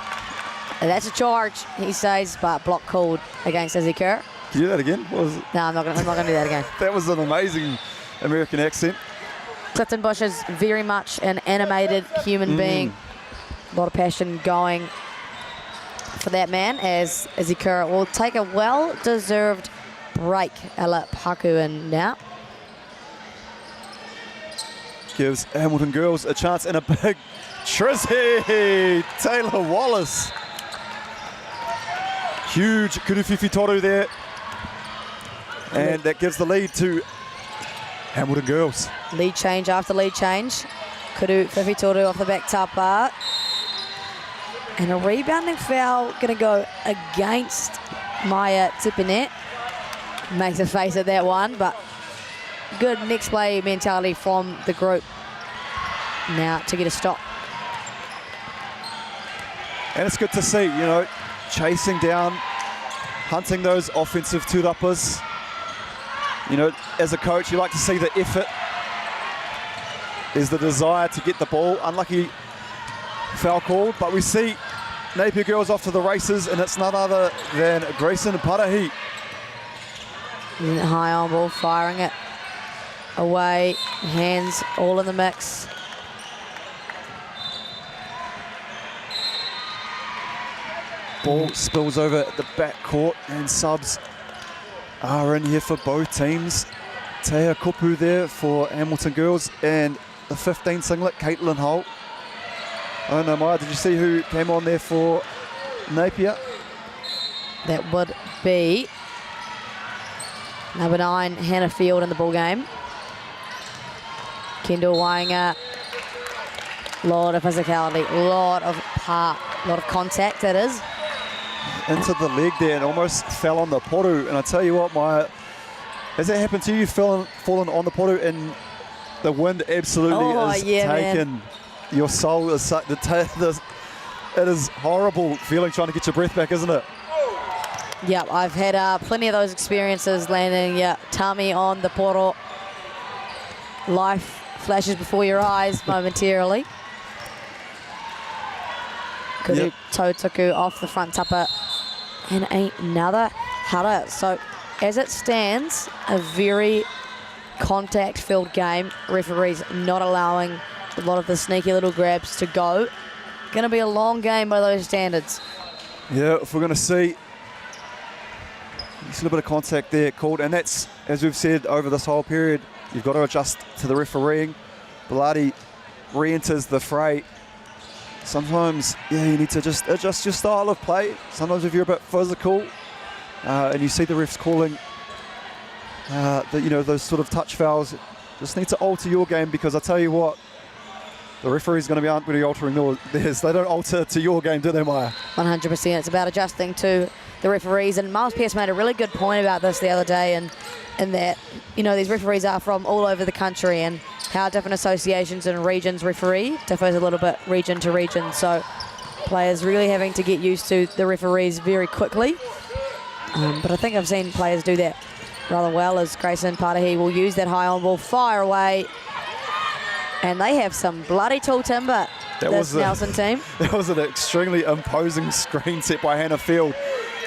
And that's a charge, he says, but block called against Izzy Kerr. Can you do that again? What was it? No, I'm not going to do that again. That was an amazing American accent. Clifton Bush is very much an animated human being. A lot of passion going for that man, as Izzy Kerr will take a well-deserved break. Ella Pakuin now. Gives Hamilton Girls a chance and a big Trizzy Taylor Wallace. Huge kuruwhiwhi toru there. And that gives the lead to Hamilton Girls. Lead change after lead change. Kuruwhiwhi toru off the back tapa. And a rebounding foul going to go against Maya Tipinet. Makes a face at that one, but good next play mentality from the group now to get a stop. And it's good to see, you know, chasing down, hunting those offensive tūrapas. You know, as a coach, you like to see the effort. There's the desire to get the ball. Unlucky foul called, but we see Napier Girls off to the races, and it's none other than Grayson Patahi. High on ball, firing it away, hands all in the mix. Ball spills over at the back court, and subs are in here for both teams. Tea Kupu there for Hamilton Girls, and the 15 singlet, Caitlin Holt. Oh no, Maya, did you see who came on there for Napier? That would be number 9, Hannah Field in the ball game. Kendall Wainga Lot of physicality, lot of contact, that is. Into the leg there and almost fell on the poru. And I tell you what, Maya, has that happened to you, fallen on the poru and the wind absolutely is taken? Your soul is it is horrible feeling trying to get your breath back, isn't it? Yeah, I've had plenty of those experiences landing, tummy on the poro. Life flashes before your eyes momentarily. Kuru Tautuku off the front tapa and another hara. So as it stands, a very contact-filled game. Referees not allowing a lot of the sneaky little grabs to go. Going to be a long game by those standards. Yeah, if we're going to see a little bit of contact there called, and that's, as we've said over this whole period, you've got to adjust to the refereeing. Belati re-enters the fray. Sometimes, you need to just adjust your style of play. Sometimes if you're a bit physical and you see the refs calling those sort of touch fouls, just need to alter your game, because I tell you what, the referee's going to be altering theirs. They don't alter to your game, do they, Maya? 100%. It's about adjusting to the referees. And Miles Pearce made a really good point about this the other day, and that, these referees are from all over the country, and how different associations and regions referee differs a little bit region to region. So players really having to get used to the referees very quickly. But I think I've seen players do that rather well, as Grayson Patahi will use that high on ball, fire away. And they have some bloody tall timber, this Nelson team. That was an extremely imposing screen set by Hannah Field.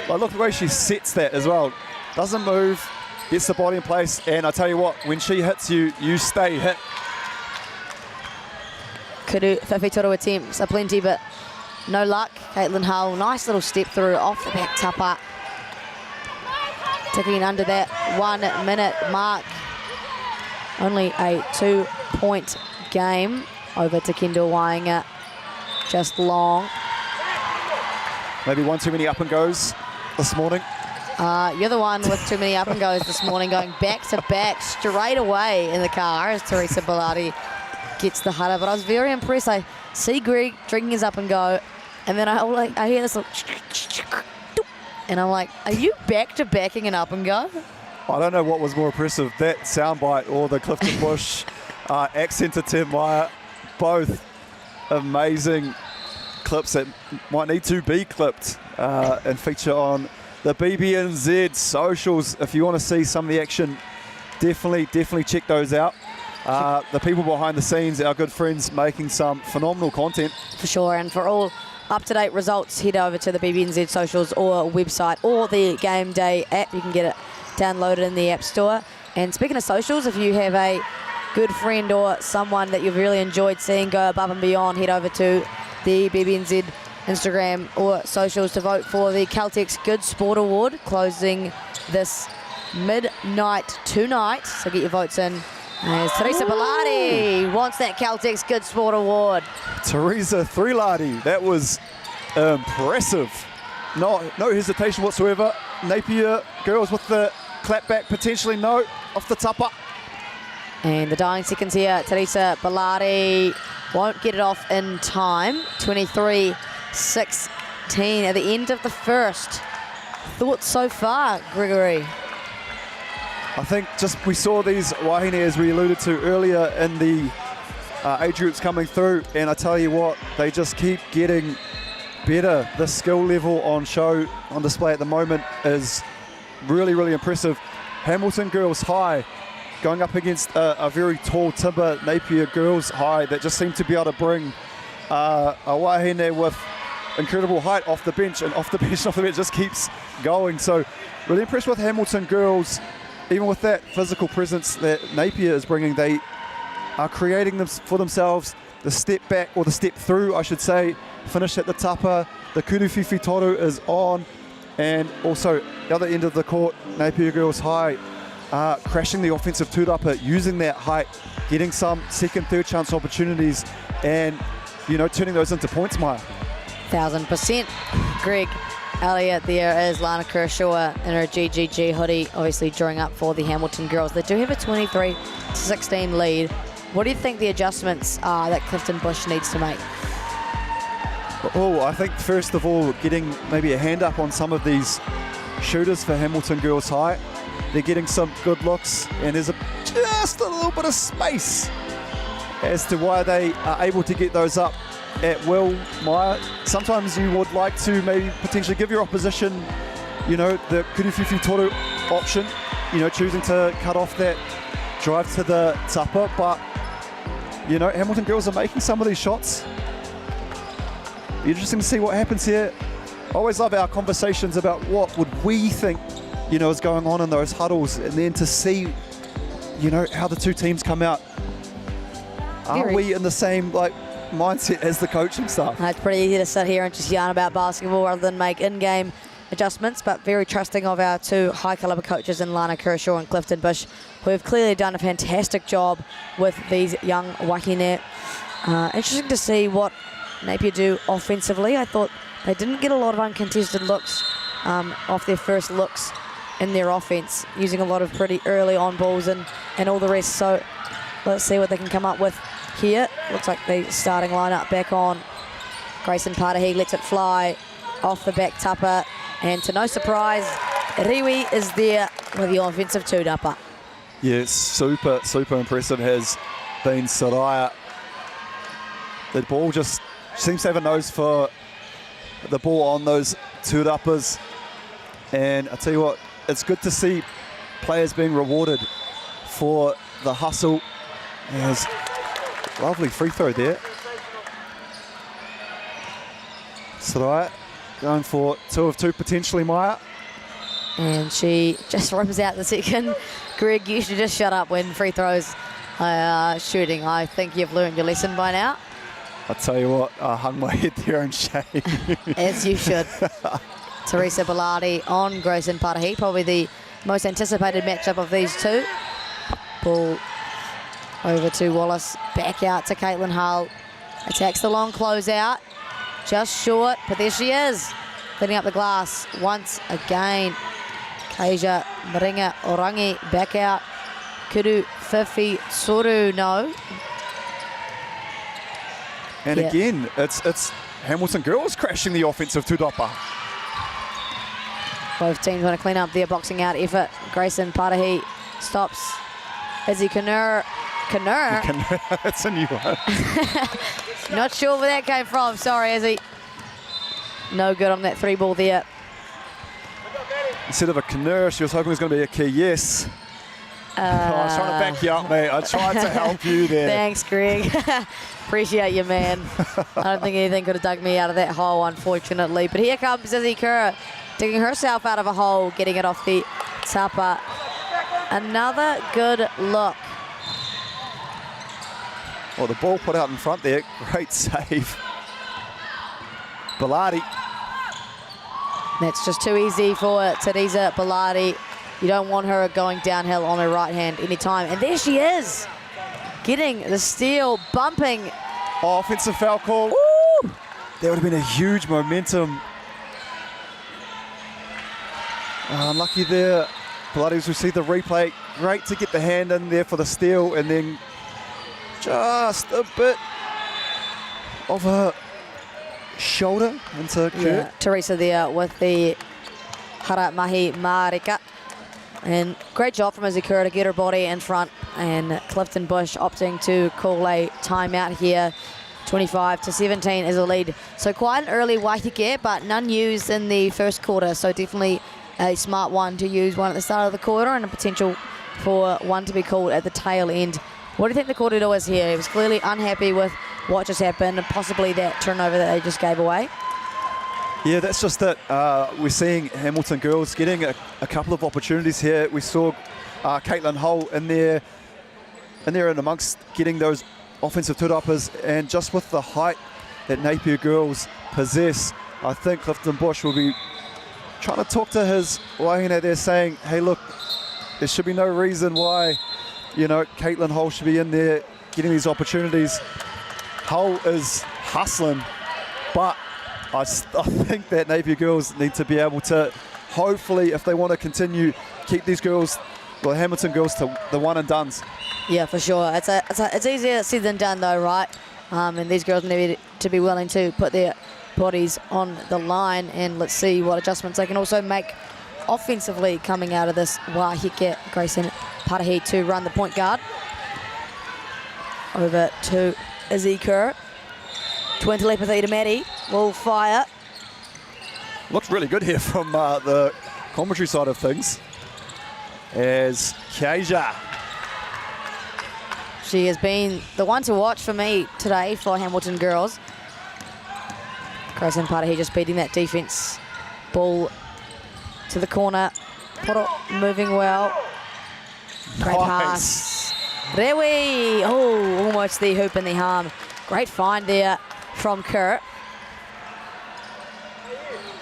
But look the way she sets that as well. Doesn't move, gets the body in place, and I tell you what, when she hits you, you stay hit. Kuru Whawhitoro attempts aplenty, but no luck. Caitlin Hull, nice little step through off the back tapa. Ticking under that 1 minute mark. Only a 2-point game over to Kendall Wainga. Just long. Maybe one too many up and goes this morning. You're the one with too many up and goes this morning, going back to back straight away in the car as Teresa Bellardi gets the hutter. But I was very impressed. I see Greg drinking his up and go, and then I hear this little and I'm like, are you back to backing an up and go? I don't know what was more impressive, that soundbite or the Clifton Bush accent to Tim Meyer. Both amazing clips that might need to be clipped and feature on the BBNZ socials. If you want to see some of the action, definitely check those out. The people behind the scenes, our good friends, making some phenomenal content. For sure, and for all up-to-date results, head over to the BBNZ socials or website or the Game Day app. You can get it downloaded in the App Store. And speaking of socials, if you have a good friend or someone that you've really enjoyed seeing go above and beyond, head over to the BBNZ Instagram or socials to vote for the Caltex Good Sport Award, closing this midnight tonight. So get your votes in. As Teresa Bellardi wants that Caltex Good Sport Award. Teresa Thriladi, that was impressive. No hesitation whatsoever. Napier girls with the clap back, potentially no, off the tapa. And the dying seconds here, Teresa Bellardi won't get it off in time. 23-16 at the end of the first. Thoughts so far, Gregory? I think we saw these wahine, as we alluded to earlier, in the age groups coming through, and I tell you what, they just keep getting better. The skill level on show, on display at the moment is really impressive. Hamilton Girls High going up against a very tall timber Napier Girls High that just seem to be able to bring a wahine with incredible height off the bench, and off the bench just keeps going. So really impressed with Hamilton Girls. Even with that physical presence that Napier is bringing, they are creating them for themselves. The step back, or the step through, I should say, finish at the tapa. The kuruwhiwhi toru is on. And also, the other end of the court, Napier Girls High, crashing the offensive tūrapa, using that height, getting some second, third chance opportunities, and, turning those into points, Maya. 1000%. Greg Elliott, there is Lana Kershaw in her GGG hoodie, obviously drawing up for the Hamilton girls. They do have a 23-16 lead What do you think the adjustments are that Clifton Bush needs to make? Oh, I think first of all, getting maybe a hand up on some of these shooters for Hamilton Girls High. They're getting some good looks, and there's just a little bit of space as to why they are able to get those up at will. Maya, sometimes you would like to maybe potentially give your opposition, you know, the Kuriwhiwhi Toru option, you know, choosing to cut off that drive to the tapa, but, you know, Hamilton girls are making some of these shots. Be interesting to see what happens here. I always love our conversations about what would we think, you know, is going on in those huddles, and then to see, you know, how the two teams come out. Are we in the same mindset as the coaching staff? It's pretty easy to sit here and just yarn about basketball rather than make in-game adjustments, but very trusting of our two high-caliber coaches in Lana Kershaw and Clifton Bush, who have clearly done a fantastic job with these young wahine. Interesting to see what Napier do offensively. I thought they didn't get a lot of uncontested looks off their first looks in their offense, using a lot of pretty early on balls and all the rest. So let's see what they can come up with here. Looks like the starting lineup back on. Grayson Patahi lets it fly off the back tapa, and to no surprise, Riwi is there with the offensive two-dapper. Yeah, super impressive has been Soraya. The ball just seems to have a nose for the ball on those two-dappers, and I tell you what, it's good to see players being rewarded for the hustle. There's a lovely free throw there. Soraya going for 2 of 2 potentially, Maya. And she just rims out the second. Greg, you should just shut up when free throws are shooting. I think you've learned your lesson by now. I tell you what, I hung my head there in shame. As you should. Teresa Bellardi on Grayson Patahi, probably the most anticipated matchup of these two. Ball over to Wallace, back out to Caitlin Hull. Attacks the long closeout, just short, but there she is, cleaning up the glass once again. Kasia Maringa Orangi back out. Kuru Fifi Soru, no. And again, it's Hamilton girls crashing the offensive two-dapper. Both teams want to clean up their boxing out effort. Grayson Patahi stops Izzy Kanur. That's a new one. Not sure where that came from. Sorry, Izzy. No good on that 3-ball there. Instead of a Kanur, she was hoping it was going to be a key yes. I was trying to back you up, mate. I tried to help you there. Thanks, Greg. Appreciate you, man. I don't think anything could have dug me out of that hole, unfortunately. But here comes Izzy Kura, digging herself out of a hole, getting it off the tapa. Another good look. Well, the ball put out in front there. Great save. Bellardi. That's just too easy for Teresa Bellardi. You don't want her going downhill on her right hand anytime. And there she is, getting the steal, bumping. Oh, offensive foul call. Woo! That would have been a huge momentum. Unlucky there. Bellardi's received the replay. Great to get the hand in there for the steal, and then just a bit of her shoulder into Kurt. Yeah, Teresa there with the hara mahi marika. And great job from Izzy Kura to get her body in front, and Clifton Bush opting to call a timeout here. 25-17 is a lead. So quite an early Waiheke, but none used in the first quarter, so definitely a smart one to use one at the start of the quarter, and a potential for one to be called at the tail end. What do you think the Kōrero is here? He was clearly unhappy with what just happened, and possibly that turnover that they just gave away. Yeah, that's just it. We're seeing Hamilton girls getting a couple of opportunities here. We saw Caitlin Hull in there and amongst getting those offensive two-dappers, and just with the height that Napier girls possess, I think Clifton Bush will be trying to talk to his wahine there, saying, hey, look, there should be no reason why, you know, Caitlin Hull should be in there getting these opportunities. Hull is hustling, but I think that Napier girls need to be able to, hopefully, if they want to continue, keep these girls well, Hamilton girls to the one and dones. Yeah, for sure. It's easier said than done, though, right? And these girls need to be willing to put their bodies on the line, and let's see what adjustments they can also make offensively coming out of this. Wahike Grayson Parahi to run the point guard. Over to Izzy Kerr. Twin telepathy to Maddie. Will fire. Looks really good here from the commentary side of things. As Kasia. She has been the one to watch for me today for Hamilton girls. Grayson Parahi just beating that defense. Ball to the corner. Poro moving well. Great pass. Rewi. Oh, almost the hoop in the arm. Great find there from Kerr.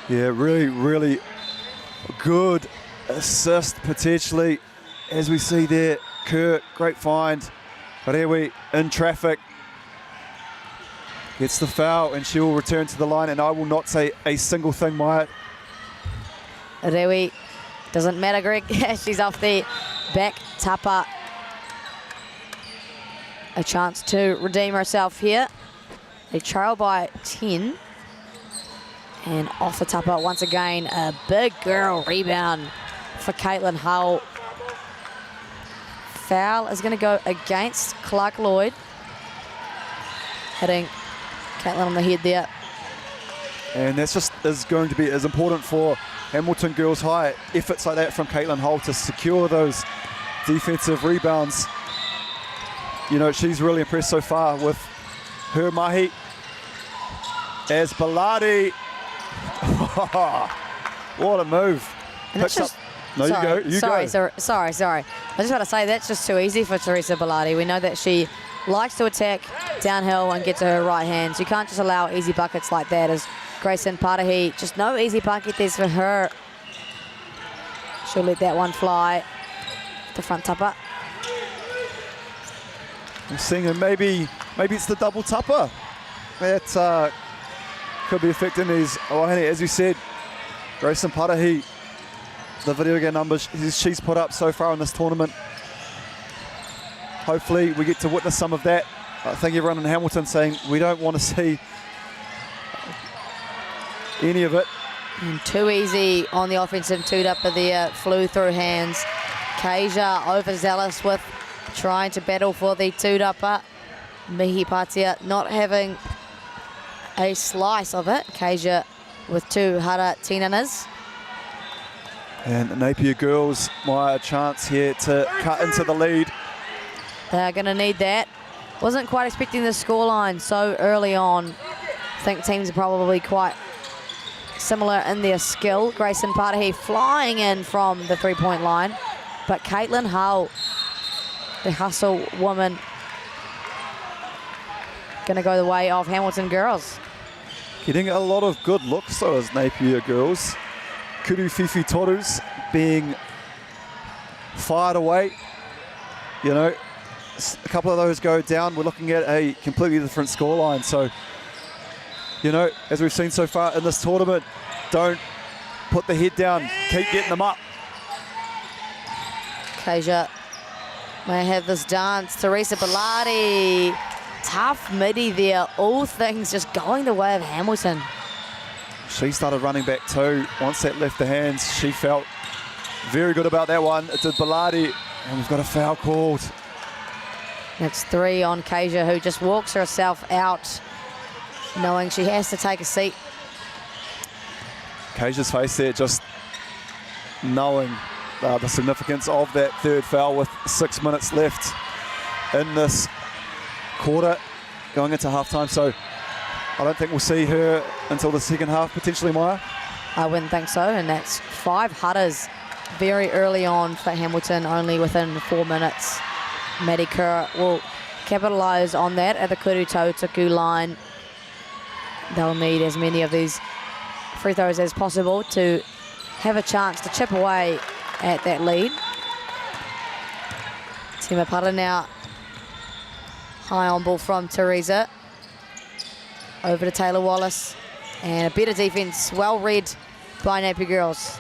Yeah, really good assist potentially. As we see there, Kerr, great find. Rewi in traffic. Gets the foul and she will return to the line, and I will not say a single thing, Maya. Rewi, doesn't matter, Greg. She's off the back tapa. A chance to redeem herself here. They trail by 10. And off the tapa once again, a big girl rebound for Caitlin Hull. Foul is going to go against Clark Lloyd. Hitting Caitlin on the head there. And that's just is going to be as important for Hamilton Girls High. Efforts like that from Caitlin Hull to secure those defensive rebounds. You know, she's really impressed so far with her mahi. As Bellardi, what a move. Picks up. No, sorry, you go. Sorry. I just want to say that's just too easy for Teresa Bellardi. We know that she likes to attack downhill and get to her right hand. So you can't just allow easy buckets like that. As Grayson Parahi, just no easy bucket there's for her. She'll let that one fly. The front tupper. I'm seeing her, maybe it's the double tupper. That could be affecting these. As you said, Grayson Parahi, the video game numbers she's put up so far in this tournament. Hopefully we get to witness some of that. I think everyone in Hamilton saying we don't want to see any of it. And too easy on the offensive two-dupper there. Flew through hands. Kasia overzealous with trying to battle for the two-dupper. Mihi Patia not having a slice of it. Kasia with two hara tinanas. And Napier girls, my chance here to cut into the lead. They're going to need that. Wasn't quite expecting the scoreline so early on. I think teams are probably quite similar in their skill. Grayson Parahi flying in from the three-point line. But Caitlin Hull, the hustle woman, going to go the way of Hamilton girls. Getting a lot of good looks though as Napier girls. Kuru Fifi Torus being fired away. You know, a couple of those go down. We're looking at a completely different scoreline. So, you know, as we've seen so far in this tournament, don't put the head down. Keep getting them up. Kasia may have this dance. Teresa Bellardi, tough midi there. All things just going the way of Hamilton. She started running back too. Once that left the hands, she felt very good about that one. It did Bellardi, and we've got a foul called. That's 3 on Kasia, who just walks herself out, knowing she has to take a seat. Kasia's face there, just knowing the significance of that third foul with 6 minutes left in this quarter, going into halftime. So I don't think we'll see her until the second half, potentially, Maya. I wouldn't think so, and that's 5 hutters very early on for Hamilton, only within 4 minutes. Maddie Kerr will capitalise on that at the Kuru Tautaku line. They'll need as many of these free throws as possible to have a chance to chip away at that lead. Tima Pata now high on ball from Teresa. Over to Taylor Wallace, and a better defense, well read by Napier girls.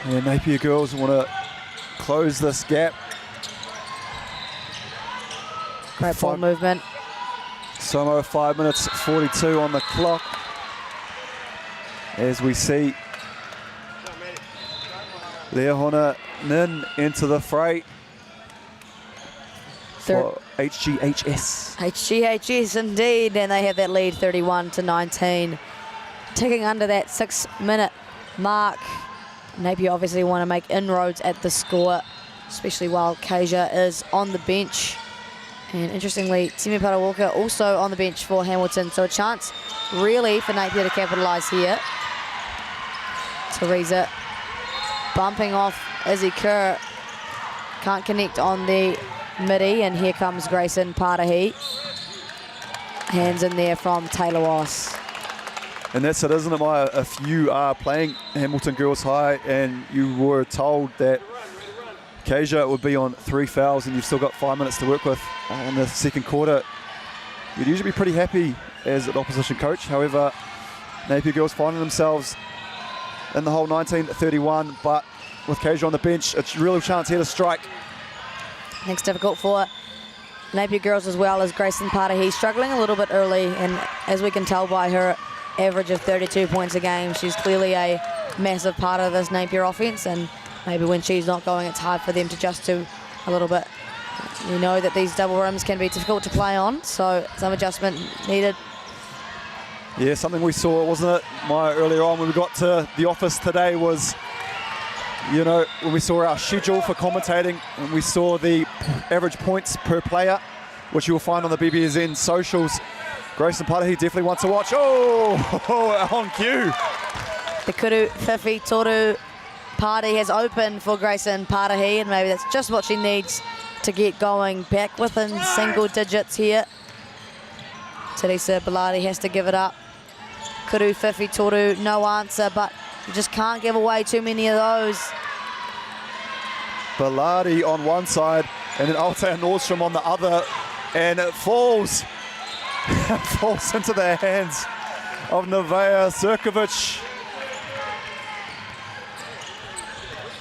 And Napier girls want to close this gap. Great ball movement. Somo 5 minutes 42 on the clock. As we see Leahona Nin into the fray for HGHS. HGHS indeed, and they have that lead 31-19. Ticking under that 6-minute mark. Napier obviously want to make inroads at the score, especially while Kasia is on the bench. And interestingly, Timi Parawalker also on the bench for Hamilton, so a chance really for Napier to capitalise here. Teresa bumping off Izzy Kerr. Can't connect on the midi, and here comes Grayson Patahi. Hands in there from Taylor Wass. And that's it, isn't it, Maya? If you are playing Hamilton Girls High and you were told that Kasia would be on 3 fouls and you've still got 5 minutes to work with in the second quarter, you'd usually be pretty happy as an opposition coach. However, Napier girls finding themselves in the hole 19-31, but with Kasia on the bench, it's a real chance here to strike. Next difficult for Napier girls as well as Grayson Patahi, struggling a little bit early, and as we can tell by her average of 32 points a game, she's clearly a massive part of this Napier offense, and maybe when she's not going, it's hard for them to adjust to a little bit. We know that these double rims can be difficult to play on, so some adjustment needed. Yeah, something we saw, wasn't it, Maya, earlier on when we got to the office today was, you know, when we saw our schedule for commentating and we saw the average points per player, which you will find on the BBSN socials. Grayson Patahi definitely wants to watch. Oh, on cue. The Kuru Whiwhi Toru party has opened for Grayson Patahi, and maybe that's just what she needs to get going back within single digits here. Teresa Bellardi has to give it up. Kuru Whiwhi Toru, no answer, but you just can't give away too many of those. Bellardi on one side and then Altair Nordstrom on the other, and it falls. It falls into the hands of Nevaeh Sirkovic.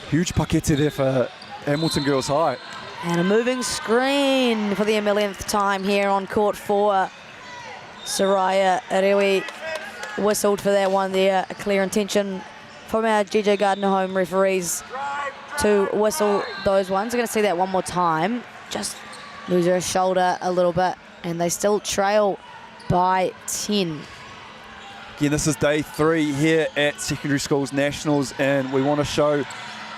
Huge pakete there for Hamilton Girls High. And a moving screen for the millionth time here on court 4. Soraya Rewi whistled for that one there. A clear intention from our GJ Gardner home referees to whistle those ones. We're going to see that one more time. Just lose her shoulder a little bit, and they still trail by 10. Again, this is day 3 here at Secondary Schools Nationals, and we want to show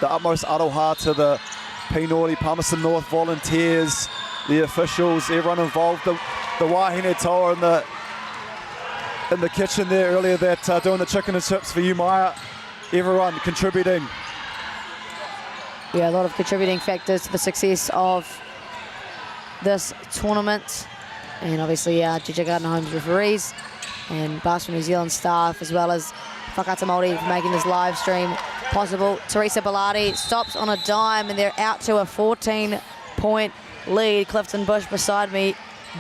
the utmost aroha to the Pinori, Palmerston North volunteers, the officials, everyone involved, the wahine toa in the kitchen there earlier that doing the chicken and chips for you, Maya. Everyone contributing. Yeah, a lot of contributing factors to the success of this tournament. And obviously GJ Gardner Homes referees and Basketball New Zealand staff, as well as Whakata Māori for making this live stream possible. Teresa Bellardi stops on a dime, and they're out to a 14-point lead. Clifton Bush beside me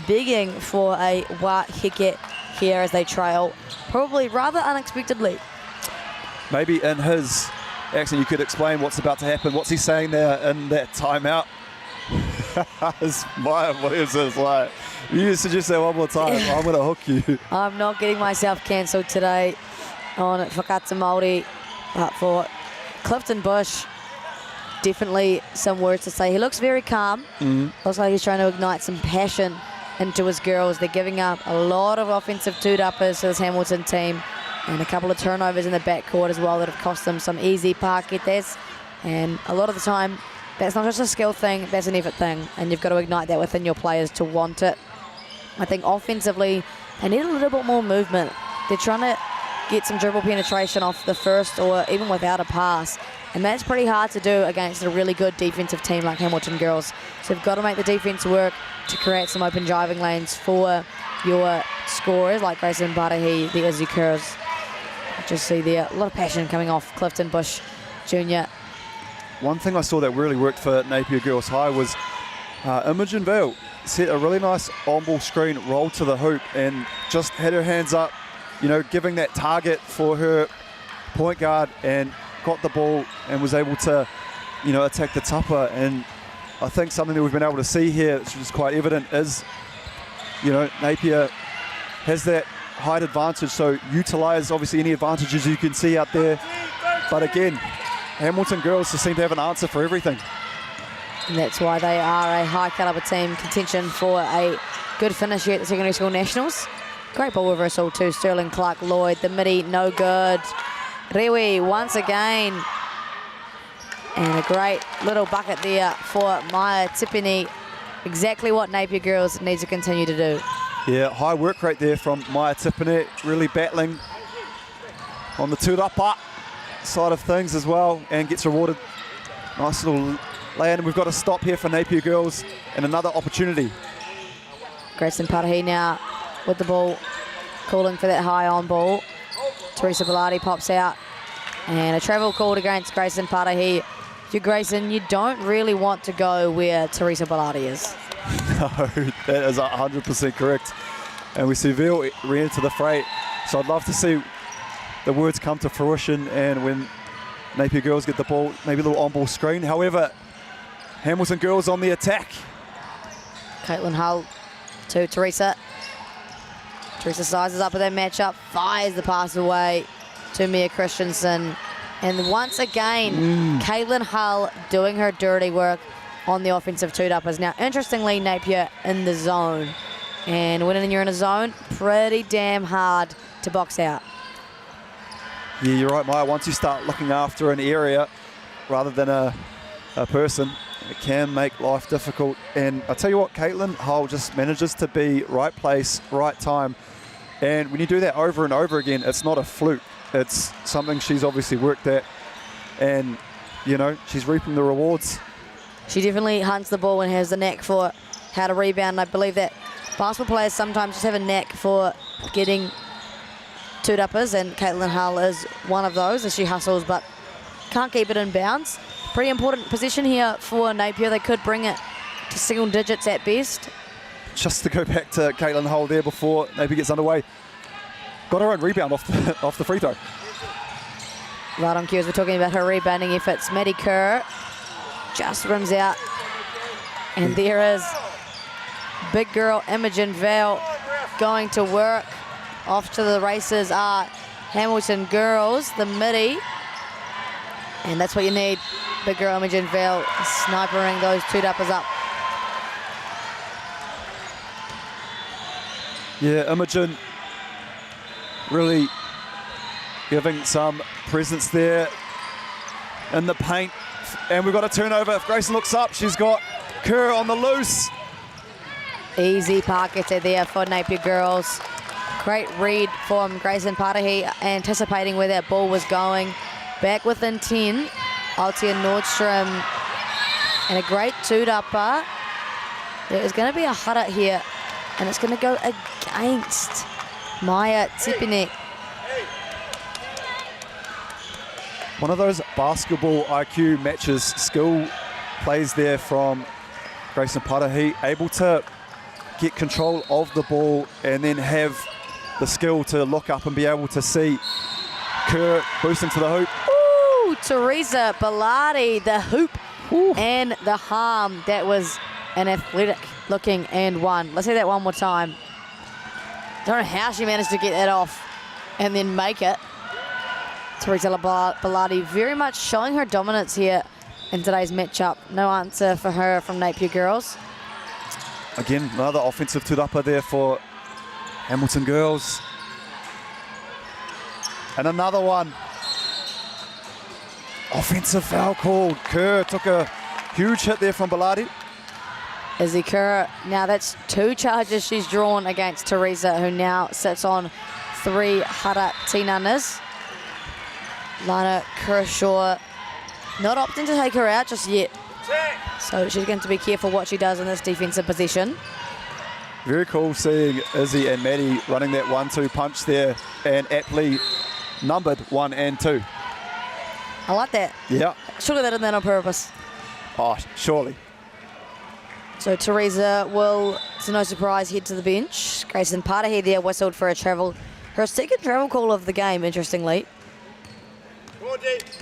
begging for a wahike here as they trail, probably rather unexpectedly. Maybe in his accent you could explain what's about to happen. What's he saying there in that timeout? Maya Williams is like, you suggest that one more time, I'm going to hook you. I'm not getting myself cancelled today on Whakata Māori, but for Clifton Bush, definitely some words to say. He looks very calm. Looks like he's trying to ignite some passion into his girls. They're giving up a lot of offensive two-uppers to this Hamilton team, and a couple of turnovers in the backcourt as well that have cost them some easy paketes. And a lot of the time, that's not just a skill thing, that's an effort thing, and you've got to ignite that within your players to want it. I think offensively, they need a little bit more movement. They're trying to get some dribble penetration off the first or even without a pass, and that's pretty hard to do against a really good defensive team like Hamilton Girls. So you've got to make the defense work to create some open driving lanes for your scorers like Grayson Patahi, the Izzy Kerrs. Just see there, a lot of passion coming off Clifton Bush Jr. One thing I saw that really worked for Napier Girls High was Imogen Vale set a really nice on-ball screen, rolled to the hoop, and just had her hands up, you know, giving that target for her point guard, and got the ball and was able to, you know, attack the tapa. And I think something that we've been able to see here, which is quite evident, is, you know, Napier has that height advantage, so utilise obviously any advantages you can see out there. But again, Hamilton girls just seem to have an answer for everything. And that's why they are a high calibre team, contention for a good finish here at the Secondary School Nationals. Great ball reversal to Sterling Clark-Lloyd. The midi, no good. Rewi once again. And a great little bucket there for Maya Tipini. Exactly what Napier girls need to continue to do. Yeah, high work rate there from Maya Tipini, really battling on the tūrapa side of things as well, and gets rewarded. Nice little lay-in. We've got to stop here for Napier girls, and another opportunity. Grayson Parahi now with the ball, calling for that high on ball. Teresa Bellardi pops out, and a travel called against Grayson Parahi. You're Grayson, you don't really want to go where Teresa Bellardi is. No, that is 100% correct. And we see Veal re-enter the fray. So I'd love to see the words come to fruition, and when Napier girls get the ball, maybe a little on-ball screen. However, Hamilton girls on the attack. Caitlin Hull to Teresa. Teresa sizes up with that matchup, fires the pass away to Mia Christensen. And once again, Caitlin Hull doing her dirty work on the offensive two-uppers. Now, interestingly, Napier in the zone. And when you're in a zone, pretty damn hard to box out. Yeah, you're right, Maya. Once you start looking after an area rather than a person, it can make life difficult. And I tell you what, Caitlin Hull just manages to be right place, right time. And when you do that over and over again, it's not a fluke. It's something she's obviously worked at. And, you know, she's reaping the rewards. She definitely hunts the ball and has the knack for how to rebound. And I believe that basketball players sometimes just have a knack for getting two-uppers, and Caitlin Hull is one of those as she hustles but can't keep it in bounds. Pretty important position here for Napier. They could bring it to single digits at best. Just to go back to Caitlin Hull there before Napier gets underway. Got her own rebound off the free throw. Right on cue as we're talking about her rebounding efforts. Maddie Kerr just rims out. And there is big girl Imogen Vale going to work. Off to the races are Hamilton girls, the midi. And that's what you need. Big girl Imogen Vale snipering those two-uppers up. Yeah, Imogen really giving some presence there in the paint. And we've got a turnover. If Grayson looks up, she's got Kerr on the loose. Easy pocket there for Napier girls. Great read from Grayson Parahi, anticipating where that ball was going. Back within 10, Altia Nordstrom. And a great two-upper. There is going to be a hudder here, and it's going to go against Maya Tipini. One of those basketball IQ matches, skill plays there from Grayson Parahi, able to get control of the ball and then have the skill to look up and be able to see Kerr boosting to the hoop. Ooh, Teresa Bellardi, the hoop and the harm. That was an athletic looking and one. Let's see that one more time. Don't know how she managed to get that off and then make it. Teresa Bellardi very much showing her dominance here in today's matchup. No answer for her from Napier girls. Again, another offensive two-upper there for Hamilton girls. And another one. Offensive foul called. Kerr took a huge hit there from Bellardi. Izzy Kerr, now that's 2 charges she's drawn against Teresa, who now sits on 3 Hara Tinanas. Lana Kershaw not opting to take her out just yet. So she's going to be careful what she does in this defensive position. Very cool seeing Izzy and Maddie running that 1-2 punch there, and aptly numbered 1 and 2. I like that. Yeah. Surely they did that on purpose. Oh, surely. So Teresa will, to no surprise, head to the bench. Grayson Parahi there whistled for a travel. Her second travel call of the game, interestingly.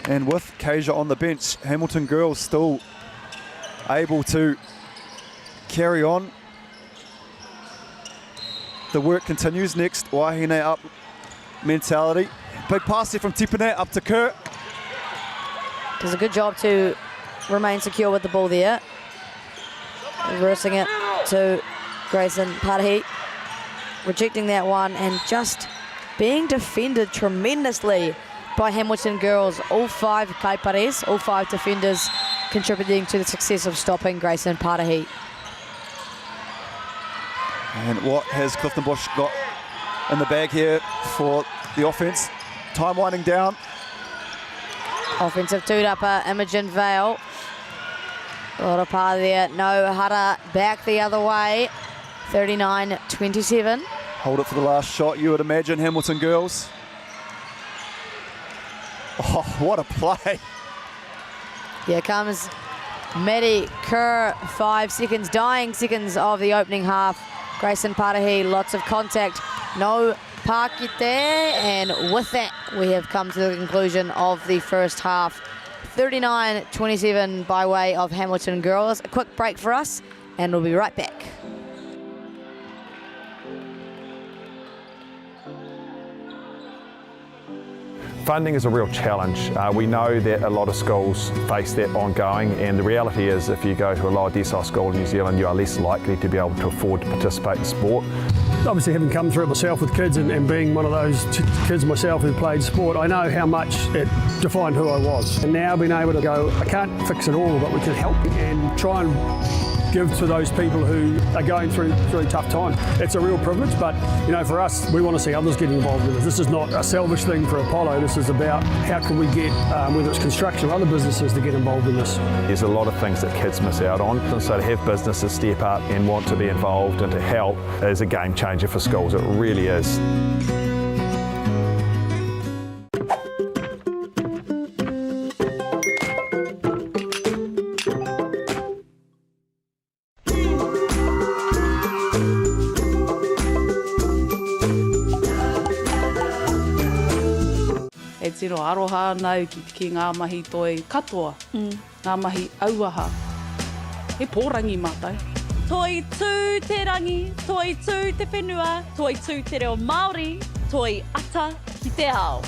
And with Kasia on the bench, Hamilton girls still able to carry on. The work continues. Next, Wahine up mentality. Big pass there from Tipene up to Kerr. Does a good job to remain secure with the ball there. Reversing it to Grayson Padahi. Rejecting that one and just being defended tremendously by Hamilton girls. All 5 kaipares, all 5 defenders contributing to the success of stopping Grayson Padahi. And what has Clifton Bush got in the bag here for the offense? Time winding down. Offensive two-upper, Imogen Vale. A lot of power there. No Hara back the other way. 39-27. Hold it for the last shot, you would imagine, Hamilton girls. Oh, what a play. Here comes Maddie Kerr. 5 seconds, dying seconds of the opening half. Grayson Padahi, lots of contact. No park there, and with that, we have come to the conclusion of the first half. 39-27 by way of Hamilton girls. A quick break for us, and we'll be right back. Funding is a real challenge. We know that a lot of schools face that ongoing, and the reality is if you go to a lower decile school in New Zealand, you are less likely to be able to afford to participate in sport. Obviously, having come through it myself with kids and being one of those kids myself who played sport, I know how much it defined who I was. And now being able to go, I can't fix it all, but we can help and try and give to those people who are going through a tough time. It's a real privilege, but you know, for us, we want to see others get involved in this. This is not a selfish thing for Apollo. This is about how can we get, whether it's construction or other businesses, to get involved in this. There's a lot of things that kids miss out on, and so to have businesses step up and want to be involved and to help is a game changer for schools. It really is. E tiro aroha nau ki ngā mahi toi katoa, ngā mahi auaha. He pōrangi mātai. Toi tū te rangi, toi tū te whenua, toi tū te reo Māori, toi ata ki te ao.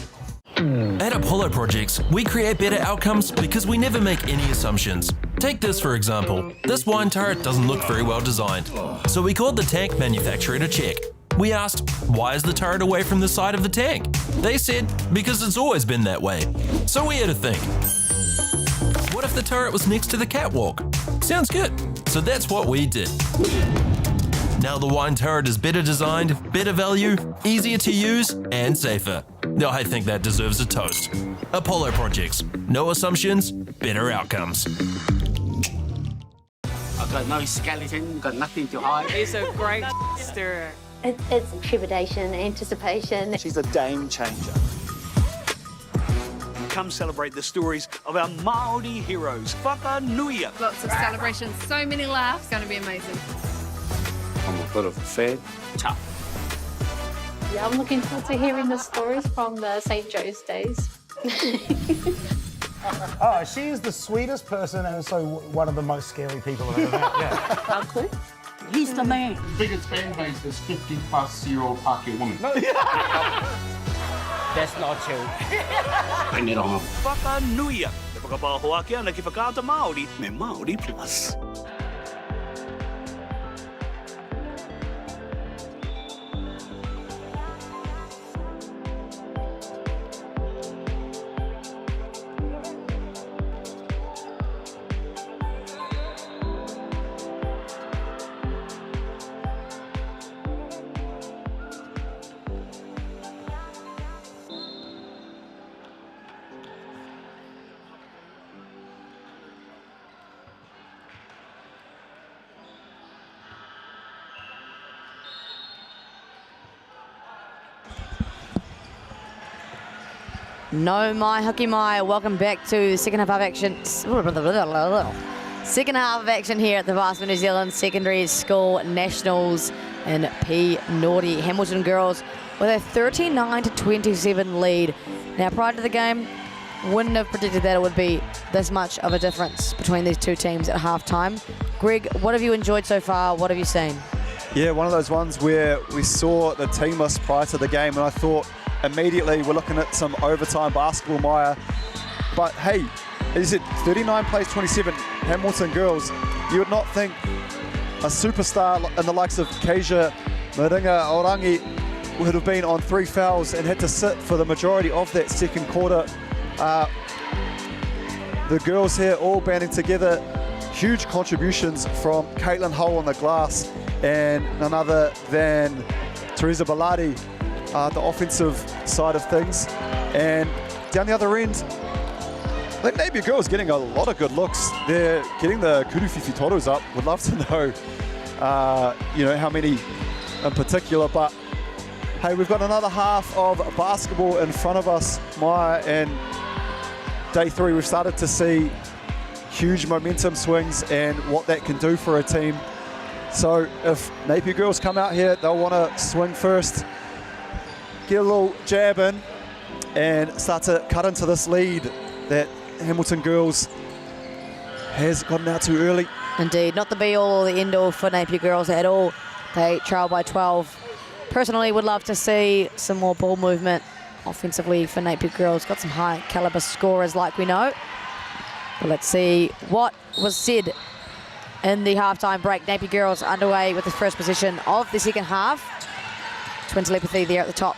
At Apollo Projects, we create better outcomes because we never make any assumptions. Take this for example. This wine turret doesn't look very well designed. So we called the tank manufacturer to check. We asked, why is the turret away from the side of the tank? They said, because it's always been that way. So we had to think. What if the turret was next to the catwalk? Sounds good. So that's what we did. Now the wine turret is better designed, better value, easier to use, and safer. I think that deserves a toast. Apollo Projects. No assumptions, better outcomes. I've got no skeleton, got nothing to hide. He's a great stirrer. It's trepidation, anticipation. She's a game changer. Come celebrate the stories of our Māori heroes. Whakanuia. Lots of celebrations, so many laughs. It's going to be amazing. I'm a bit of a fan. Tough. Yeah, I'm looking forward to hearing the stories from the St. Joe's days. Oh, she is the sweetest person and also one of the most scary people I've ever met. Yeah. Uncle? He's the man. The biggest fan base is 50-plus-year-old Pākehā woman. No, That's not true. Bring it on. Whakanuia. Te whakapāhoa kia na ki whakaata Māori me Māori Plus. No mai, hoki mai. Welcome back to the second half of action. Second half of action here at the Varsity New Zealand Secondary School Nationals in P Naughty. Hamilton girls with a 39-27 lead. Now prior to the game, Wouldn't have predicted that it would be this much of a difference between these two teams at halftime. Greg, what have you enjoyed so far? What have you seen? Yeah, one of those ones where we saw the team list prior to the game, and I thought immediately we're looking at some overtime basketball, Maya. But hey, as you said, 39 plays 27, Hamilton girls. You would not think a superstar in the likes of Keisha Maringa Orangi would have been on 3 fouls and had to sit for the majority of that second quarter. The girls here all banding together. Huge contributions from Caitlin Hull on the glass and none other than Teresa Bellardi, the offensive side of things. And down the other end, I think Napier girls getting a lot of good looks. They're getting the Kuruwhiwhi toros up. Would love to know, how many in particular. But hey, we've got another half of basketball in front of us, Maya, and day 3 we've started to see huge momentum swings and what that can do for a team. So if Napier girls come out here, they'll want to swing first, get a little jab in, and start to cut into this lead that Hamilton girls has gotten out too early. Indeed, not the be-all or the end-all for Napier girls at all. They trail by 12. Personally, would love to see some more ball movement offensively for Napier girls. Got some high-caliber scorers like we know. But let's see what was said in the halftime break. Napier girls underway with the first possession of the second half. Twin telepathy there at the top.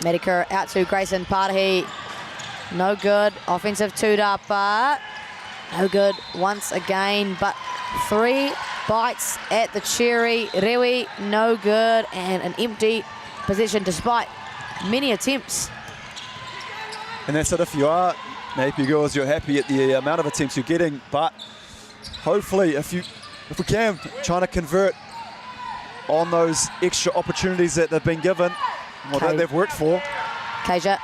Medicare out to Grayson Pātahi. No good. Offensive two-up. No good once again. But 3 bites at the cherry. Rewi, no good. And an empty possession despite many attempts. And that's it. If you are Napier girls, you're happy at the amount of attempts you're getting. But hopefully, if we can, trying to convert on those extra opportunities that they've been given, or that they've worked for. Keisha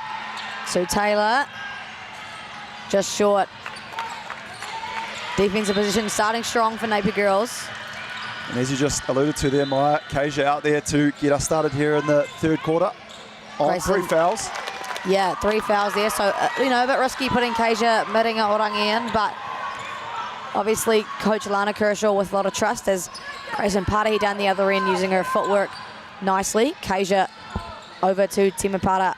to Taylor. Just short. Defensive position starting strong for Napier girls. And as you just alluded to there, Maya, Keisha out there to get us started here in the third quarter on Grayson. 3 fouls. Yeah, 3 fouls there. So, a bit risky putting Keisha Maringa Orangi in, but obviously Coach Lana Kershaw with a lot of trust as Grayson Pātahi down the other end using her footwork nicely. Keisha over to Timapara.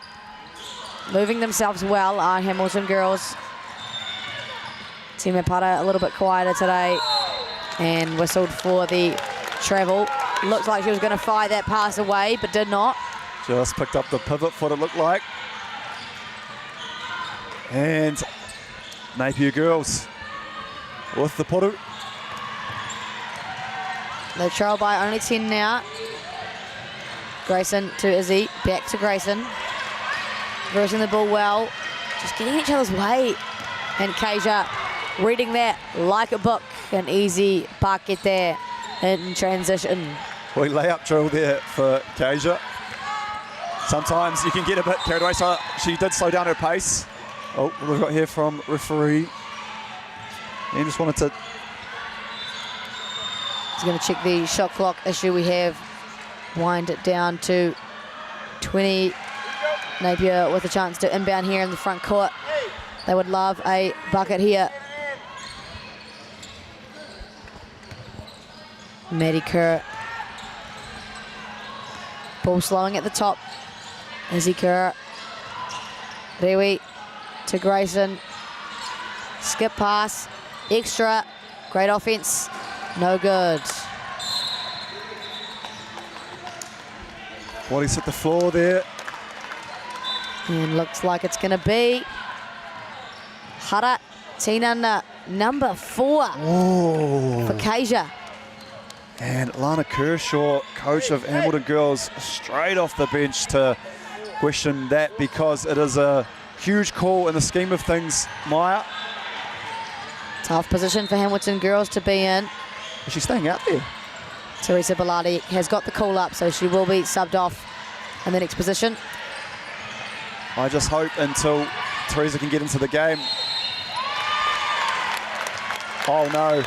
Moving themselves well are Hamilton girls. Timapara a little bit quieter today and whistled for the travel. Looks like she was going to fire that pass away, but did not. Just picked up the pivot foot, it looked like. And Napier girls with the poru. They trail by only 10 now. Grayson to Izzy, back to Grayson. Versing the ball well, just getting each other's way. And Keisha reading that like a book. An easy bucket there in transition. We layup drill there for Keisha. Sometimes you can get a bit carried away, so she did slow down her pace. Oh, what we've got here from referee. And just wanted to... He's going to check the shot clock issue we have. Wind it down to 20. Napier with a chance to inbound here in the front court. They would love a bucket here. Maddie Kerr. Ball slowing at the top. Izzy Kerr. Rewi to Grayson. Skip pass. Extra. Great offense. No good. Bodies hit the floor there. And looks like it's going to be Hara Tinana, number 4 for Keisha. And Lana Kershaw, coach of Hamilton girls, straight off the bench to question that because it is a huge call in the scheme of things, Maya. Tough position for Hamilton girls to be in. Is she staying out there? Teresa Bellardi has got the call up, so she will be subbed off in the next position. I just hope until Teresa can get into the game. Oh no.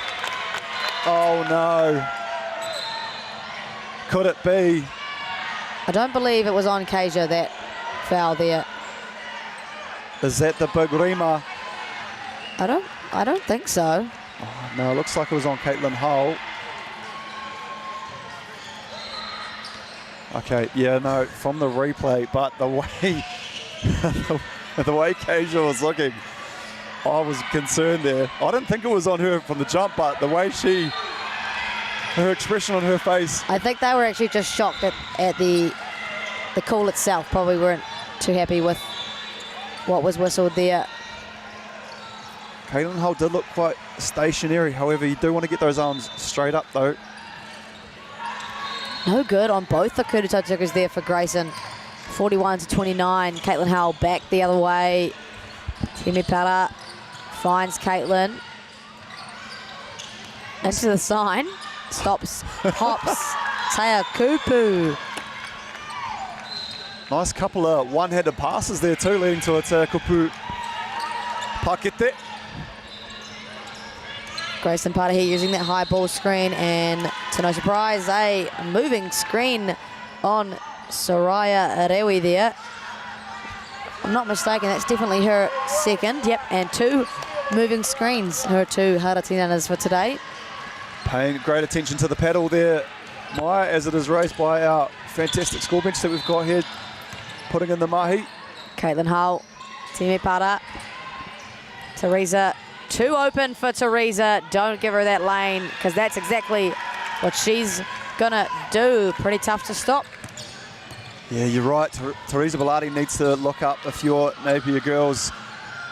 Oh no. Could it be? I don't believe it was on Keisha, that foul there. Is that the big rima? I don't think so. Oh, no, it looks like it was on Caitlin Hull. Okay, yeah, no, from the replay, but the way the way Keisha was looking, I was concerned there. I didn't think it was on her from the jump, but the way her expression on her face. I think they were actually just shocked at the call itself. Probably weren't too happy with what was whistled there. Caitlin Hull did look quite stationary. However, you do want to get those arms straight up, though. No good on both the Kurutai Tukas there for Grayson. 41-29. Caitlin Hull back the other way. Timi Para finds Caitlin. Into the sign. Stops. Hops. Taya Kupu. Nice couple of one-handed passes there too, leading to a Taya Kupu pakete. Grayson Patahi using that high ball screen, and to no surprise, a moving screen on Soraya Arewi there. If I'm not mistaken, that's definitely her second. Yep, and 2 moving screens, her 2 Haratinanas for today. Paying great attention to the paddle there, Maya, as it is raced by our fantastic score bench that we've got here, putting in the mahi. Caitlin Hull, Timi Para, Teresa. 2 open for Teresa. Don't give her that lane, because that's exactly what she's gonna do. Pretty tough to stop. Yeah, you're right. Teresa Bellardi needs to look up if you're Napier girls,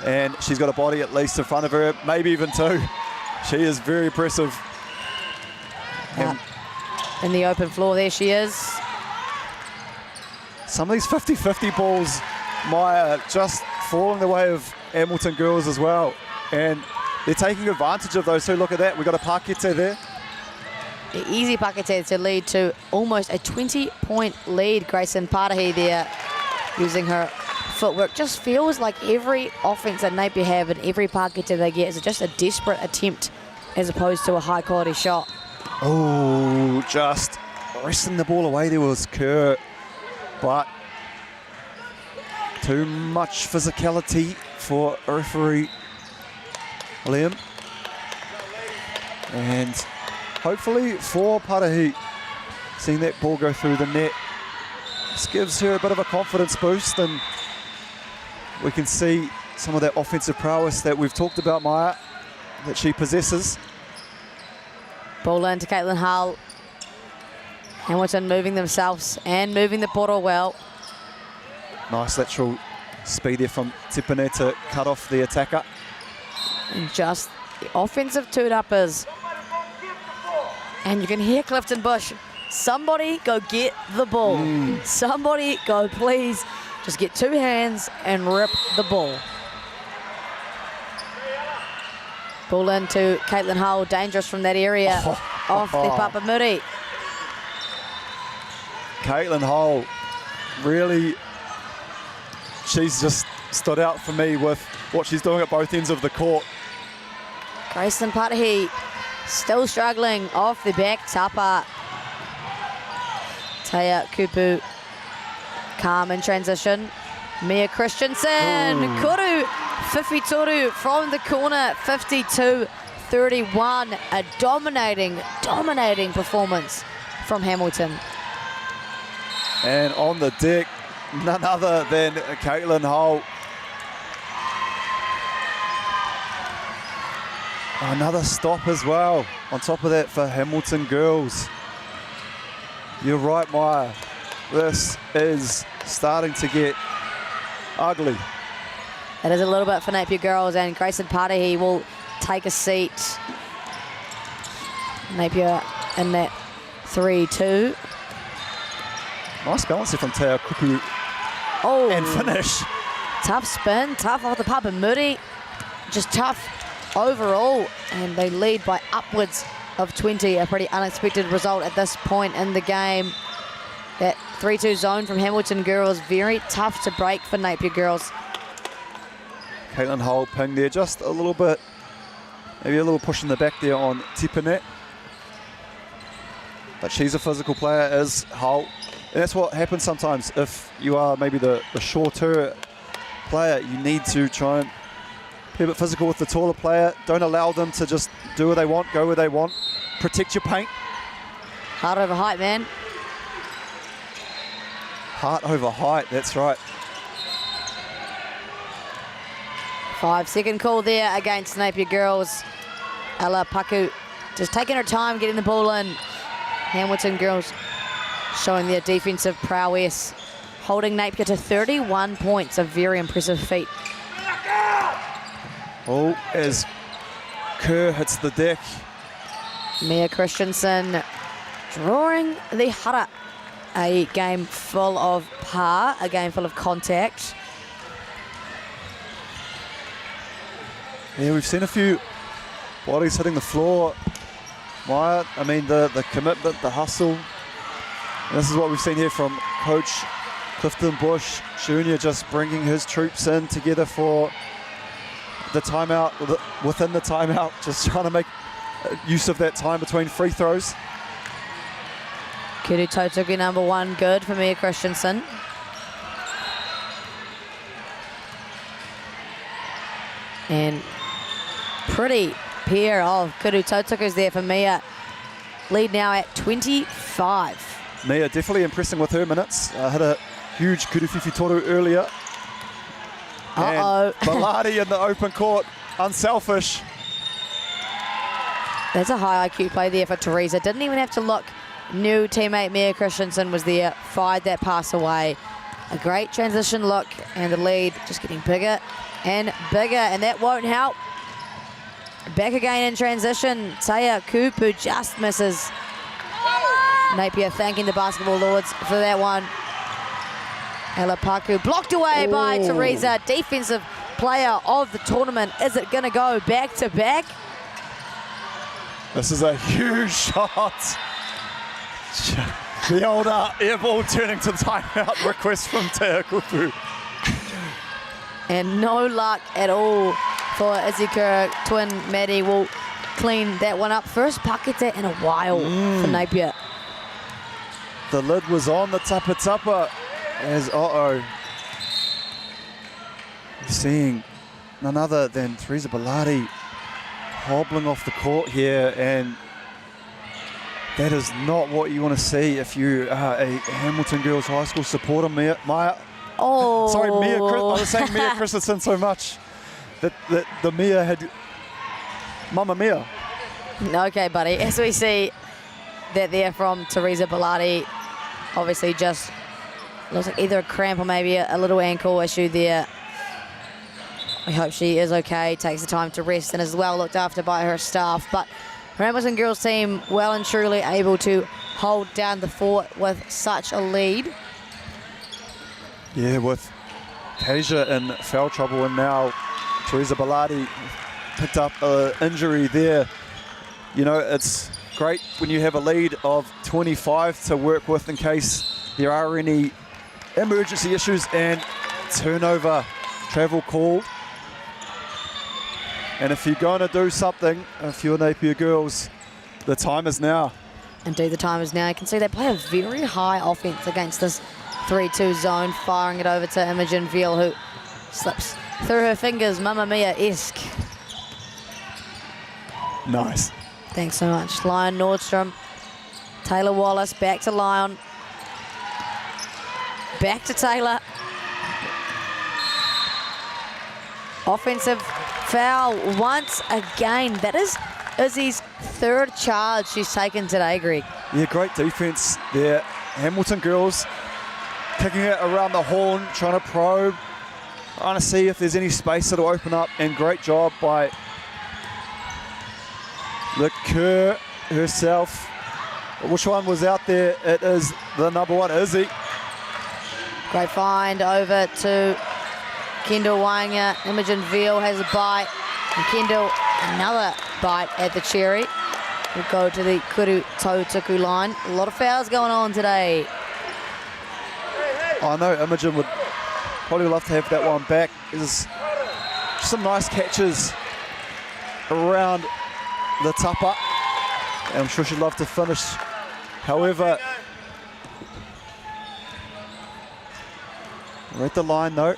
and she's got a body at least in front of her, maybe even 2. She is very impressive. In the open floor, there she is. Some of these 50-50 balls, Maya, just falling the way of Hamilton girls as well. And they're taking advantage of those 2. Look at that. We've got a pakete there. The easy pakete to lead to almost a 20-point lead. Grayson Patahi there using her footwork. Just feels like every offense that Napier have and every pakete they get is just a desperate attempt as opposed to a high-quality shot. Oh, just wresting the ball away there was Kerr. But too much physicality for a referee, Liam. And hopefully for Patahi, seeing that ball go through the net, this gives her a bit of a confidence boost, and we can see some of that offensive prowess that we've talked about, Maya, that she possesses. Ball in to Caitlin Hull. Hamilton moving themselves and moving the portal well. Nice lateral speed there from Tipene to cut off the attacker. And just the offensive toot-uppers. And you can hear Clifton Bush. Somebody go get the ball. Somebody go, please. Just get 2 hands and rip the ball. Ball into Caitlin Hull. Dangerous from that area. Off the Papamuri. Caitlin Hull, really, she's just stood out for me with what she's doing at both ends of the court. Grayson Patahi still struggling off the back tapa. Taya Kupu calm in transition. Mia Christensen, Kuru Fifitoru from the corner, 52-31. A dominating performance from Hamilton. And on the deck, none other than Caitlin Hull. Another stop as well, on top of that for Hamilton girls. You're right, Maya. This is starting to get ugly. It is a little bit for Napier girls, and Grayson Patahi will take a seat. Napier in that 3-2. Nice balance here from Teo Kupu. Oh, and finish. Tough spin, tough off the Papamuri. Just tough overall, and they lead by upwards of 20. A pretty unexpected result at this point in the game. That 3-2 zone from Hamilton girls, very tough to break for Napier girls. Caitlin Hull ping there, just a little bit, maybe a little push in the back there on Tipanet. But she's a physical player, as Hull. And that's what happens sometimes if you are maybe the shorter player, you need to try and be a bit physical with the taller player. Don't allow them to just do what they want, go where they want. Protect your paint. Heart over height, man. Heart over height, that's right. 5-second call there against Napier girls. Ella Paku just taking her time getting the ball in. Hamilton girls showing their defensive prowess, holding Napier to 31 points, a very impressive feat. Oh, as Kerr hits the deck. Mia Christensen drawing the hara. A game full of par, a game full of contact. Yeah, we've seen a few bodies hitting the floor. Maya, I mean, the commitment, the hustle. And this is what we've seen here from Coach Clifton Bush Jr. just bringing his troops in together for the timeout, within the timeout, just trying to make use of that time between free throws. Kuru Tautuku number 1, good for Mia Christensen. And pretty pair of Kuru Tautukus there for Mia. Lead now at 25. Mia definitely impressing with her minutes. Had a huge kuruwhiwhi toru earlier. Uh-oh. And Baladi in the open court, unselfish. There's a high IQ play there for Teresa. Didn't even have to look. New teammate Mia Christensen was there, fired that pass away. A great transition look, and the lead just getting bigger and bigger, and that won't help. Back again in transition. Taya Kupu just misses. Napier thanking the basketball lords for that one. Ella Paku blocked away by Teresa. Defensive player of the tournament. Is it going to go back to back? This is a huge shot. The old air ball turning to timeout request from Taya Kupu. And no luck at all for Izikura. Twin Maddie will clean that one up. First pakete in a while for Napier. The lid was on the tapa as seeing none other than Teresa Baladi hobbling off the court here, and that is not what you want to see if you are a Hamilton Girls High School supporter. Maya. Oh. Sorry, I was saying Mia Christensen so much that the Mia had Mamma Mia. Okay, buddy. As we see that there from Teresa Baladi, obviously just looks like either a cramp or maybe a little ankle issue there. We hope she is okay, takes the time to rest, and is well looked after by her staff. But her Hamilton girls team well and truly able to hold down the fort with such a lead. Yeah, with Tasia in foul trouble, and now Teresa Baladi picked up an injury there. You know, it's great when you have a lead of 25 to work with in case there are any emergency issues, and turnover travel called. And if you're going to do something, if you're Napier girls, the time is now. Indeed, the time is now. You can see they play a very high offense against this 3-2 zone, firing it over to Imogen Veal, who slips through her fingers, Mamma Mia-esque. Nice. Thanks so much. Lyon Nordstrom, Taylor Wallace, back to Lyon. Back to Taylor. Offensive foul once again. That is Izzy's third charge she's taken today, Greg. Yeah, great defense there. Hamilton girls kicking it around the horn, trying to probe, trying to see if there's any space that'll open up, and great job by the Kerr herself. Which one was out there? It is the number 1, Izzy. Great find over to Kendall Wainger. Imogen Veal has a bite. And Kendall, another bite at the cherry. We'll go to the Kuru Tautuku line. A lot of fouls going on today. I know Imogen would probably love to have that one back. There's some nice catches around the tapa. And I'm sure she'd love to finish. However, we're at the line though.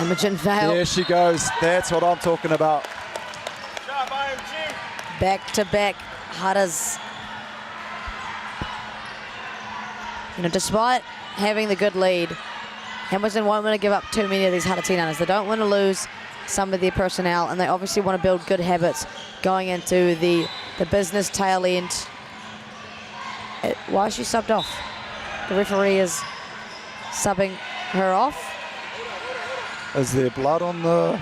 Imogen Vale. There she goes. That's what I'm talking about. Back-to-back hutters. You know, despite having the good lead, Hamilton won't want to give up too many of these Haratinanas. They don't want to lose some of their personnel, and they obviously want to build good habits going into the business tail end. Why is she subbed off? The referee is subbing her off. Is there blood on the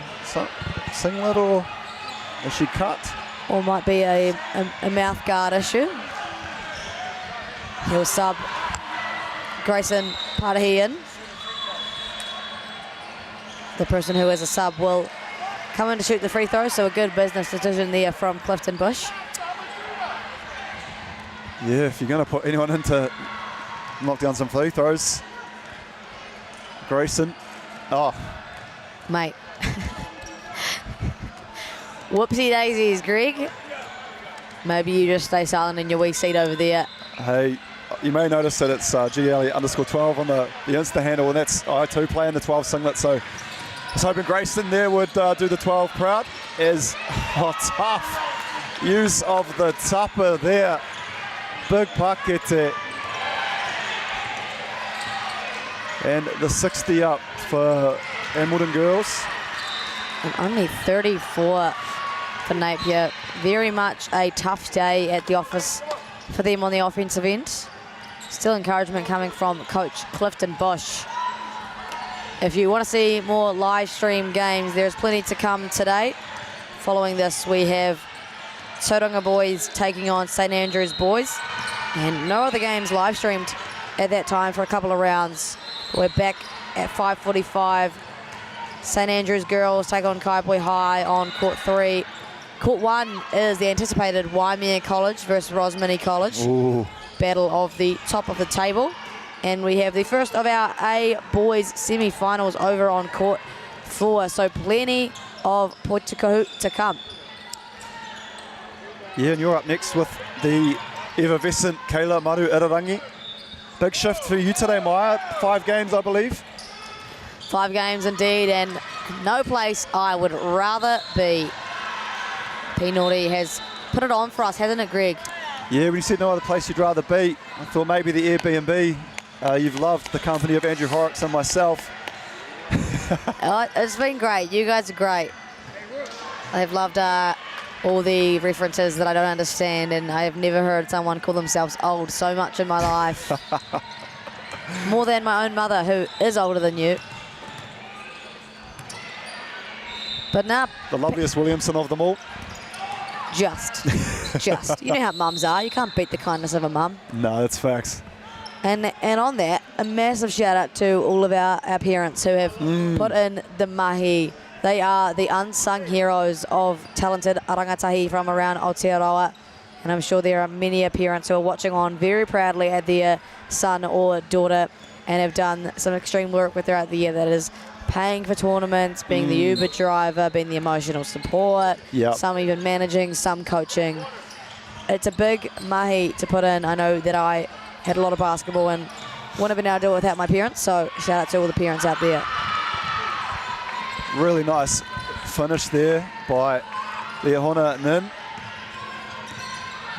singlet, or is she cut? Or might be a mouth guard issue. He'll sub Grayson Patahi in. The person who is a sub will come in to shoot the free throw, so a good business decision there from Clifton Bush. Yeah, if you're going to put anyone in to knock down some free throws, Grayson. Oh. Mate. Whoopsie daisies, Greg. Maybe you just stay silent in your wee seat over there. Hey, you may notice that it's GLE_12 on the Insta handle, and that's I too play in the 12 singlet, so I was hoping Grayson there would do the 12 proud. Tough use of the tupper there. Big pakete. And the 60 up for Hamilton girls. And only 34 for Napier. Very much a tough day at the office for them on the offensive end. Still encouragement coming from Coach Clifton Bush. If you want to see more live stream games, there's plenty to come today. Following this, we have Tauranga Boys taking on St Andrews Boys. And no other games live streamed at that time for a couple of rounds. We're back at 5:45. St Andrews girls take on Kaiapoi High on court 3. Court 1 is the anticipated Waimea College versus Rosmini College. Ooh. Battle of the top of the table. And we have the first of our A boys semi-finals over on court 4. So plenty of Poitikohu to come. Yeah, and you're up next with the effervescent Kayla Maru Irarangi. Big shift for you today, Maya. 5 games, I believe. 5 games indeed, and no place I would rather be. P-Naughty has put it on for us, hasn't it, Greg? Yeah, when you said no other place you'd rather be, I thought maybe the Airbnb. You've loved the company of Andrew Horrocks and myself. It's been great. You guys are great. I've loved all the references that I don't understand, and I have never heard someone call themselves old so much in my life. More than my own mother, who is older than you. But nah. The loveliest Williamson of them all. Just. You know how mums are. You can't beat the kindness of a mum. No, that's facts. And on that, a massive shout out to all of our parents who have put in the mahi. They are the unsung heroes of talented rangatahi from around Aotearoa. And I'm sure there are many parents who are watching on very proudly at their son or daughter and have done some extreme work with throughout the year. That is paying for tournaments, being the Uber driver, being the emotional support, some even managing, some coaching. It's a big mahi to put in. I know that I had a lot of basketball and wouldn't have been able to do it without my parents, so shout out to all the parents out there. Really nice finish there by Leahona Nin.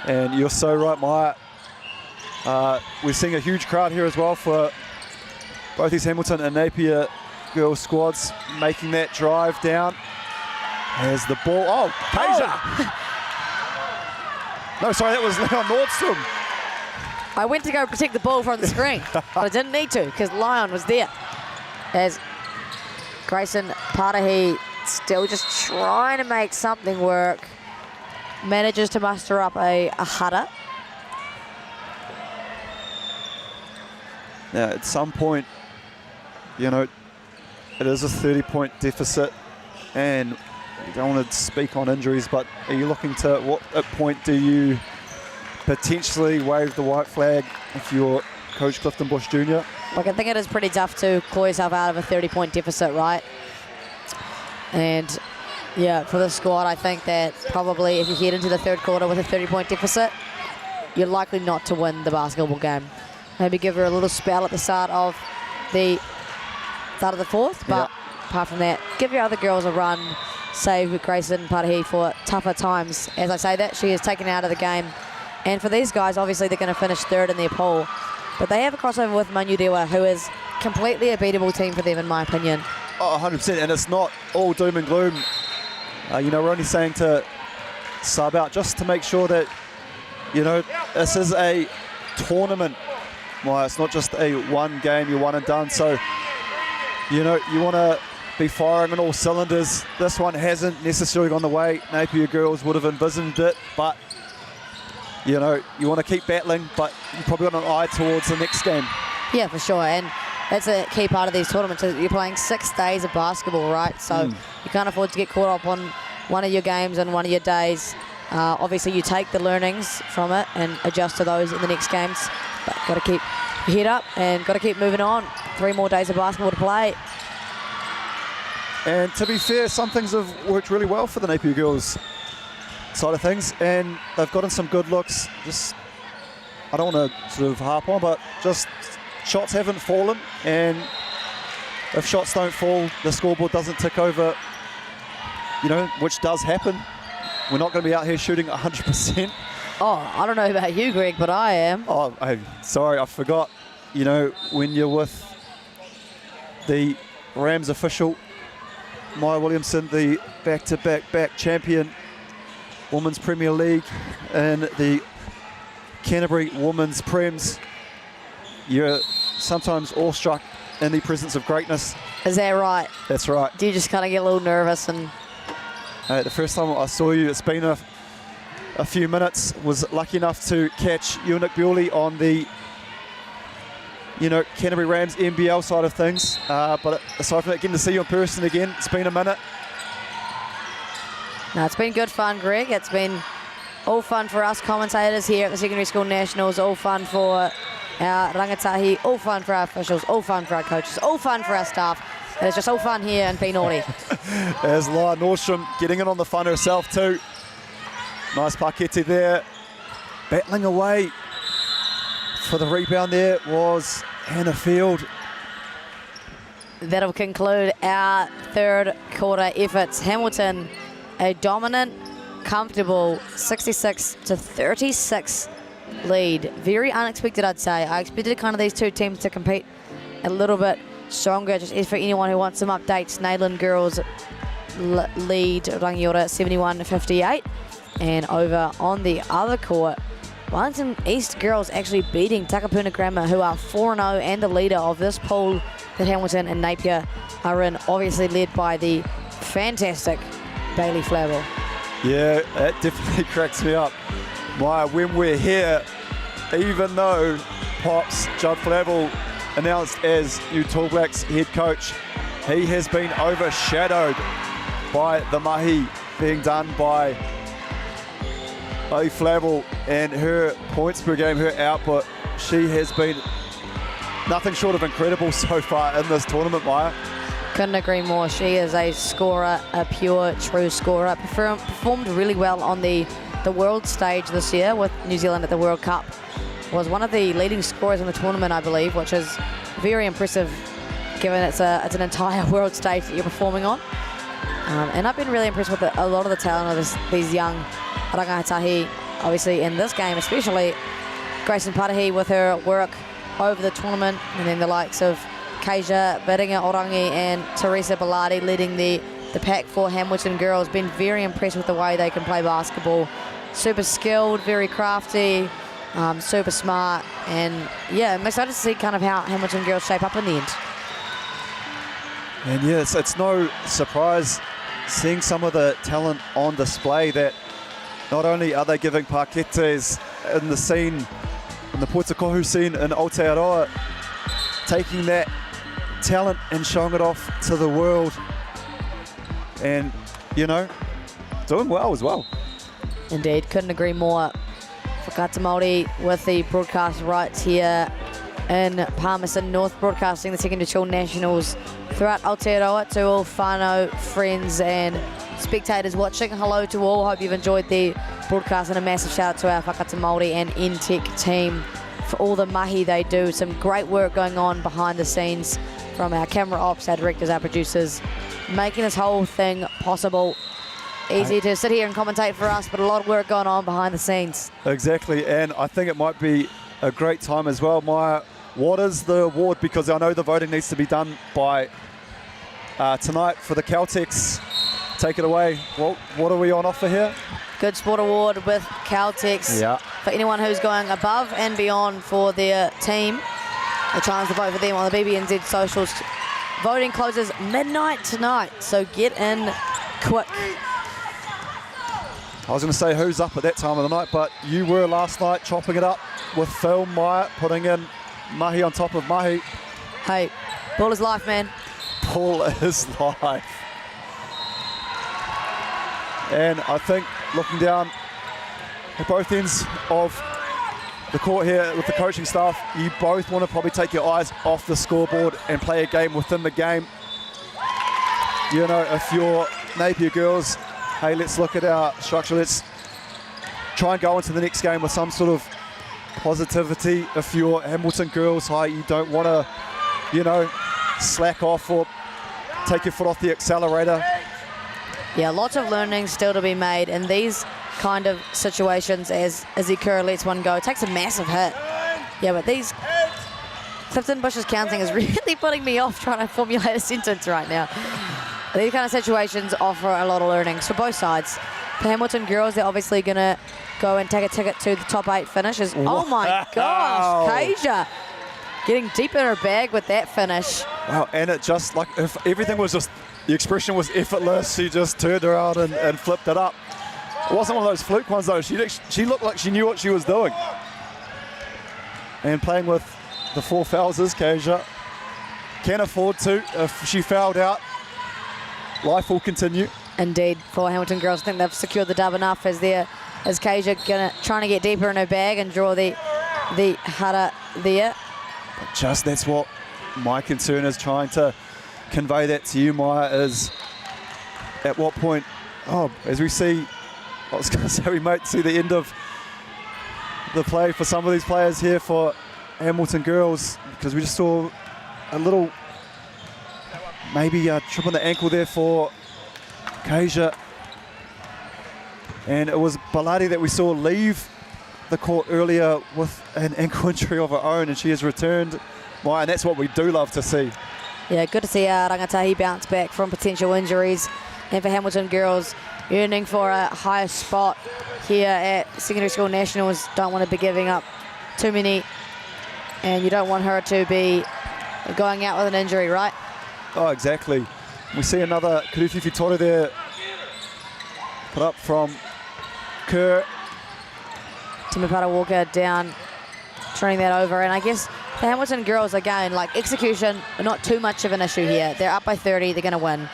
And you're so right, Maya. We're seeing a huge crowd here as well for both these Hamilton and Napier girls squads making that drive down. There's the ball. Oh, Taser! No, sorry, that was Leon Nordstrom. I went to go protect the ball from the screen, but I didn't need to because Lion was there. As Grayson Patahi still just trying to make something work. Manages to muster up a hutter. Now, at some point, you know, it is a 30-point deficit, and you don't want to speak on injuries, but are you looking to, what point do you potentially wave the white flag if you're Coach Clifton Bush Jr.? Look, I think it is pretty tough to claw yourself out of a 30-point deficit, right? And yeah, for the squad, I think that probably if you head into the third quarter with a 30-point deficit, you're likely not to win the basketball game. Maybe give her a little spell at the start of the fourth, but apart from that, give your other girls a run. Save Grayson Parahi for tougher times. As I say that, she is taken out of the game. And for these guys, obviously they're going to finish third in their pool. But they have a crossover with Manurewa, who is completely a beatable team for them, in my opinion. Oh, 100%, and it's not all doom and gloom. You know, we're only saying to sub out just to make sure that, you know, this is a tournament. Well, it's not just a one game, you're one and done. So, you know, you want to be firing on all cylinders. This one hasn't necessarily gone the way Napier girls would have envisioned it, but, you know, you want to keep battling, but you probably got an eye towards the next game. Yeah, for sure. And that's a key part of these tournaments. You're playing 6 days of basketball, right? So you can't afford to get caught up on one of your games and one of your days. Obviously, you take the learnings from it and adjust to those in the next games. But got to keep your head up and got to keep moving on. 3 more days of basketball to play. And to be fair, some things have worked really well for the Napier girls side of things, and they've gotten some good looks. Just, I don't want to sort of harp on, but just shots haven't fallen, and if shots don't fall, the scoreboard doesn't tick over, you know, which does happen. We're not going to be out here shooting 100%. Oh, I don't know about you, Greg, but I am. Oh, sorry, I forgot. You know, when you're with the Rams official, Maya Williamson, the back-to-back champion, Women's Premier League, and the Canterbury Women's Prems, you're sometimes awestruck in the presence of greatness. Is that right? That's right. Do you just kind of get a little nervous? And the first time I saw you, it's been a few minutes. Was lucky enough to catch you and Nick Bewley on the, you know, Canterbury Rams NBL side of things. But aside from that, getting to see you in person again, it's been a minute. No, it's been good fun, Greg. It's been all fun for us commentators here at the Secondary School Nationals, all fun for our rangatahi, all fun for our officials, all fun for our coaches, all fun for our staff. And it's just all fun here in Pinori. There's Laura Nordstrom getting in on the fun herself too. Nice pakete there. Battling away for the rebound there was Hannah Field. That'll conclude our third quarter efforts. Hamilton, a dominant, comfortable 66-36 lead. Very unexpected, I'd say. I expected kind of these two teams to compete a little bit stronger. Just for anyone who wants some updates, Neyland girls lead Rangiora 71-58. And over on the other court, Wellington East girls actually beating Takapuna Grammar, who are 4-0 and the leader of this pool that Hamilton and Napier are in, obviously led by the fantastic Bailey Flavel. Yeah, that definitely cracks me up. When we're here, even though Pops Judd Flavel announced as new Tall Blacks head coach, he has been overshadowed by the mahi being done by Bailey Flavel and her points per game, her output. She has been nothing short of incredible so far in this tournament, Maya. Couldn't agree more. She is a scorer, a pure, true scorer. Performed really well on the world stage this year with New Zealand at the World Cup. Was one of the leading scorers in the tournament, I believe, which is very impressive given it's an entire world stage that you're performing on. And I've been really impressed with a lot of the talent of these young rangatahi, obviously in this game, especially Grayson Parahi with her work over the tournament, and then the likes of Keija Biringa Orangi and Teresa Bellardi leading the pack for Hamilton girls. Been very impressed with the way they can play basketball. Super skilled, very crafty, super smart, and yeah, I'm excited to see kind of how Hamilton girls shape up in the end. And yes, it's no surprise seeing some of the talent on display that not only are they giving paketes in the scene, in the Puitakohu scene in Aotearoa, taking that talent and showing it off to the world, and, you know, doing well as well. Indeed, couldn't agree more. Whakata Māori with the broadcast rights here in Palmerston North, broadcasting the Secondary School Nationals throughout Aotearoa to all whānau, friends and spectators watching. Hello to all, hope you've enjoyed the broadcast, and a massive shout out to our Whakata Māori and NTEC team for all the mahi they do. Some great work going on behind the scenes from our camera ops, our directors, our producers, making this whole thing possible. Easy to sit here and commentate for us, but a lot of work going on behind the scenes. Exactly, and I think it might be a great time as well. Maya, what is the award? Because I know the voting needs to be done by tonight for the Caltex. Take it away. What are we on offer here? Good Sport Award with Caltex. Yeah. For anyone who's going above and beyond for their team, a chance to vote for them on the BBNZ socials. Voting closes midnight tonight, so get in quick. I was going to say who's up at that time of the night, but you were last night chopping it up with Phil Maya, putting in mahi on top of mahi. Hey, ball is life, man. Ball is life. And I think looking down at both ends of the court here with the coaching staff, you both want to probably take your eyes off the scoreboard and play a game within the game. You know, if you're Napier girls, hey, let's look at our structure. Let's try and go into the next game with some sort of positivity. If you're Hamilton girls, hey, you don't want to, you know, slack off or take your foot off the accelerator. Yeah, lots of learning still to be made in these kind of situations as Ikura lets one go. It takes a massive hit. Yeah, but these Clifton Bush's counting is really putting me off trying to formulate a sentence right now. These kind of situations offer a lot of learnings for both sides. For Hamilton girls, they're obviously going to go and take a ticket to the top 8 finishes. Wow. Oh my gosh, Kasia getting deep in her bag with that finish. Wow, and it just, like, if everything was just, the expression was effortless, she just turned around and flipped it up. It wasn't one of those fluke ones though. She looked like she knew what she was doing. And playing with the 4 fouls is Kasia. Can afford to. If she fouled out, life will continue. Indeed, for Hamilton girls, I think they've secured the dub enough as Kasia trying to get deeper in her bag and draw the hara there. But just that's what my concern is, trying to convey that to you, Maya, is at what point, as we see, I was going to say we might see the end of the play for some of these players here for Hamilton girls, because we just saw a little, maybe a trip on the ankle there for Kasia. And it was Baladi that we saw leave the court earlier with an ankle injury of her own, and she has returned, Maya, and that's what we do love to see. Yeah, good to see Rangatahi bounce back from potential injuries. And for Hamilton girls, yearning for a higher spot here at Secondary School Nationals. Don't want to be giving up too many, and you don't want her to be going out with an injury, right? Oh, exactly. We see another Kurufi Fitoru there, put up from Kerr. Timipata Walker down, turning that over, and I guess the Hamilton girls, again, like execution, not too much of an issue here. They're up by 30, they're going to win.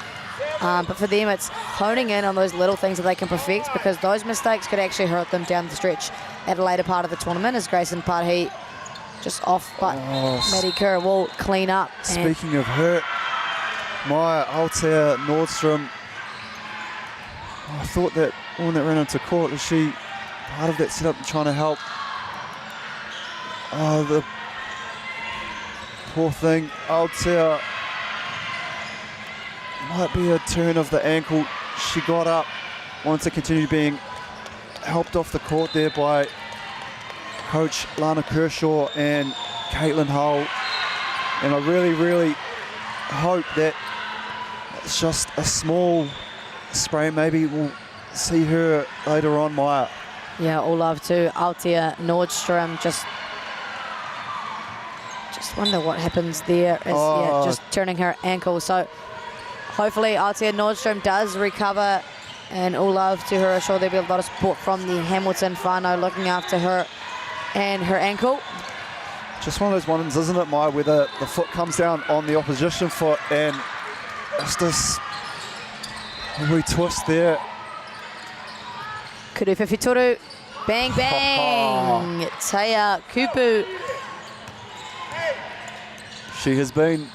But for them, it's honing in on those little things that they can perfect, because those mistakes could actually hurt them down the stretch at a later part of the tournament, as Grayson Parhi just off, but Maddie Kerr will clean up. Speaking of hurt, Maya Altair Nordstrom, I thought that when that ran into court, was she part of that setup trying to help? Oh, the poor thing. Altair, might be a turn of the ankle. She got up, wanted to continue being helped off the court there by Coach Lana Kershaw and Caitlin Hull. And I really, really hope that it's just a small sprain. Maybe we'll see her later on, Maya. Yeah, all love to Altair Nordstrom. Just wonder what happens there. Just turning her ankle. So hopefully Altair Nordstrom does recover, and all love to her. I'm sure there'll be a lot of support from the Hamilton whānau looking after her and her ankle. Just one of those ones, isn't it, Maya, where the foot comes down on the opposition foot, and it's this wee twist there. Kurufi Fitoru, bang, bang. Taya Kupu. She has been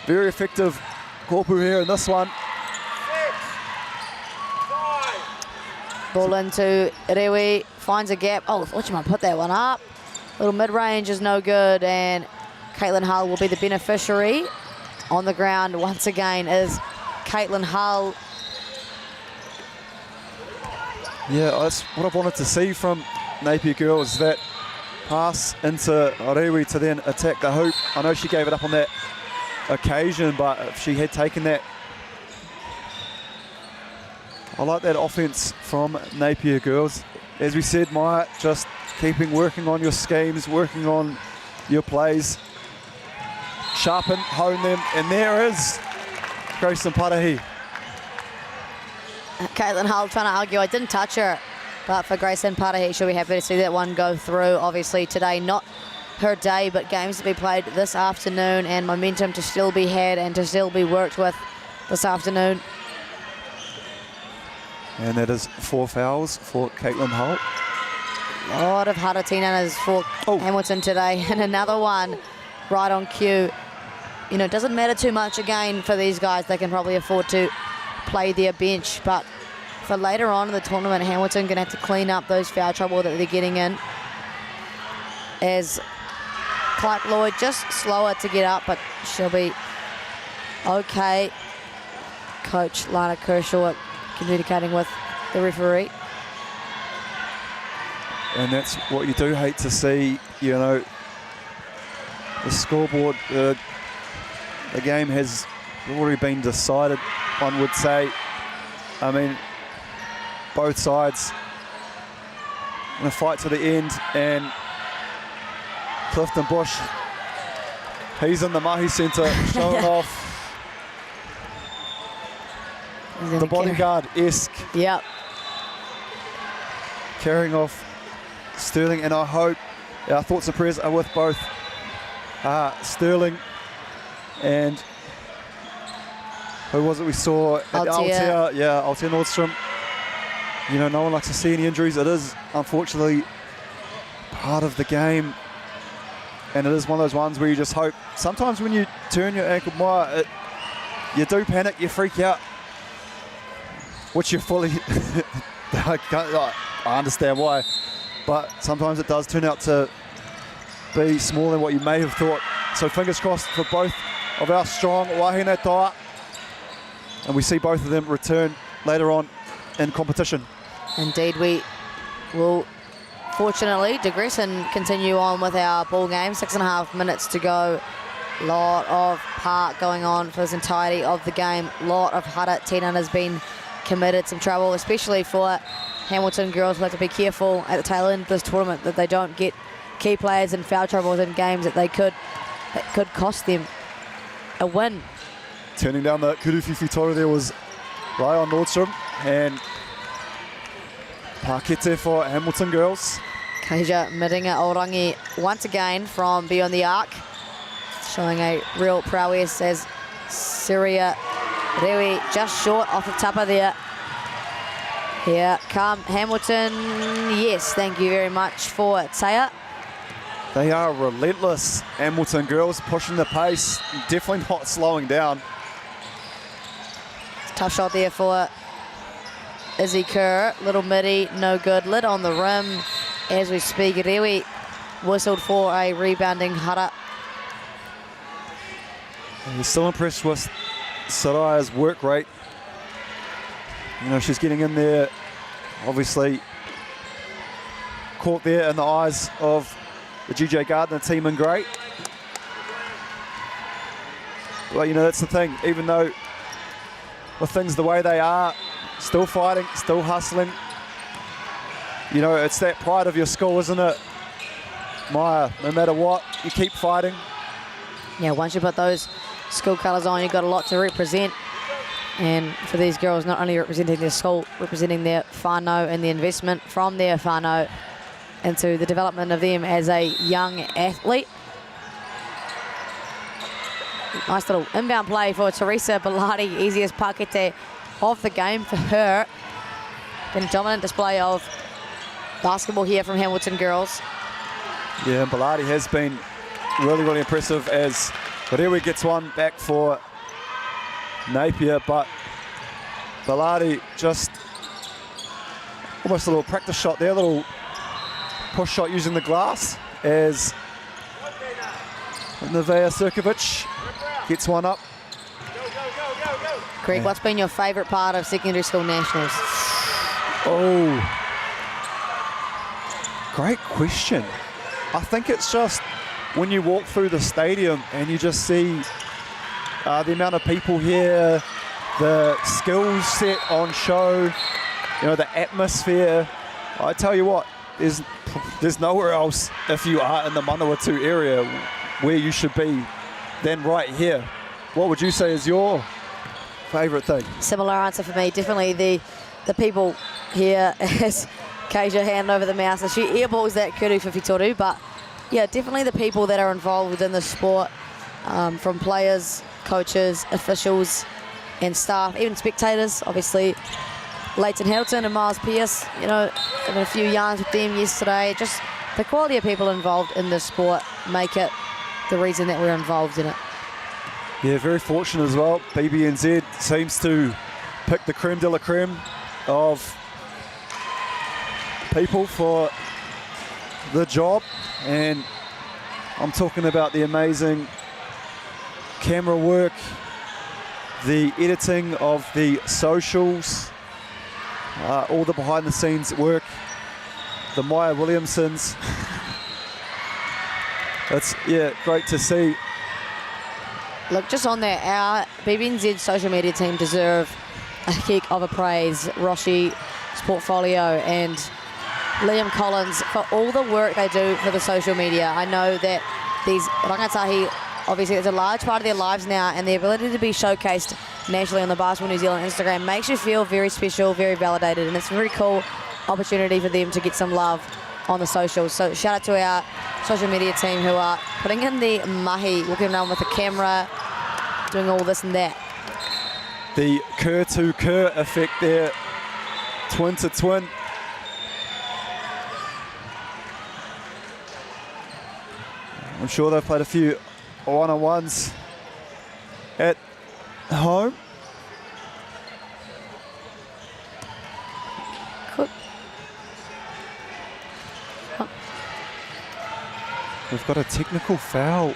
very effective, Kopu, here in this one. Ball into Rewi, finds a gap. Oh, thought you might put that one up. Little mid-range is no good, and Caitlin Hull will be the beneficiary. On the ground once again is Caitlin Hull. Yeah, that's what I've wanted to see from Napier girls, that pass into Rewi to then attack the hoop. I know she gave it up on that occasion, but if she had taken that, I like that offense from Napier girls. As we said, Maya, just working on your schemes, working on your plays. Sharpen, hone them, and there is Grayson Parahi. Caitlin Hull trying to argue, I didn't touch her, but for Grayson Parahi, she'll be happy to see that one go through. Obviously today, not her day, but games to be played this afternoon and momentum to still be had and to still be worked with this afternoon. And that is 4 fouls for Caitlin Hull. A lot of Hara teenagers for Hamilton today, and another one right on cue. You know, it doesn't matter too much again for these guys. They can probably afford to play their bench, but for later on in the tournament, Hamilton going to have to clean up those foul trouble that they're getting in. As Clark Lloyd just slower to get up, but she'll be okay. Coach Lana Kershaw communicating with the referee. And that's what you do hate to see, you know, the scoreboard, the game has already been decided, one would say. I mean, both sides in a fight to the end, and Clifton Bush, he's in the Mahi Centre showing off the bodyguard-esque. Yep. Carrying off Sterling, and I hope our thoughts and prayers are with both Sterling and who was it we saw at Altea? Yeah, Altea Nordstrom. You know, no one likes to see any injuries. It is unfortunately part of the game, and it is one of those ones where you just hope. Sometimes when you turn your ankle, you do panic, you freak out, which you fully. I understand why. But sometimes it does turn out to be smaller than what you may have thought. So fingers crossed for both of our strong wahine toa. And we see both of them return later on in competition. Indeed, we will fortunately digress and continue on with our ball game. 6.5 minutes to go. Lot of part going on for this entirety of the game. Lot of Hara Tinan has been committed some trouble, especially for Hamilton girls who have to be careful at the tail end of this tournament that they don't get key players and foul troubles in games that could cost them a win. Turning down the Kuruwhiwhi Fitoro there was Ryan Nordstrom and Pakete for Hamilton girls. Kaija Miringa Orangi once again from beyond the arc, showing a real prowess as Syria Rewi just short off the tapa there. Here come Hamilton. Yes, thank you very much for Taya. They are relentless, Hamilton girls, pushing the pace, definitely not slowing down. Tough shot there for Izzy Kerr. Little midi, no good. Lid on the rim as we speak. Rewi whistled for a rebounding Hara. We're still impressed with Saraya's work rate. You know, she's getting in there, obviously caught there in the eyes of the GJ Gardner team in great. Well, you know, that's the thing. Even though with things the way they are, still fighting, still hustling. You know, it's that pride of your school, isn't it, Maya? No matter what, you keep fighting. Yeah, once you put those school colours on, you've got a lot to represent. And for these girls, not only representing their school, representing their whānau and the investment from their whānau into the development of them as a young athlete. Nice little inbound play for Teresa Bellardi, easiest pakete of the game for her. Been a dominant display of basketball here from Hamilton girls. Yeah, and Bellardi has been really, really impressive as Rewi gets one back for Napier, but Bellardi just almost a little practice shot there, a little push shot using the glass as Nevaeh Sirkovic gets one up Greg, what's been your favourite part of secondary school nationals? Oh, great question. I think it's just when you walk through the stadium and you just see the amount of people here, the skills set on show, you know, the atmosphere. I tell you what, there's nowhere else, if you are in the Manawatu area, where you should be than right here. What would you say is your favourite thing? Similar answer for me. Definitely the people here, as Keisha hand over the mouse, and she airballs that kudu for Fitoru, but yeah, definitely the people that are involved in the sport, from players, coaches, officials and staff, even spectators. Obviously Leighton Hamilton and Miles Pearce, you know, having a few yarns with them yesterday. Just the quality of people involved in the sport make it the reason that we're involved in it. Yeah, very fortunate as well. BBNZ seems to pick the creme de la creme of people for the job, and I'm talking about the amazing camera work, the editing of the socials, all the behind the scenes work, the Maya Williamsons. It's, yeah, great to see. Look, just on that, our BBNZ social media team deserve a kick of a praise. Roshi, Sportfolio and Liam Collins for all the work they do for the social media. I know that these rangatahi, obviously it's a large part of their lives now, and the ability to be showcased nationally on the Basketball New Zealand Instagram makes you feel very special, very validated, and it's a very cool opportunity for them to get some love on the socials. So shout out to our social media team who are putting in the mahi, walking around with the camera, doing all this and that. The Kerr to Kerr effect there, twin to twin. I'm sure they've played a few one-on-ones at home. Cool. We've got a technical foul.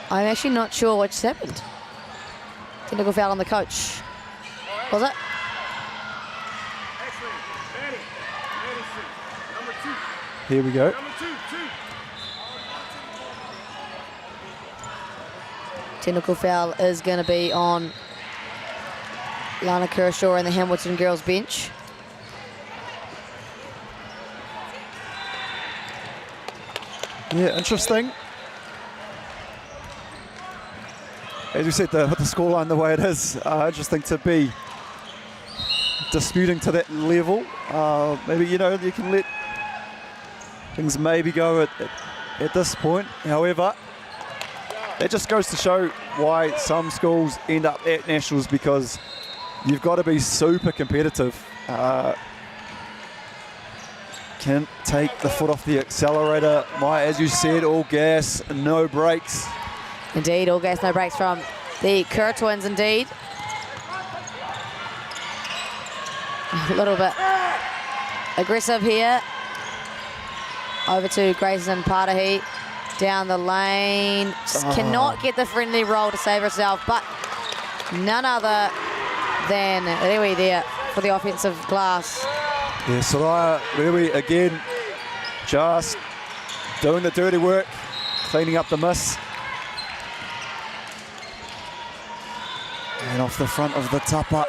I'm actually not sure what's happened. Technical foul on the coach. Was it? Here we go. Technical foul is going to be on Lana Kershaw and the Hamilton girls bench. Yeah, interesting. As you said, with the scoreline the way it is, interesting to be disputing to that level. Maybe, you know, you can let things maybe go at this point. However, that just goes to show why some schools end up at nationals, because you've got to be super competitive. Can't take the foot off the accelerator. Maya, as you said, all gas, no brakes. Indeed, all gas, no brakes from the Kerr twins, indeed. A little bit aggressive here. Over to Grayson Patahi, down the lane. Just cannot get the friendly roll to save herself, but none other than Rewi there for the offensive glass. Yeah, Soraya really, again, just doing the dirty work, cleaning up the miss. And off the front of the tapa,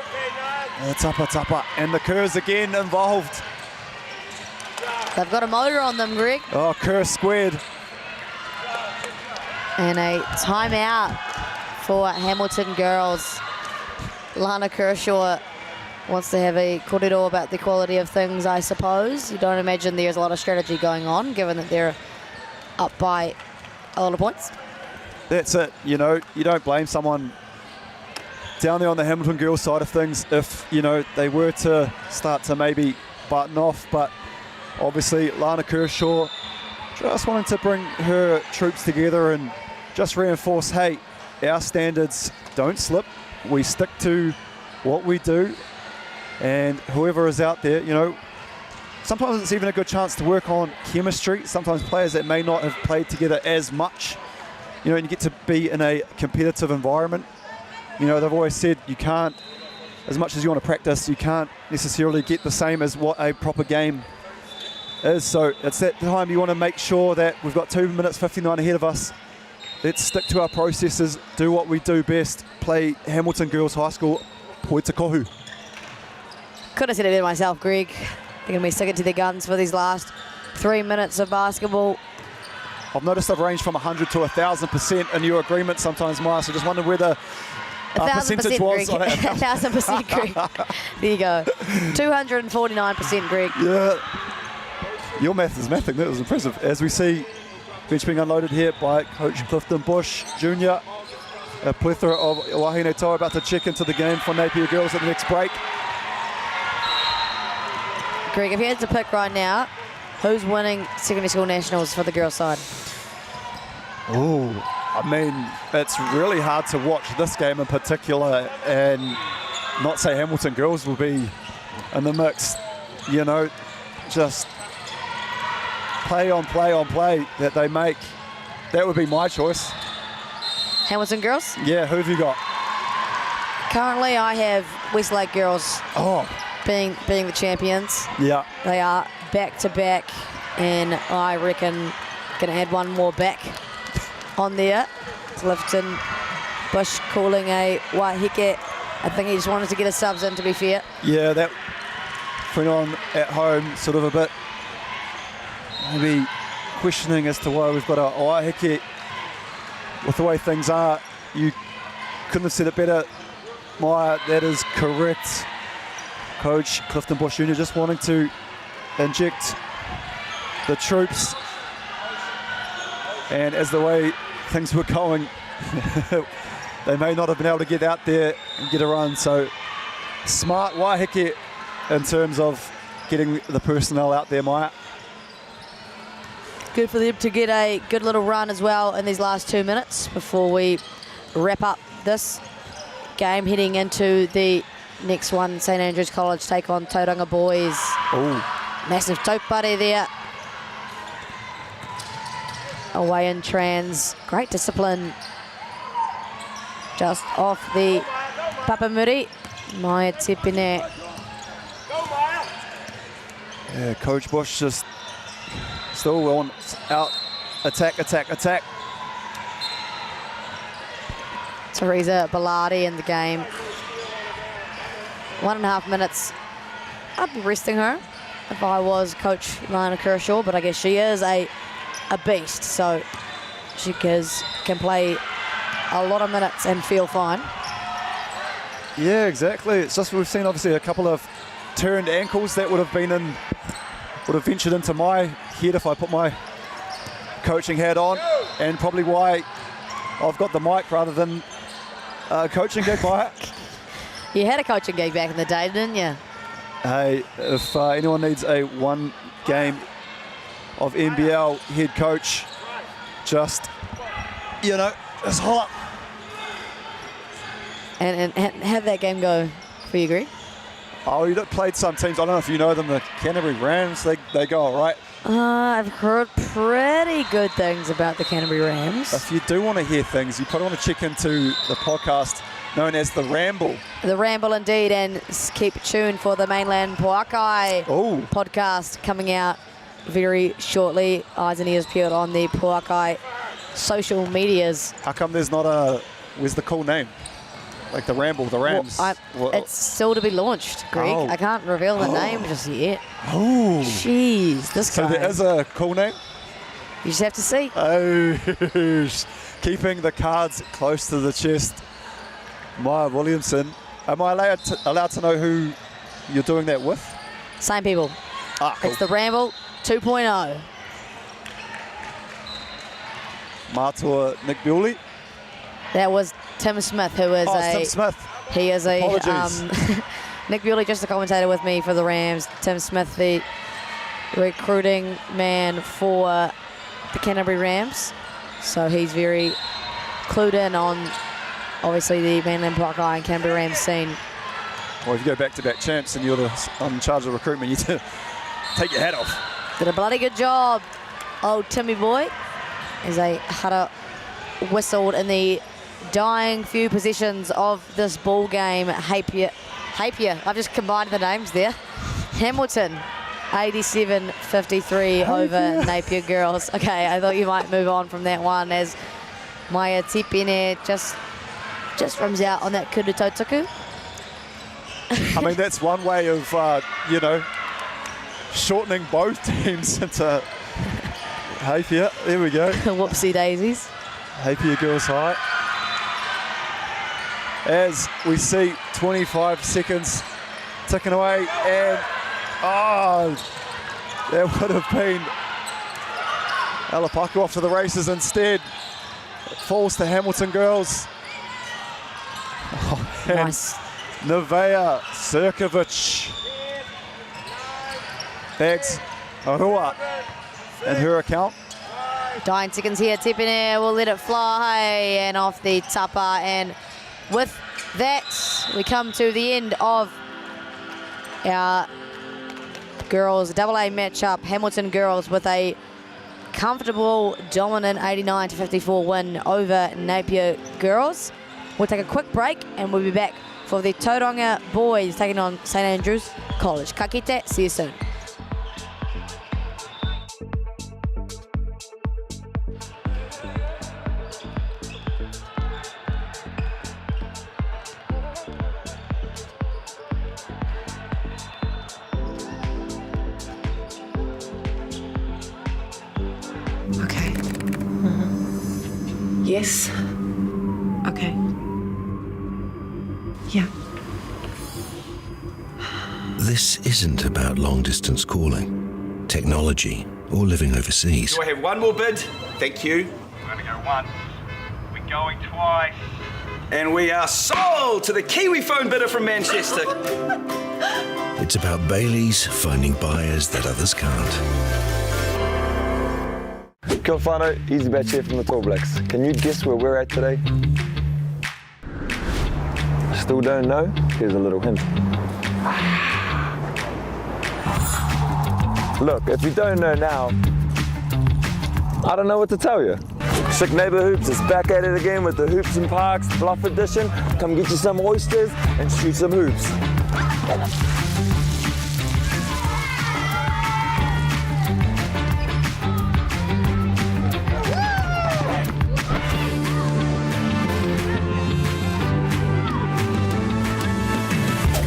and the Kerrs again involved. They've got a motor on them, Greg. Oh, Kerr squared. And a timeout for Hamilton girls. Lana Kershaw wants to have a korero about the quality of things, I suppose. You don't imagine there's a lot of strategy going on, given that they're up by a lot of points. That's it. You know, you don't blame someone down there on the Hamilton girls side of things if, you know, they were to start to maybe button off, but obviously Lana Kershaw just wanting to bring her troops together and just reinforce, hey, our standards don't slip. We stick to what we do, and whoever is out there, you know, sometimes it's even a good chance to work on chemistry. Sometimes players that may not have played together as much you know, and you get to be in a competitive environment. You know, they've always said you can't, as much as you want to practice, you can't necessarily get the same as what a proper game is. So it's that time you want to make sure that we've got 2 minutes 59 ahead of us. Let's stick to our processes, do what we do best, play Hamilton Girls High School, Poitakohu. Could have said it better myself, Greg. They're going to be sticking to their guns for these last 3 minutes of basketball. I've noticed I've ranged from 100 to 1,000% in your agreement sometimes, Maya, so just wondered where the percentage was. 1,000%, Greg. There you go. 249%, Greg. Yeah. Your math is mathing. That was impressive. As we see, bench being unloaded here by Coach Clifton Bush Jr. A plethora of wahine toa about to check into the game for Napier Girls at the next break. Greg, if you had to pick right now, who's winning secondary school nationals for the girls' side? Oh, I mean, it's really hard to watch this game in particular and not say Hamilton Girls will be in the mix. You know, just play on play that they make. That would be my choice. Hamilton Girls? Yeah, who have you got? Currently, I have Westlake Girls being the champions. Yeah. They are back-to-back, and I reckon going to add one more back on there. Clifton Bush calling a wahike. I think he just wanted to get his subs in, to be fair. Yeah, that went on at home, sort of a bit maybe questioning as to why we've got a wahike. With the way things are, you couldn't have said it better, Maya. That is correct. Coach Clifton Bush Jr. just wanting to inject the troops. And as the way things were going, they may not have been able to get out there and get a run. So smart wahike in terms of getting the personnel out there, Maya. Good for them to get a good little run as well in these last 2 minutes before we wrap up this game, heading into the next one. St Andrews College take on Tauranga Boys. Massive taupare there. Away in trans. Great discipline. Just off the Papamuri. Maya Tepine. Yeah, Coach Bush just still on out. Attack. Teresa Bellardi in the game. 1.5 minutes. I'd be resting her if I was Coach Lana Kershaw, but I guess she is a beast, so she can play a lot of minutes and feel fine. Yeah, exactly. It's just we've seen obviously a couple of turned ankles that would have ventured into my head if I put my coaching hat on, and probably why I've got the mic rather than a coaching gig by it. You had a coaching gig back in the day, didn't you? Hey, if anyone needs a one game of NBL head coach, just, you know, just holler. And how'd that game go for you, Greg? Oh, you played some teams. I don't know if you know them, the Canterbury Rams. They go all right. I've heard pretty good things about the Canterbury Rams. If you do want to hear things, you probably want to check into the podcast known as The Ramble. The Ramble, indeed, and keep tuned for the Mainland Puakai podcast coming out very shortly. Eyes and ears peeled on the Puakai social medias. How come there's not where's the cool name? Like the Ramble, the Rams. It's still to be launched, Greg. I can't reveal the name just yet. Oh. Jeez, this guy. So there is a cool name? You just have to see. Oh, keeping the cards close to the chest. Maya Williamson. Am I allowed to know who you're doing that with? Same people. Cool. It's the Ramble 2.0. Matua Nick Bewley. That was Tim Smith, who is Tim Smith. He is a Apologies. Nick Bewley, just a commentator with me for the Rams. Tim Smith, the recruiting man for the Canterbury Rams. So he's very clued in on, obviously, the Mainland Puakai and Canterbury Rams scene. Well, if you go back-to-back champs and you're in charge of recruitment, you need to take your hat off. Did a bloody good job. Old Timmy boy is a hara whistled in the dying few possessions of this ball game. Napier, I've just combined the names there. Hamilton, 87-53 over Napier girls. Okay, I thought you might move on from that one as Maia Tipene just runs out on that kura tautaku. I mean, that's one way of, you know, shortening both teams into Napier. There we go. Whoopsie daisies. Napier girls high. As we see 25 seconds ticking away, and that would have been Alapaku off to the races instead. It falls to Hamilton girls. Nice. Nevaeh Sirkovic bags Arua in her account. Dying seconds here, Tipene will let it fly and off the tapa, and with that we come to the end of our girls AA matchup. Hamilton girls with a comfortable, dominant 89-54 win over Napier girls. We'll take a quick break and we'll be back for the Tauranga boys taking on St Andrews College. Ka kite, see you soon. Okay. Yes. Okay. Yeah. This isn't about long-distance calling, technology, or living overseas. Do I have one more bid? Thank you. We're going to go once. We're going twice. And we are sold to the Kiwi phone bidder from Manchester. It's about Bailey's finding buyers that others can't. Kia ora whanau, Easy Batch here from the Tall Blacks. Can you guess where we're at today? Still don't know? Here's a little hint. Look, if you don't know now, I don't know what to tell you. Sick Neighbour Hoops is back at it again with the Hoops and Parks Bluff Edition. Come get you some oysters and shoot some hoops.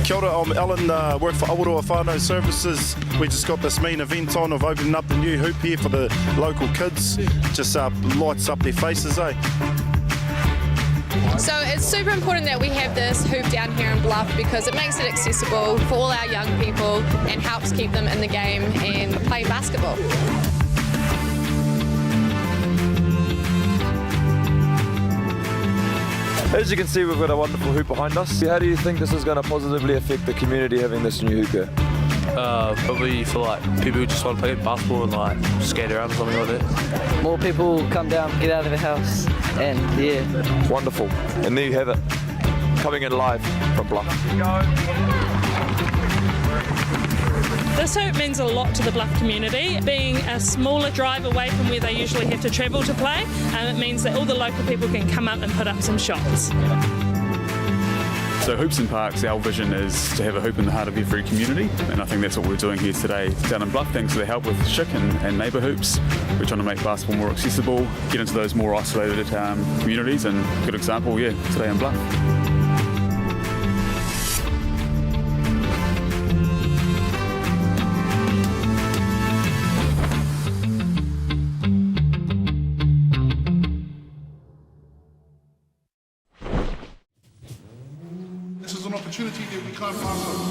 Kia ora, I'm Alan, work for Awaroa Whānau Services. We just got this main event on of opening up the new hoop here for the local kids. Just lights up their faces, eh? So it's super important that we have this hoop down here in Bluff because it makes it accessible for all our young people and helps keep them in the game and play basketball. As you can see, we've got a wonderful hoop behind us. How do you think this is going to positively affect the community having this new hoop here? Probably for like people who just want to play basketball and like skate around or something like that. More people come down, get out of the house, and yeah. Wonderful. And there you have it. Coming in live from Bluff. This hoop means a lot to the Bluff community. Being a smaller drive away from where they usually have to travel to play, it means that all the local people can come up and put up some shots. So Hoops and Parks, our vision is to have a hoop in the heart of every community, and I think that's what we're doing here today down in Bluff. Thanks to the help with Chick and Neighbour Hoops, we're trying to make basketball more accessible, get into those more isolated communities, and a good example, today in Bluff. This is an opportunity that we can't pass on.